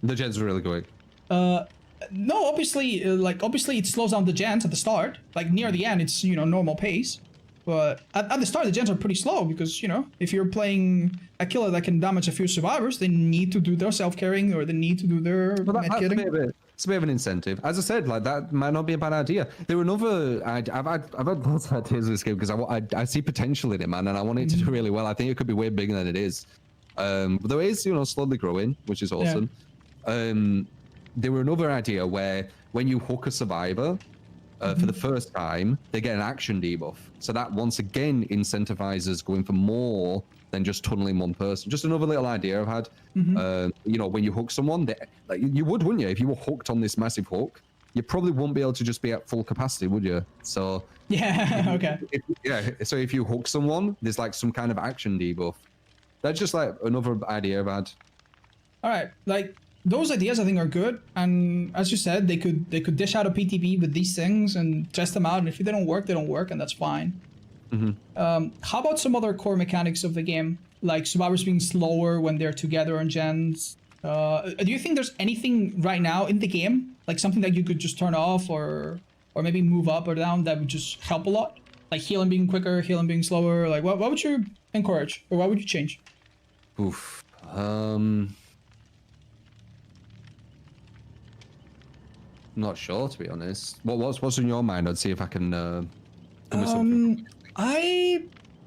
The gens are really quick. No, obviously it slows down the gens at the start. Like near the end, it's normal pace. But at the start, the gens are pretty slow because if you're playing a killer that can damage a few survivors, they need to do their self-carrying or they need to do their medkitting. It's a bit of an incentive. As I said, like that might not be a bad idea. There were another. I've had lots of ideas of this game because I see potential in it, man, and I want it to do really well. I think it could be way bigger than it is. But there is, slowly growing, which is awesome. Yeah. There were another idea where when you hook a survivor for the first time, they get an action debuff. So that once again incentivizes going for more than just tunneling one person. Just another little idea I've had. When you hook someone, like you would, wouldn't you? If you were hooked on this massive hook, you probably won't be able to just be at full capacity, would you? So okay. So if you hook someone, there's like some kind of action debuff. That's just like another idea I've had. All right, like those ideas I think are good, and as you said, they could dish out a PTB with these things and test them out, and if they don't work, they don't work, and that's fine. How about some other core mechanics of the game, like survivors being slower when they're together on gens? Do you think there's anything right now in the game, like something that you could just turn off or maybe move up or down that would just help a lot? Like healing being quicker, healing being slower. Like what would you encourage or what would you change? Oof. Not sure, to be honest. What's in your mind? I'd see if I can come with something. I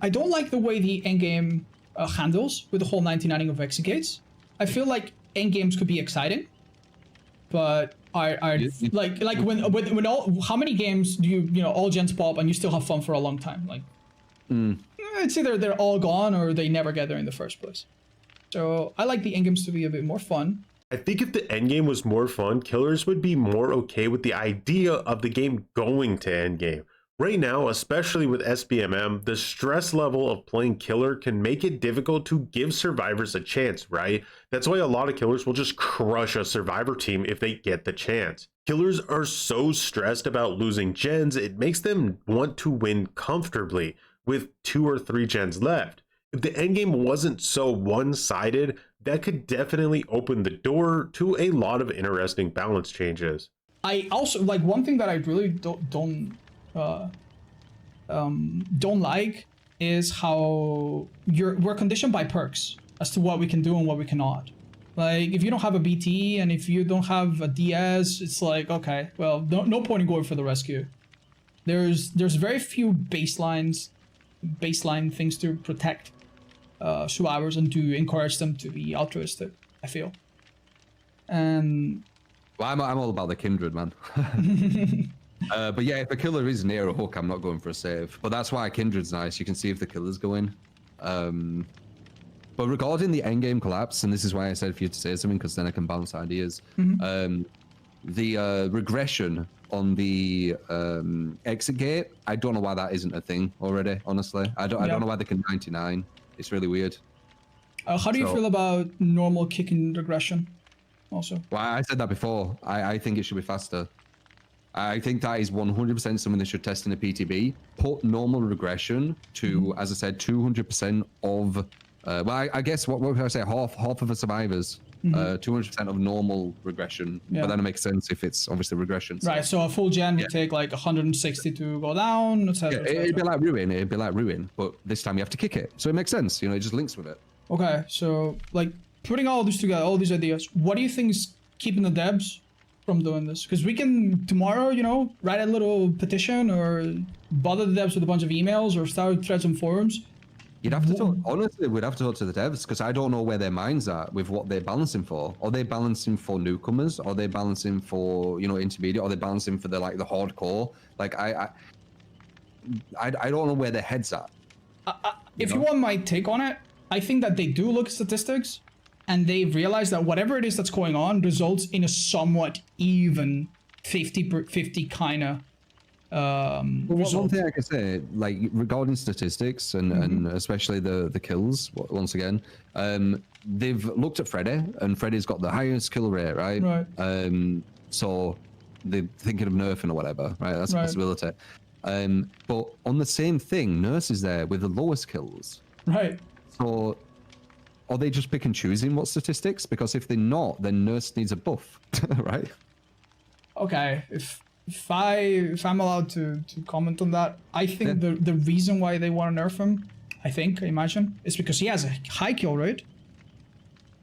don't like the way the endgame handles with the whole 99ing of exegates. I feel like endgames could be exciting, but like when all, how many games do you all gens pop and you still have fun for a long time? Like it's either they're all gone or they never get there in the first place. So I like the endgames to be a bit more fun. I think if the endgame was more fun, killers would be more okay with the idea of the game going to endgame. Right now, especially with SBMM, the stress level of playing killer can make it difficult to give survivors a chance, right? That's why a lot of killers will just crush a survivor team if they get the chance. Killers are so stressed about losing gens, it makes them want to win comfortably with 2 or 3 gens left. If the endgame wasn't so one-sided, that could definitely open the door to a lot of interesting balance changes. I also like one thing that I really don't like is how we're conditioned by perks as to what we can do and what we cannot. Like if you don't have a BT and if you don't have a DS, it's like, okay, well, no point in going for the rescue. There's very few baseline things to protect survivors and to encourage them to be altruistic, I feel. And well, I'm all about the kindred, man. But yeah, if a killer is near a hook, I'm not going for a save. But that's why kindred's nice. You can see if the killer's going. But regarding the endgame collapse, and this is why I said for you to say something, because then I can bounce ideas. The regression on the exit gate, I don't know why that isn't a thing already, honestly. I don't know why they can 99. It's really weird. How do you feel about normal kicking regression also? Well, I said that before. I think it should be faster. I think that is 100% something they should test in a PTB. Put normal regression to, as I said, 200% of, well, I guess, what would I say, half of the survivors. 200% of normal regression. But then it makes sense if it's obviously regression. So. Right, so a full gen would take like 160 to go down, etc. It'd be like ruin, but this time you have to kick it. So it makes sense, you know, it just links with it. Okay, so like putting all this together, all these ideas, what do you think is keeping the devs from doing this? Because we can tomorrow, you know, write a little petition or bother the devs with a bunch of emails or start threads on forums. You'd have to talk, honestly, we'd have to talk to the devs because I don't know where their minds are with what they're balancing for. Are they balancing for newcomers? Are they balancing for, you know, intermediate? Are they balancing for the hardcore? Like I don't know where their heads are. If you want my take on it, I think that they do look at statistics and they realize that whatever it is that's going on results in a somewhat even 50-50 kind of one thing I can say, like regarding statistics and especially the kills, once again, they've looked at Freddy and Freddy's got the highest kill rate, right? So they're thinking of nerfing or whatever, right? That's a possibility. But on the same thing, Nurse is there with the lowest kills. Right. So are they just pick and choosing what statistics? Because if they're not, then Nurse needs a buff, right? Okay, if I'm allowed to comment on that, I think the reason why they want to nerf him, I imagine, is because he has a high kill rate,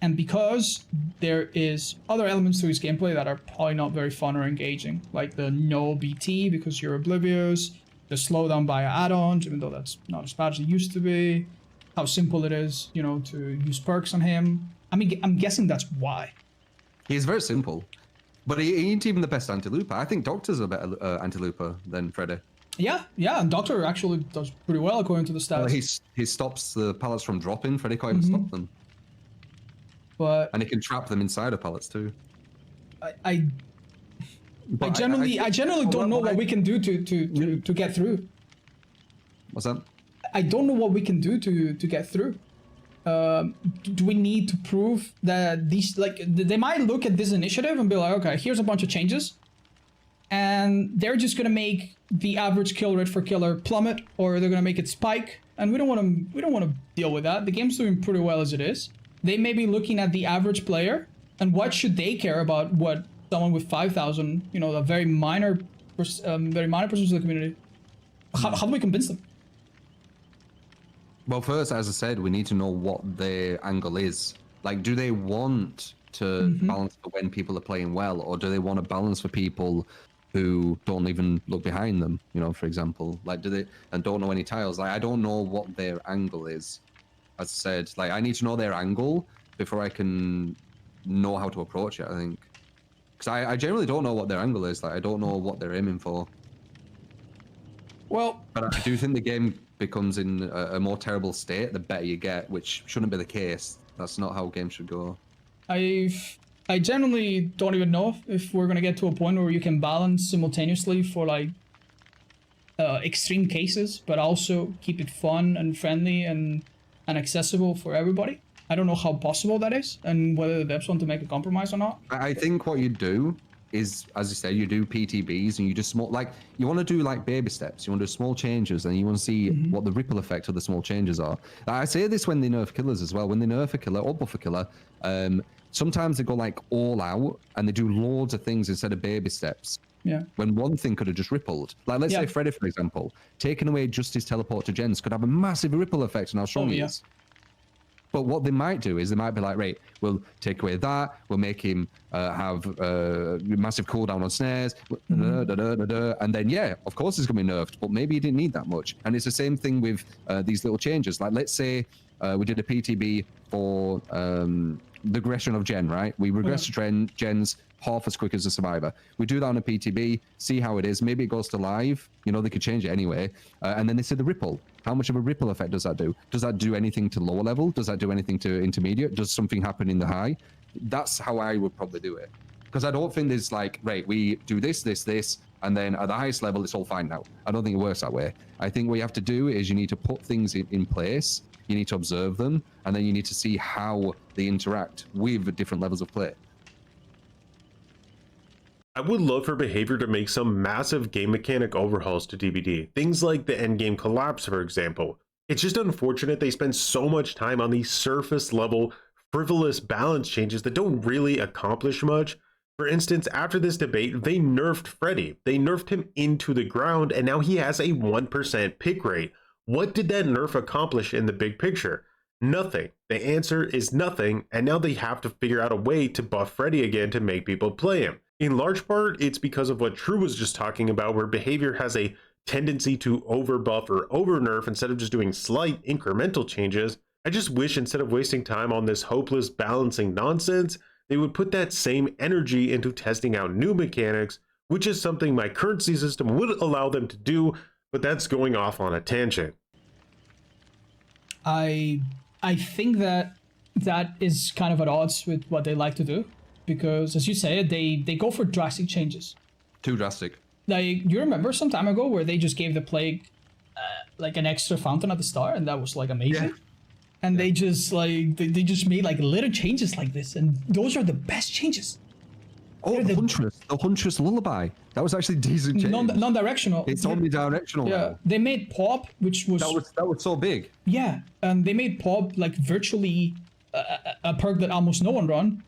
and because there is other elements to his gameplay that are probably not very fun or engaging, like the no BT because you're oblivious, the slowdown by add-ons, even though that's not as bad as it used to be, how simple it is, you know, to use perks on him. I mean, I'm guessing that's why. He's very simple. But he ain't even the best anti-looper. I think Doctor's a better anti-looper than Freddy. Yeah, and Doctor actually does pretty well according to the stats. He stops the pallets from dropping. Freddy can't even stop them. And he can trap them inside of pallets too. I generally don't know what we can do to get through. What's that? I don't know what we can do to get through. Do we need to prove that these, like, they might look at this initiative and be like, okay, here's a bunch of changes, and they're just gonna make the average kill rate for killer plummet, or they're gonna make it spike, and we don't want to deal with that. The game's doing pretty well as it is. They may be looking at the average player, and what should they care about what someone with 5,000, you know, a very minor percentage of the community? How do we convince them? Well, first, as I said, we need to know what their angle is. Like, do they want to balance for when people are playing well, or do they want to balance for people who don't even look behind them, you know, for example? Like, do they, and don't know any tiles? Like, I don't know what their angle is. As I said, like, I need to know their angle before I can know how to approach it, I think. Because I generally don't know what their angle is. Like, I don't know what they're aiming for. Well, but I do think the game becomes in a more terrible state the better you get, which shouldn't be the case. That's not how games should go. I generally don't even know if we're gonna get to a point where you can balance simultaneously for like extreme cases, but also keep it fun and friendly and accessible for everybody. I don't know how possible that is, and whether the devs want to make a compromise or not. I think what you do is, as you said, you do PTBs and you just small, like, you want to do like baby steps. You want to do small changes, and you want to see what the ripple effect of the small changes are. I say this when they nerf killers as well. When they nerf a killer or buff a killer, sometimes they go like all out and they do loads of things instead of baby steps. Yeah. When one thing could have just rippled. Like, let's say Freddy, for example, taking away just his teleport to gens could have a massive ripple effect on how strong he is. But what they might do is they might be like, right, we'll take away that, we'll make him have massive cooldown on snares, and then, yeah, of course it's going to be nerfed, but maybe you didn't need that much. And it's the same thing with these little changes. Like, let's say we did a PTB for the regression of gen, right? We regress gens half as quick as a survivor. We do that on a PTB, see how it is. Maybe it goes to live. You know, they could change it anyway. And then they say the ripple. How much of a ripple effect does that do? Does that do anything to lower level? Does that do anything to intermediate? Does something happen in the high? That's how I would probably do it. Because I don't think there's like, right, we do this, and then at the highest level, it's all fine now. I don't think it works that way. I think what you have to do is you need to put things in place. You need to observe them, and then you need to see how they interact with different levels of play. I would love for Behavior to make some massive game mechanic overhauls to DBD. Things like the endgame collapse, for example. It's just unfortunate they spend so much time on these surface level frivolous balance changes that don't really accomplish much. For instance, after this debate, they nerfed Freddy. They nerfed him into the ground, and now he has a 1% pick rate. What did that nerf accomplish in the big picture? Nothing. The answer is nothing, and now they have to figure out a way to buff Freddy again to make people play him. In large part, it's because of what True was just talking about, where behavior has a tendency to overbuff or overnerf instead of just doing slight incremental changes. I just wish instead of wasting time on this hopeless balancing nonsense, they would put that same energy into testing out new mechanics, which is something my currency system would allow them to do, but that's going off on a tangent. I think that is kind of at odds with what they like to do, because as you say, they go for drastic changes. Too drastic. Like, you remember some time ago where they just gave the plague like an extra fountain at the start, and that was like amazing. Yeah. And they just like they just made like little changes like this, and those are the best changes. Oh, the Huntress Lullaby. That was actually decent change. Non-directional. It's omnidirectional. Yeah, now. they made Pop, which was that was so big. Yeah, and they made Pop like virtually a perk that almost no one run,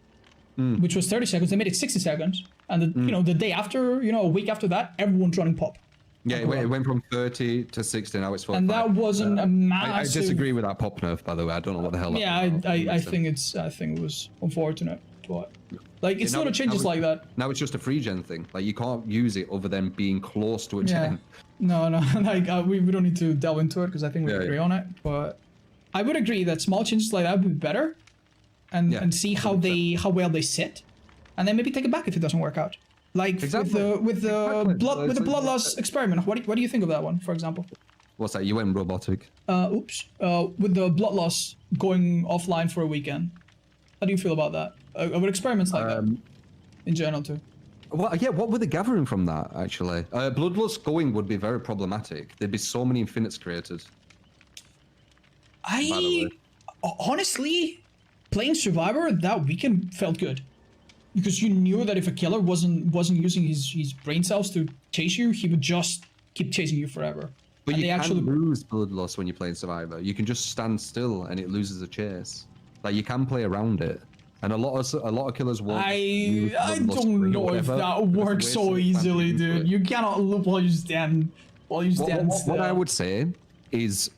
which was 30 seconds. They made it 60 seconds, and you know, the day after, you know, a week after that, everyone's running Pop. Yeah, it went from 30 to 60. Now it's 45. And that wasn't a massive. I disagree with that Pop nerf, by the way. I don't know what the hell. Yeah, I think it was unfortunate, but like it's little changes like that. Now it's just a free gen thing. Like you can't use it other than being close to a gen. No, like we don't need to delve into it because I think we agree on it. But I would agree that small changes like that would be better, and see how well they sit, and then maybe take it back if it doesn't work out. Like with the bloodlust experiment. What do you think of that one, for example? What's that? You went robotic. With the bloodlust going offline for a weekend. How do you feel about that? With experiments like that, in general too. Well, yeah. What were they gathering from that? Actually, bloodlust going would be very problematic. There'd be so many infinites created. Honestly, playing Survivor that weekend felt good. Because you knew that if a killer wasn't using his brain cells to chase you, he would just keep chasing you forever. But you can lose bloodlust when you're playing Survivor. You can just stand still and it loses a chase. Like you can play around it, and a lot of killers won't. I don't know if that works so easily, dude. You cannot loop while you stand. What I would say is,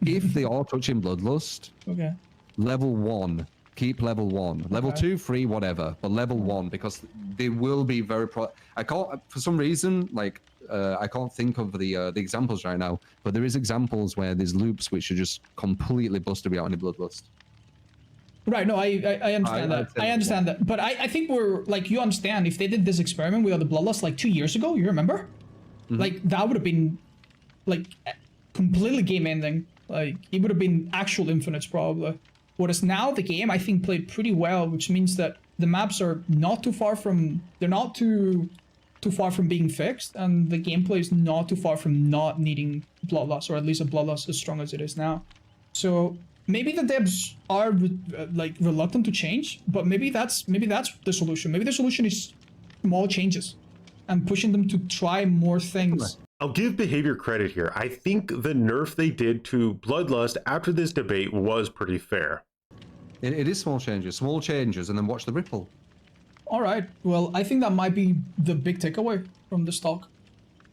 if they are touching bloodlust, okay, level 1. Keep level 1, level 2, 3, whatever, but level 1, because they will be very I can't, for some reason, like I can't think of the examples right now, but there is examples where there's loops which are just completely busted without any bloodlust. Right, no, I understand that. I understand that, but I think we're like, you understand, if they did this experiment without the bloodlust like 2 years ago, you remember? Like that would have been like completely game ending. Like it would have been actual infinites probably. Whereas now the game, I think, played pretty well, which means that the maps are not too far from, they're not too far from being fixed, and the gameplay is not too far from not needing bloodlust, or at least a bloodlust as strong as it is now. So maybe the devs are like reluctant to change, but maybe that's the solution. Maybe the solution is small changes and pushing them to try more things. I'll give behavior credit here. I think the nerf they did to bloodlust after this debate was pretty fair. It is small changes, and then watch the ripple. All right. Well, I think that might be the big takeaway from this talk.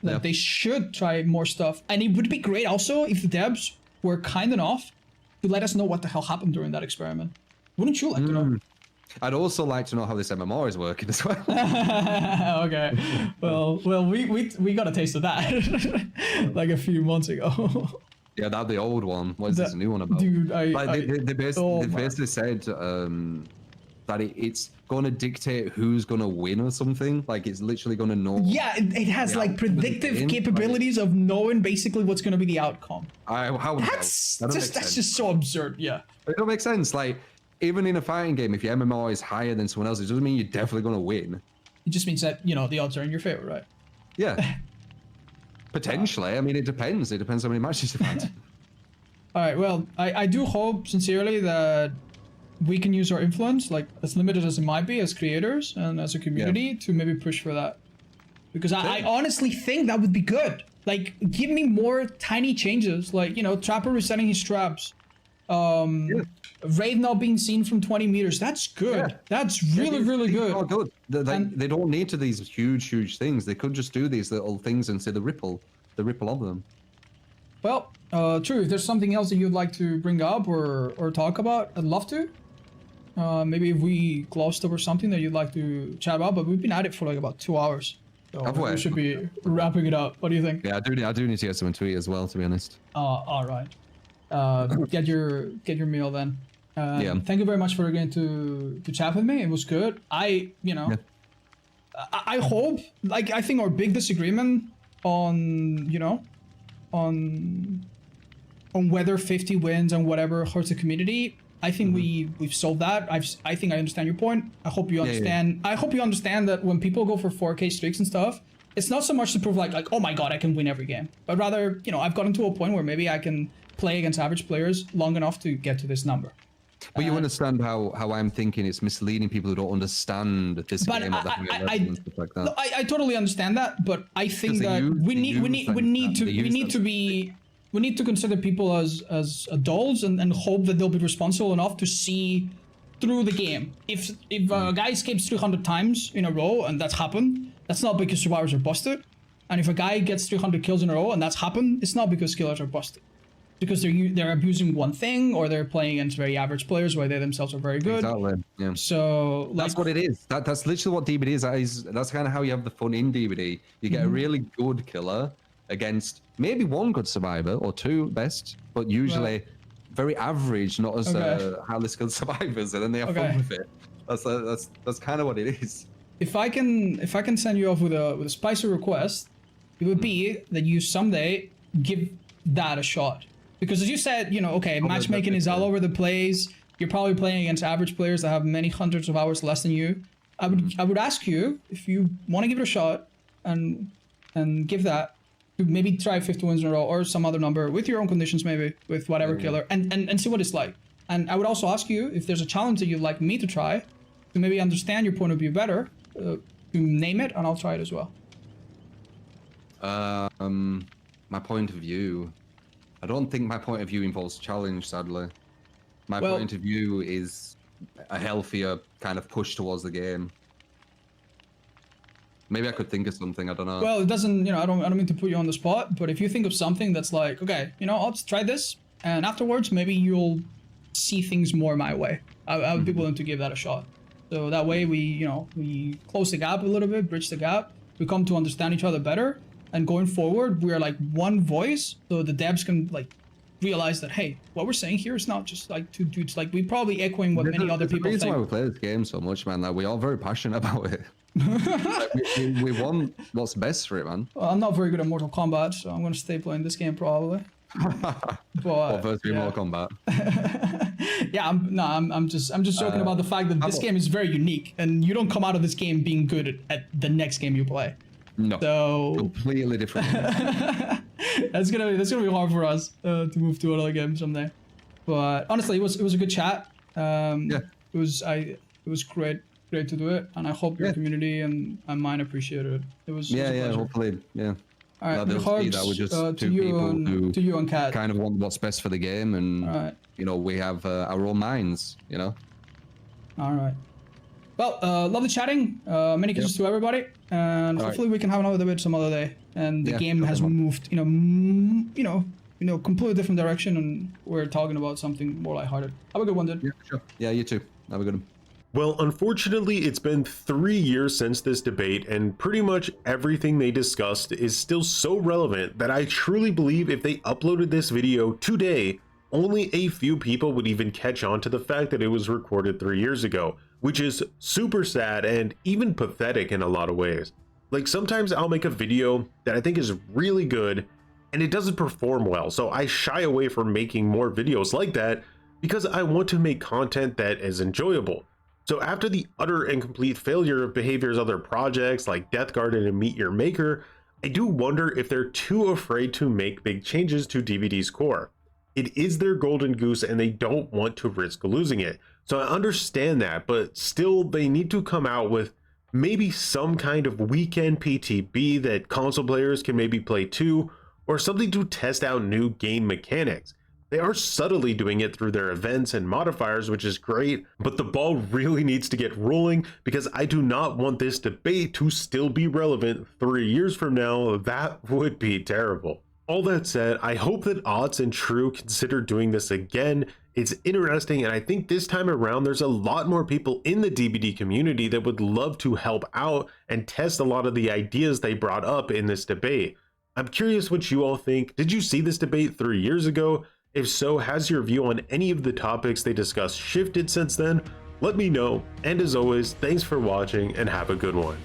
That they should try more stuff. And it would be great also if the devs were kind enough to let us know what the hell happened during that experiment. Wouldn't you like to know? I'd also like to know how this MMR is working as well. Okay. Well, we got a taste of that like a few months ago. Yeah, that's the old one. What is this new one about? Dude, they basically said that it's going to dictate who's going to win or something. Like it's literally going to know. Yeah, it has like predictive capabilities of knowing basically what's going to be the outcome. That's just so absurd. Yeah. It don't make sense. Like even in a fighting game, if your MMR is higher than someone else, it doesn't mean you're definitely going to win. It just means that, you know, the odds are in your favor, right? Yeah. Potentially. I mean, it depends. It depends how many matches you've had. All right. Well, I do hope sincerely that we can use our influence, like as limited as it might be, as creators and as a community, to maybe push for that. Because I honestly think that would be good. Like, give me more tiny changes, like, you know, Trapper resetting his traps. Raid not being seen from 20 meters. That's good. Yeah. That's really, really good. Oh, good. And- They don't need to these huge things. They could just do these little things and see the ripple of them. Well, True, if there's something else that you'd like to bring up or talk about, I'd love to. Maybe if we closed up or something that you'd like to chat about, but we've been at it for like about 2 hours. So Have we? we should be wrapping it up. What do you think? Yeah, I do need to get some tweet as well, to be honest. All right. Get your meal then. Yeah. Thank you very much for agreeing to chat with me. It was good. I hope, like, I think our big disagreement on whether 50 wins and whatever hurts the community, I think we've solved that. I think I understand your point. I hope you understand. I hope you understand that when people go for 4K streaks and stuff, it's not so much to prove like oh my god I can win every game, but rather I've gotten to a point where maybe I can play against average players long enough to get to this number. But you understand how I'm thinking it's misleading people who don't understand this But game and stuff like that. No, I totally understand that, but I think that we need to consider people as adults and hope that they'll be responsible enough to see through the game. If a guy escapes 300 times in a row and that's happened, that's not because survivors are busted. And if a guy gets 300 kills in a row and that's happened, it's not because killers are busted. Because they're abusing one thing, or they're playing against very average players where they themselves are very good. Exactly. Yeah. So that's what it is. That's literally what DBD is. That's kind of how you have the fun in DBD. You get a really good killer against maybe one good survivor or two best, but usually very average, not as highly skilled survivors, and then they have fun with it. That's kind of what it is. If I can send you off with a spicy request, it would be that you someday give that a shot. Because as you said, matchmaking is all over the place. You're probably playing against average players that have many hundreds of hours less than you. I would ask you if you want to give it a shot and give that to maybe try 50 wins in a row or some other number with your own conditions, maybe with whatever killer, and see what it's like. And I would also ask you if there's a challenge that you'd like me to try to maybe understand your point of view better, to name it, and I'll try it as well. My point of view. I don't think my point of view involves challenge, sadly. My point of view is a healthier kind of push towards the game. Maybe I could think of something, I don't know. Well, it doesn't, I don't mean to put you on the spot, but if you think of something that's like, okay, I'll try this, and afterwards maybe you'll see things more my way. I would be willing to give that a shot. So that way we close the gap a little bit, bridge the gap, we come to understand each other better. And going forward, we're like one voice, so the devs can like realize that, hey, what we're saying here is not just like two dudes. Like, we're probably echoing what many other people think. The reason why we play this game so much, man, that we are very passionate about it. Like, we want what's best for it, man. Well, I'm not very good at Mortal Kombat, so I'm gonna stay playing this game probably. But first be Mortal Kombat. Yeah, I'm just joking about the fact that this game is very unique, and you don't come out of this game being good at the next game you play. No, so completely different. that's gonna be hard for us to move to another game someday. But honestly, it was a good chat. It was great to do it, and I hope your community and mine appreciated it. It was hopefully. All right, just two people to you and Kat. Kind of want what's best for the game, and we have our own minds. All right. Well, lovely chatting. Many kisses to everybody, and hopefully we can have another debate some other day. And the game has moved, completely different direction, and we're talking about something more lighthearted. Have a good one, dude. Yeah, sure. Yeah, you too. Have a good one. Well, unfortunately, it's been 3 years since this debate, and pretty much everything they discussed is still so relevant that I truly believe if they uploaded this video today, only a few people would even catch on to the fact that it was recorded 3 years ago, which is super sad and even pathetic in a lot of ways. Like, sometimes I'll make a video that I think is really good and it doesn't perform well, so I shy away from making more videos like that because I want to make content that is enjoyable. So after the utter and complete failure of Behavior's other projects like Death Garden and Meet Your Maker, I do wonder if they're too afraid to make big changes to DBD's core. It is their golden goose and they don't want to risk losing it. So I understand that, but still they need to come out with maybe some kind of weekend PTB that console players can maybe play too, or something to test out new game mechanics. They are subtly doing it through their events and modifiers, which is great, but the ball really needs to get rolling because I do not want this debate to still be relevant 3 years from now. That would be terrible. All that said, I hope that Otz and True consider doing this again. It's interesting, and I think this time around there's a lot more people in the DBD community that would love to help out and test a lot of the ideas they brought up in this debate. I'm curious what you all think. Did you see this debate 3 years ago? If so, has your view on any of the topics they discussed shifted since then? Let me know, and as always, thanks for watching and have a good one.